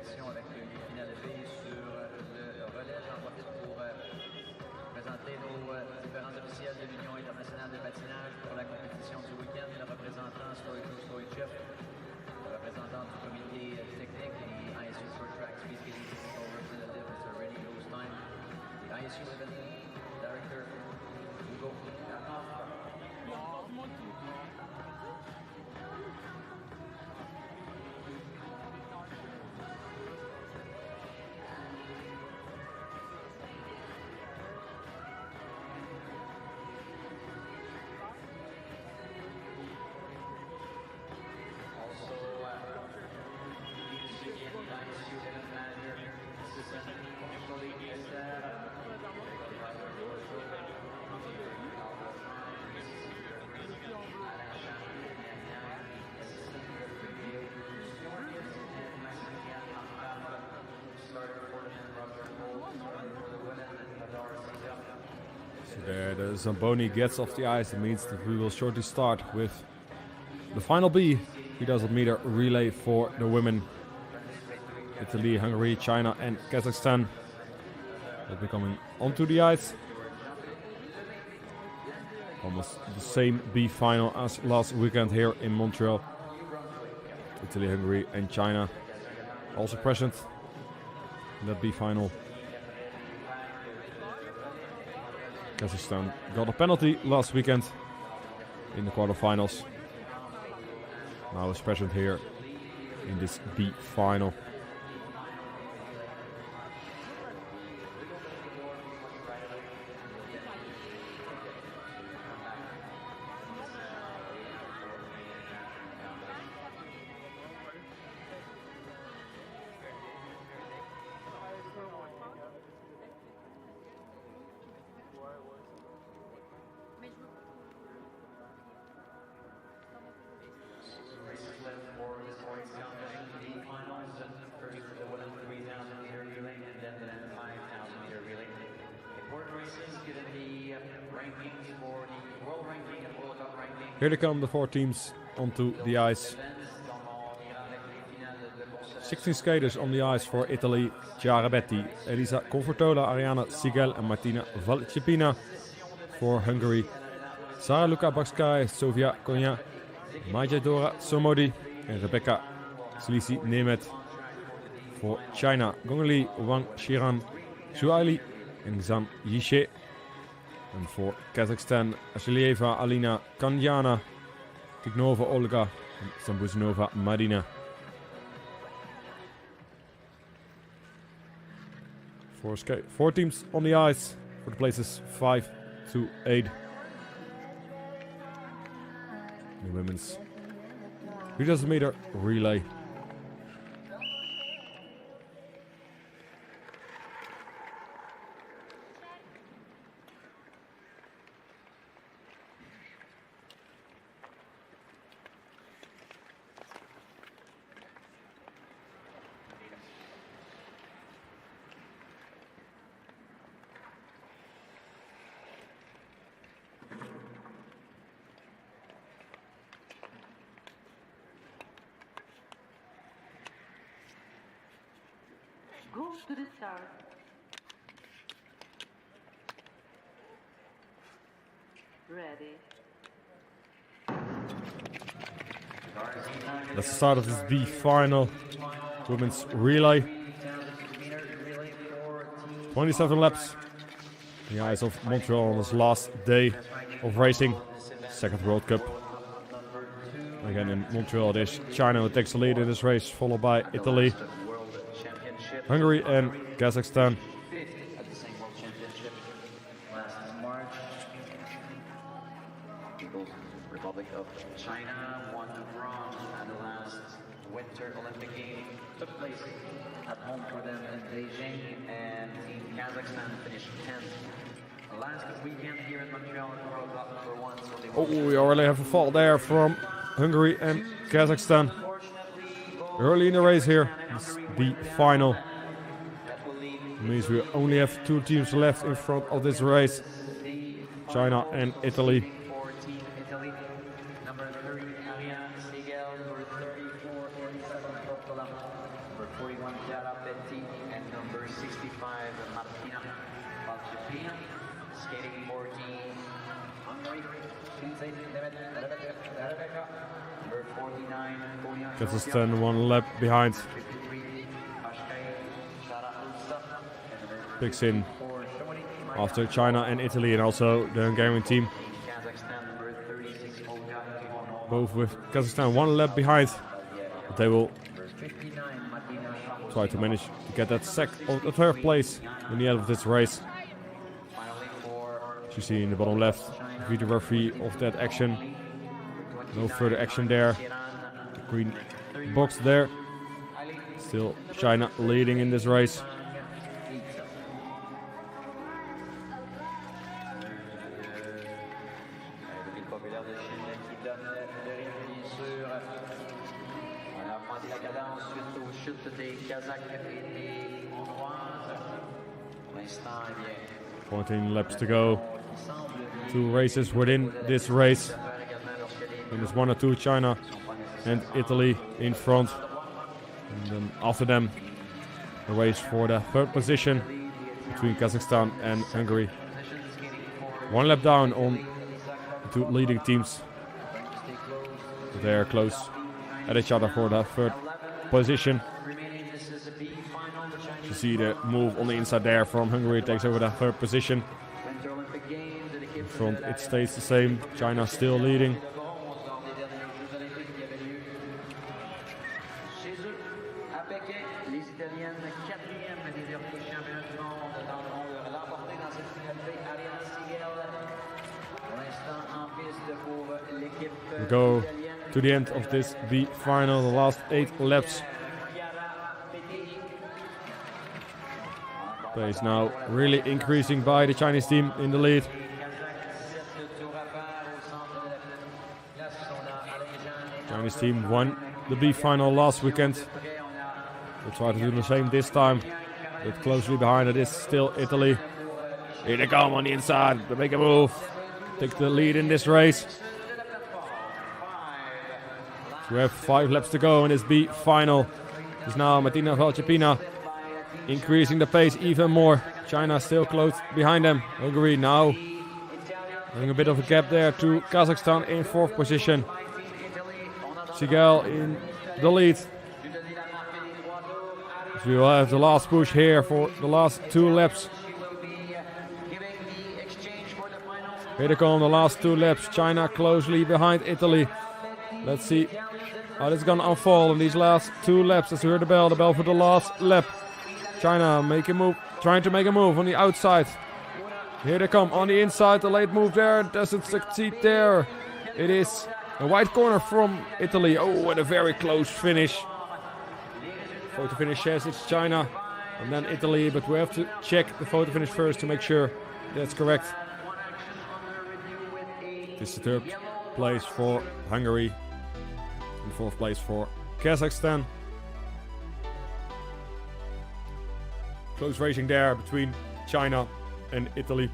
compétition avec les finales de filles sur le relais. J'en profite pour présenter nos différents officiels de l'Union internationale de patinage pour la compétition du week-end. Le représentant Stoichev, le représentant du comité technique, et ISU Short Track Speed Skating Technical Representative, Mr. Rennie Rostein, the ISU Event Director, Hugo Karnoff. There, the Zamboni gets off the ice. It means that we will shortly start with the final B, 3000 meter relay for the women. Italy, Hungary, China and Kazakhstan will be coming onto the ice. Almost the same B final as last weekend here in Montreal. Italy, Hungary and China also present in that B final. Kazakhstan got a penalty last weekend in the quarterfinals. Now is present here in this B final. Here they come, the 4 teams onto the ice. 16 skaters on the ice for Italy: Chiara Betti, Elisa Confortola, Ariana Sigel and Martina Valcepina. For Hungary: Sara Luka Bakskay, Sofia Konya, Maja Dora Somodi and Rebecca Slisi Nemet. For China: Gongli Wang Shiran, Zhuaili and Zhang Yishe. And for Kazakhstan: Ashilieva Alina Kanyana, Tignova Olga and Sambuznova Marina. Four teams on the ice for the places 5 to 8. The women's 3000 meter relay. Go to the start. Ready. That's the start of this B final. Women's relay. 27 laps. In the eyes of Montreal on this last day of racing. Second World Cup. Again in Montreal it is China who takes the lead in this race, followed by Italy, Hungary and Kazakhstan. At the same World Championship last March. People's Republic of China won bronze at the last Winter Olympic Games. Took place at home for them in Beijing, and Team Kazakhstan finished 10th. Last weekend here in Montreal in World Cup #1. So they Oh, we already have a fall there from Hungary and Kazakhstan. Early in the race here, it's the final. It means we only have 2 teams left in front of this race. China and Italy. for Team Italy. Number 30, Ariane Sigel. Number 34, Elisa Confortola. Number 41, Chiara Kazakhstan 1 lap behind. Picks in after China and Italy, and also the Hungarian team. Both with Kazakhstan 1 lap behind. But they will try to manage to get that the third place in the end of this race. As you see in the bottom left, video referee of that action. No further action there. The green box there. Still China leading in this race. Fourteen laps to go. 2 races within this race. And there's 1 or 2 China and Italy in front. And then after them, the race for the 3rd position between Kazakhstan and Hungary. 1 lap down on the 2 leading teams. They are close at each other for the 3rd position. You see the move on the inside there from Hungary, takes over the 3rd position. In front it stays the same, China still leading. We go to the end of this B final, the last 8 laps. Pace now really increasing by the Chinese team in the lead. Chinese team won the B final last weekend. We'll try to do the same this time. But closely behind it is still Italy. Here they come on the inside. They make a move. Take the lead in this race. So we have 5 laps to go in this B final. It's now Martina Valchepina increasing the pace even more. China still close behind them. Hungary now having a bit of a gap there to Kazakhstan in 4th position. Sigal in the lead. So we will have the last push here for the last 2 laps. Here they come, the last 2 laps. China closely behind Italy. Let's see how this is going to unfold in these last 2 laps. As we heard the bell for the last lap. China trying to make a move on the outside. Here they come on the inside. The late move there doesn't succeed there. It is a wide corner from Italy. Oh, and a very close finish. Photo finish says it's China and then Italy, but we have to check the photo finish first to make sure that's correct. This is the 3rd place for Hungary and 4th place for Kazakhstan. Close racing there between China and Italy.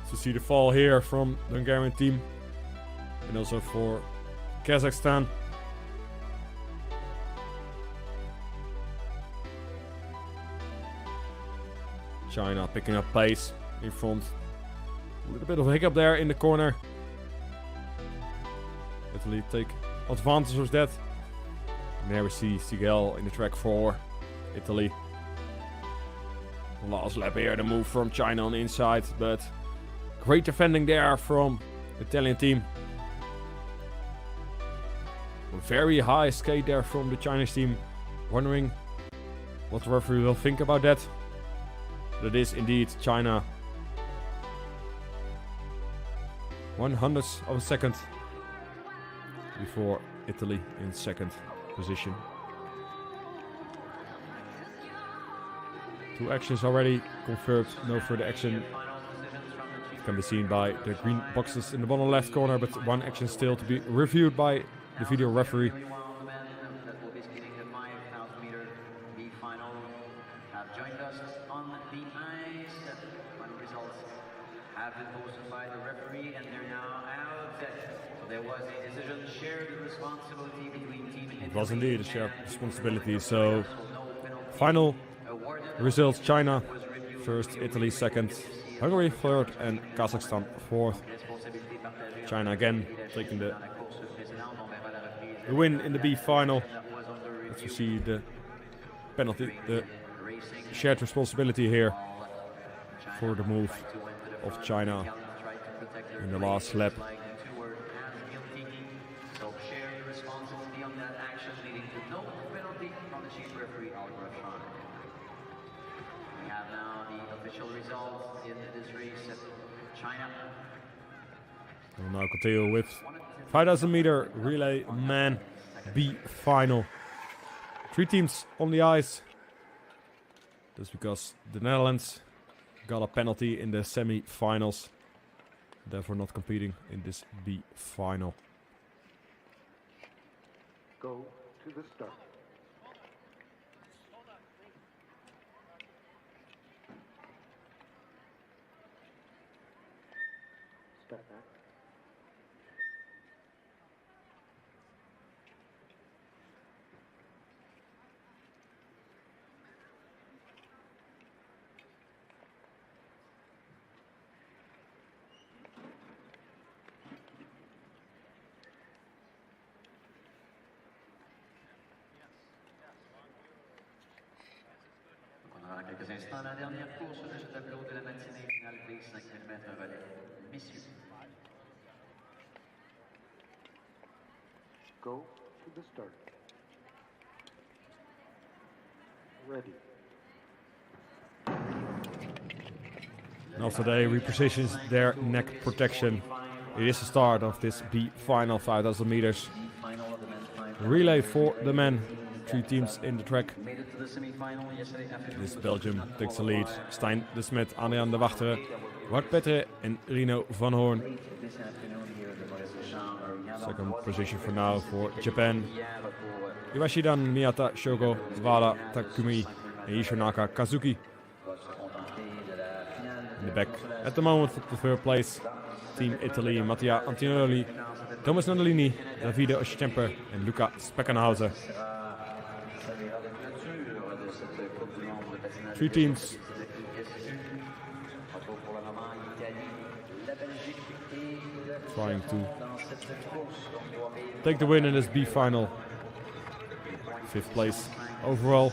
So see the fall here from the Hungarian team and also for Kazakhstan. China picking up pace in front. A little bit of a hiccup there in the corner. Italy take advantage of that. And there we see Sigal in the track for Italy. Last lap here, the move from China on the inside, but great defending there from the Italian team. A very high skate there from the Chinese team. Wondering what the referee will think about that. That is indeed China. 1/100th of a second before Italy in 2nd position. 2 actions already confirmed, no further action. It can be seen by the green boxes in the bottom left corner, but 1 action still to be reviewed by the video referee. It was indeed a shared responsibility, so final results: China first, Italy second, Hungary third, and Kazakhstan fourth. China again taking the win in the B final. As you see the penalty, the shared responsibility here for the move of China in the last lap. Results in this race, China. We'll now continue with 5,000 meter relay man B final. 3 teams on the ice. That's because the Netherlands got a penalty in the semi-finals, therefore not competing in this B final. Go to the start. Step back. Quelques instants, la dernière course de ce tableau de la matinée finale des 5000 mètres relais. Messieurs. Go to the start. Ready. After they reposition their neck protection, it is the start of this B final 5,000 meters. Relay for the men. 3 teams in the track. This Belgium takes the lead. Stijn de Smet, Adriaan de Wachteren, Wout Petre and Rino van Hoorn. Second position for now for Japan. Iwashidan, Miyata, Shogo, Wada, Takumi and Ishonaka Kazuki. In the back at the moment for the third place, Team Italy, Mattia Antinelli, Thomas Nandolini, Davide Oschemper and Luca Speckenhauser. 3 teams. Trying to take the win in this B final. 5th place overall.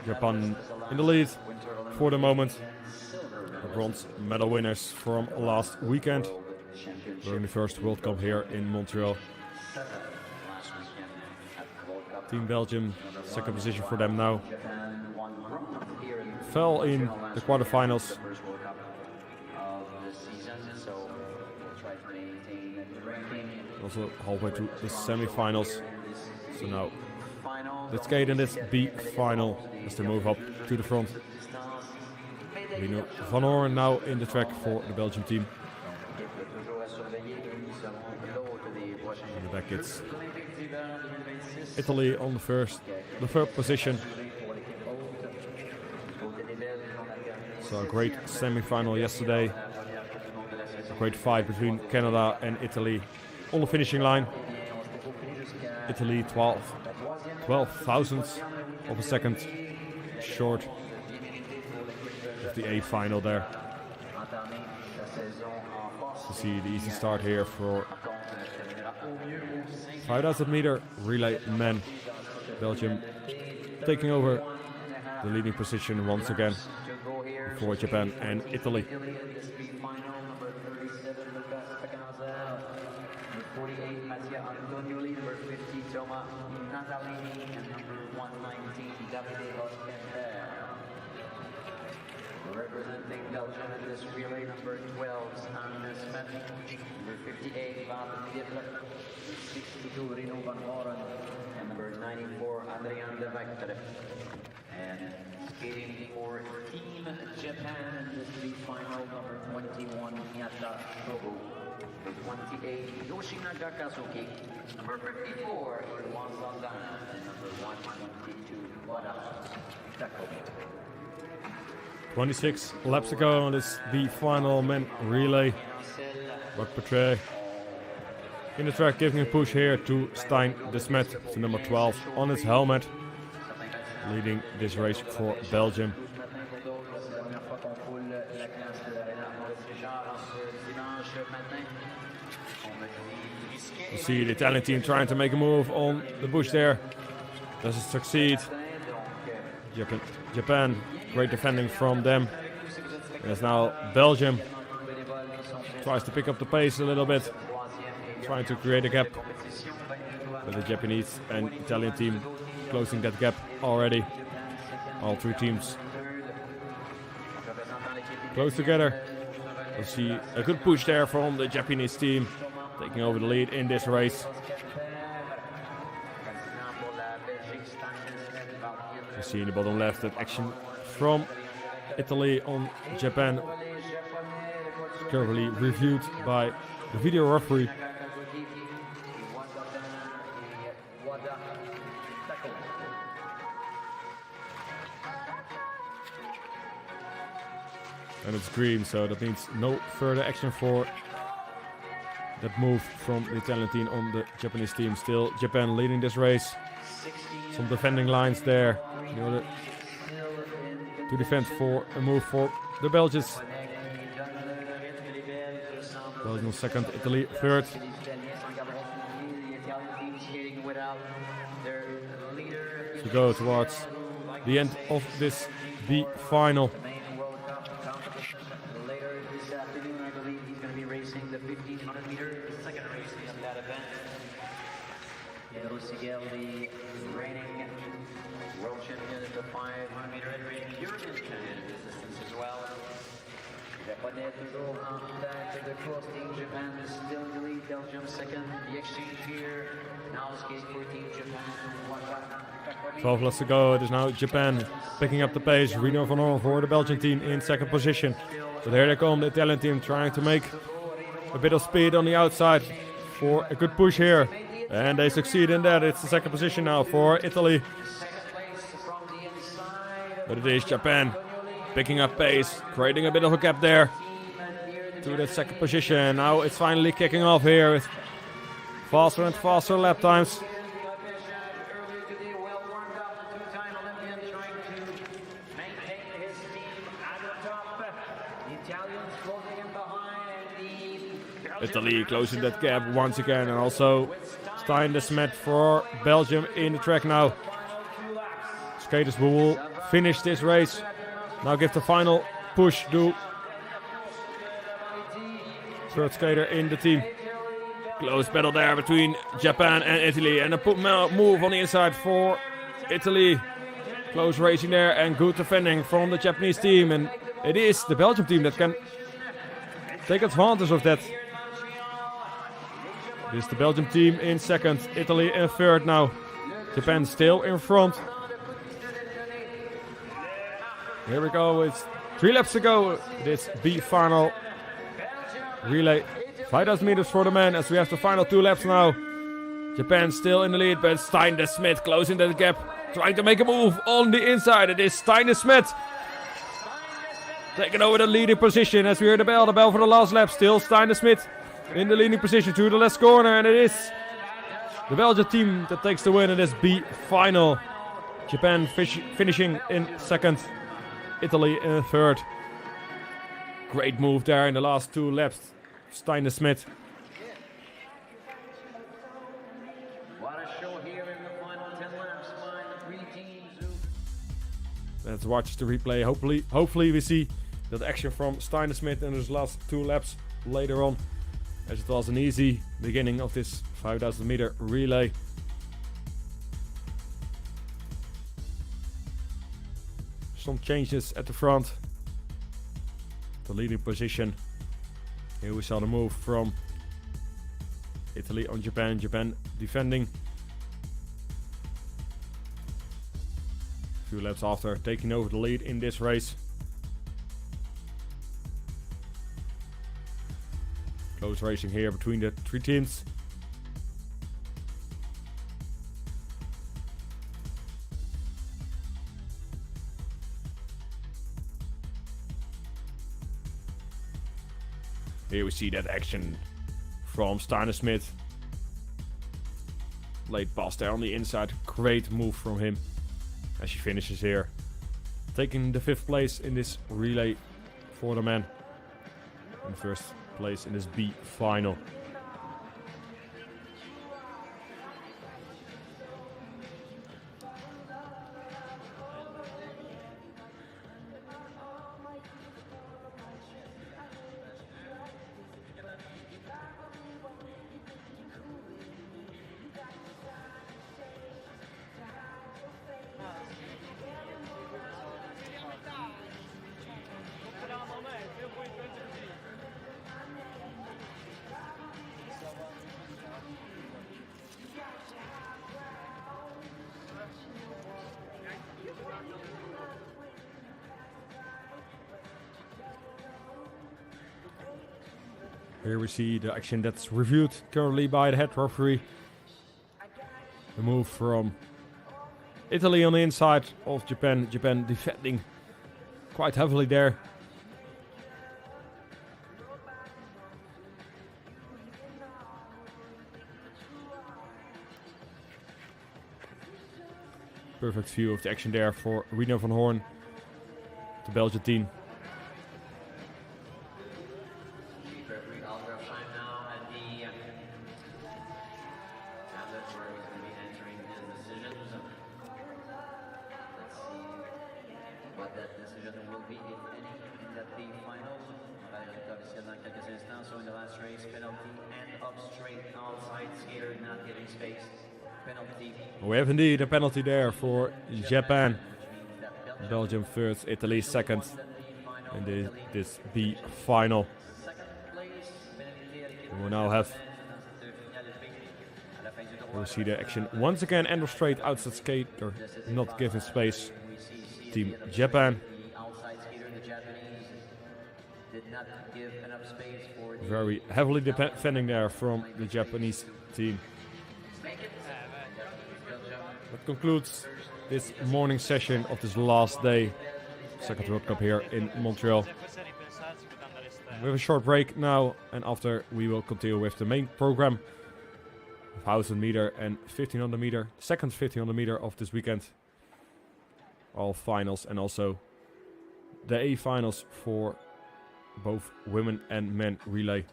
Japan in the lead for the moment. The bronze medal winners from last weekend during the first World Cup here in Montreal. Team Belgium, second position for them now. Fell in the quarterfinals. Also halfway to the semi-finals. So now let's skate in this B final as they move up to the front. Rino van Hoorn now in the track for the Belgium team. In the back it's Italy on the third position. So a great semi-final yesterday. A great fight between Canada and Italy on the finishing line. Italy 12 thousandths of a second short of the A final there. So see the easy start here for 5,000 meter relay men. Belgium taking over the leading position once again for Japan and Italy. 48, Mattia Antonioli, number 50, Thomas Nandolini, and number 119, Davide Oschemper. Representing Belgium in this relay, number 12, Stijn de Smet, number 58, Wout Petre, 62, Rino van Hoorn, and number 94, Adriaan de Wachteren. And skating for Team Japan in this league final, number 21, Miyata Shogo. 28, Yoshinaka Kazuki. Number 54, Iwan Saldana. And number 122, Wada Takumi. 26 laps to go on this B final men relay. Wout Petre in the track, giving a push here to Stijn de Smet, to number 12 on his helmet, leading this race for Belgium. You see the Italian team trying to make a move on the bush there. Doesn't succeed. Japan, great defending from them. And it's now Belgium. Tries to pick up the pace a little bit. Trying to create a gap. But the Japanese and Italian team closing that gap already. All three teams close together. We'll see a good push there from the Japanese team, taking over the lead in this race. You see in the bottom left that action from Italy on Japan, carefully reviewed by the video referee. And it's green, so that means no further action for that move from the Italian team on the Japanese team. Still Japan leading this race. Some defending lines there in order to defend for a move for the Belgians. Belgium second, Italy third. So we go towards the end of this B final. The 1500 meter, the second racing of that event. Sigel, the reigning world champion in the 500 meter and reigning European champion in this distance as well. Japonais toujours en tête de course. Team Japan is still in the lead. Belgium second. The exchange here. Now skating for Team Japan. 12 left to go. It is now Japan picking up the pace. Rino van Orn for the Belgian team in second position. So there they come, the Italian team trying to make a bit of speed on the outside for a good push here. And they succeed in that. It's the second position now for Italy. But it is Japan picking up pace, creating a bit of a gap there to that second position. Now it's finally kicking off here with faster and faster lap times. Italy closing that gap once again, and also Stijn de Smet for Belgium in the track now. Skaters who will finish this race now give the final push to third skater in the team. Close battle there between Japan and Italy, and a move on the inside for Italy. Close racing there and good defending from the Japanese team, and it is the Belgium team that can take advantage of that. It is the Belgium team in second, Italy in third now. Japan still in front. Here we go, it's 3 laps to go. This B final relay. 5,000 meters for the men as we have the final 2 laps now. Japan still in the lead, but Stijn de Smet closing that gap. Trying to make a move on the inside. It is Stijn de Smet taking over the leading position as we hear the bell for the last lap. Still Stijn de Smet in the leading position to the left corner, and it is the Belgian team that takes the win in this B final. Japan finishing in second, Italy in third. Great move there in the last 2 laps, Stijn de Smet. What a show here in the final 10 laps by the 3 teams. Let's watch the replay. Hopefully we see that action from Stijn de Smet in his last 2 laps later on, as it was an easy beginning of this 5,000 meter relay. Some changes at the front. The leading position. Here we saw the move from Italy on Japan. Japan defending. A few laps after taking over the lead in this race. Close racing here between the 3 teams. Here we see that action from Stijn de Smet late pass there on the inside. Great move from him as she finishes here, taking the 5th place in this relay for the men, and 1st place in this B final. Here we see the action that's reviewed currently by the head referee. The move from Italy on the inside of Japan. Japan defending quite heavily there. Perfect view of the action there for Rina van Hoorn, the Belgian team. So in the last race, penalty and up straight outside skater not getting space. Penalty. We have indeed a penalty there for Japan. Belgium 3rd, Italy 2nd in this B final. We will now have, we'll see the action once again. End of straight outside skater not giving space. Team Japan. Very heavily defending there from the Japanese team. That concludes this morning session of this last day, 2nd World Cup here in Montreal. We have a short break now, and after we will continue with the main program. 1000 meter and 1500 meter, second 1500 meter of this weekend. All finals and also the A finals for both women and men relay.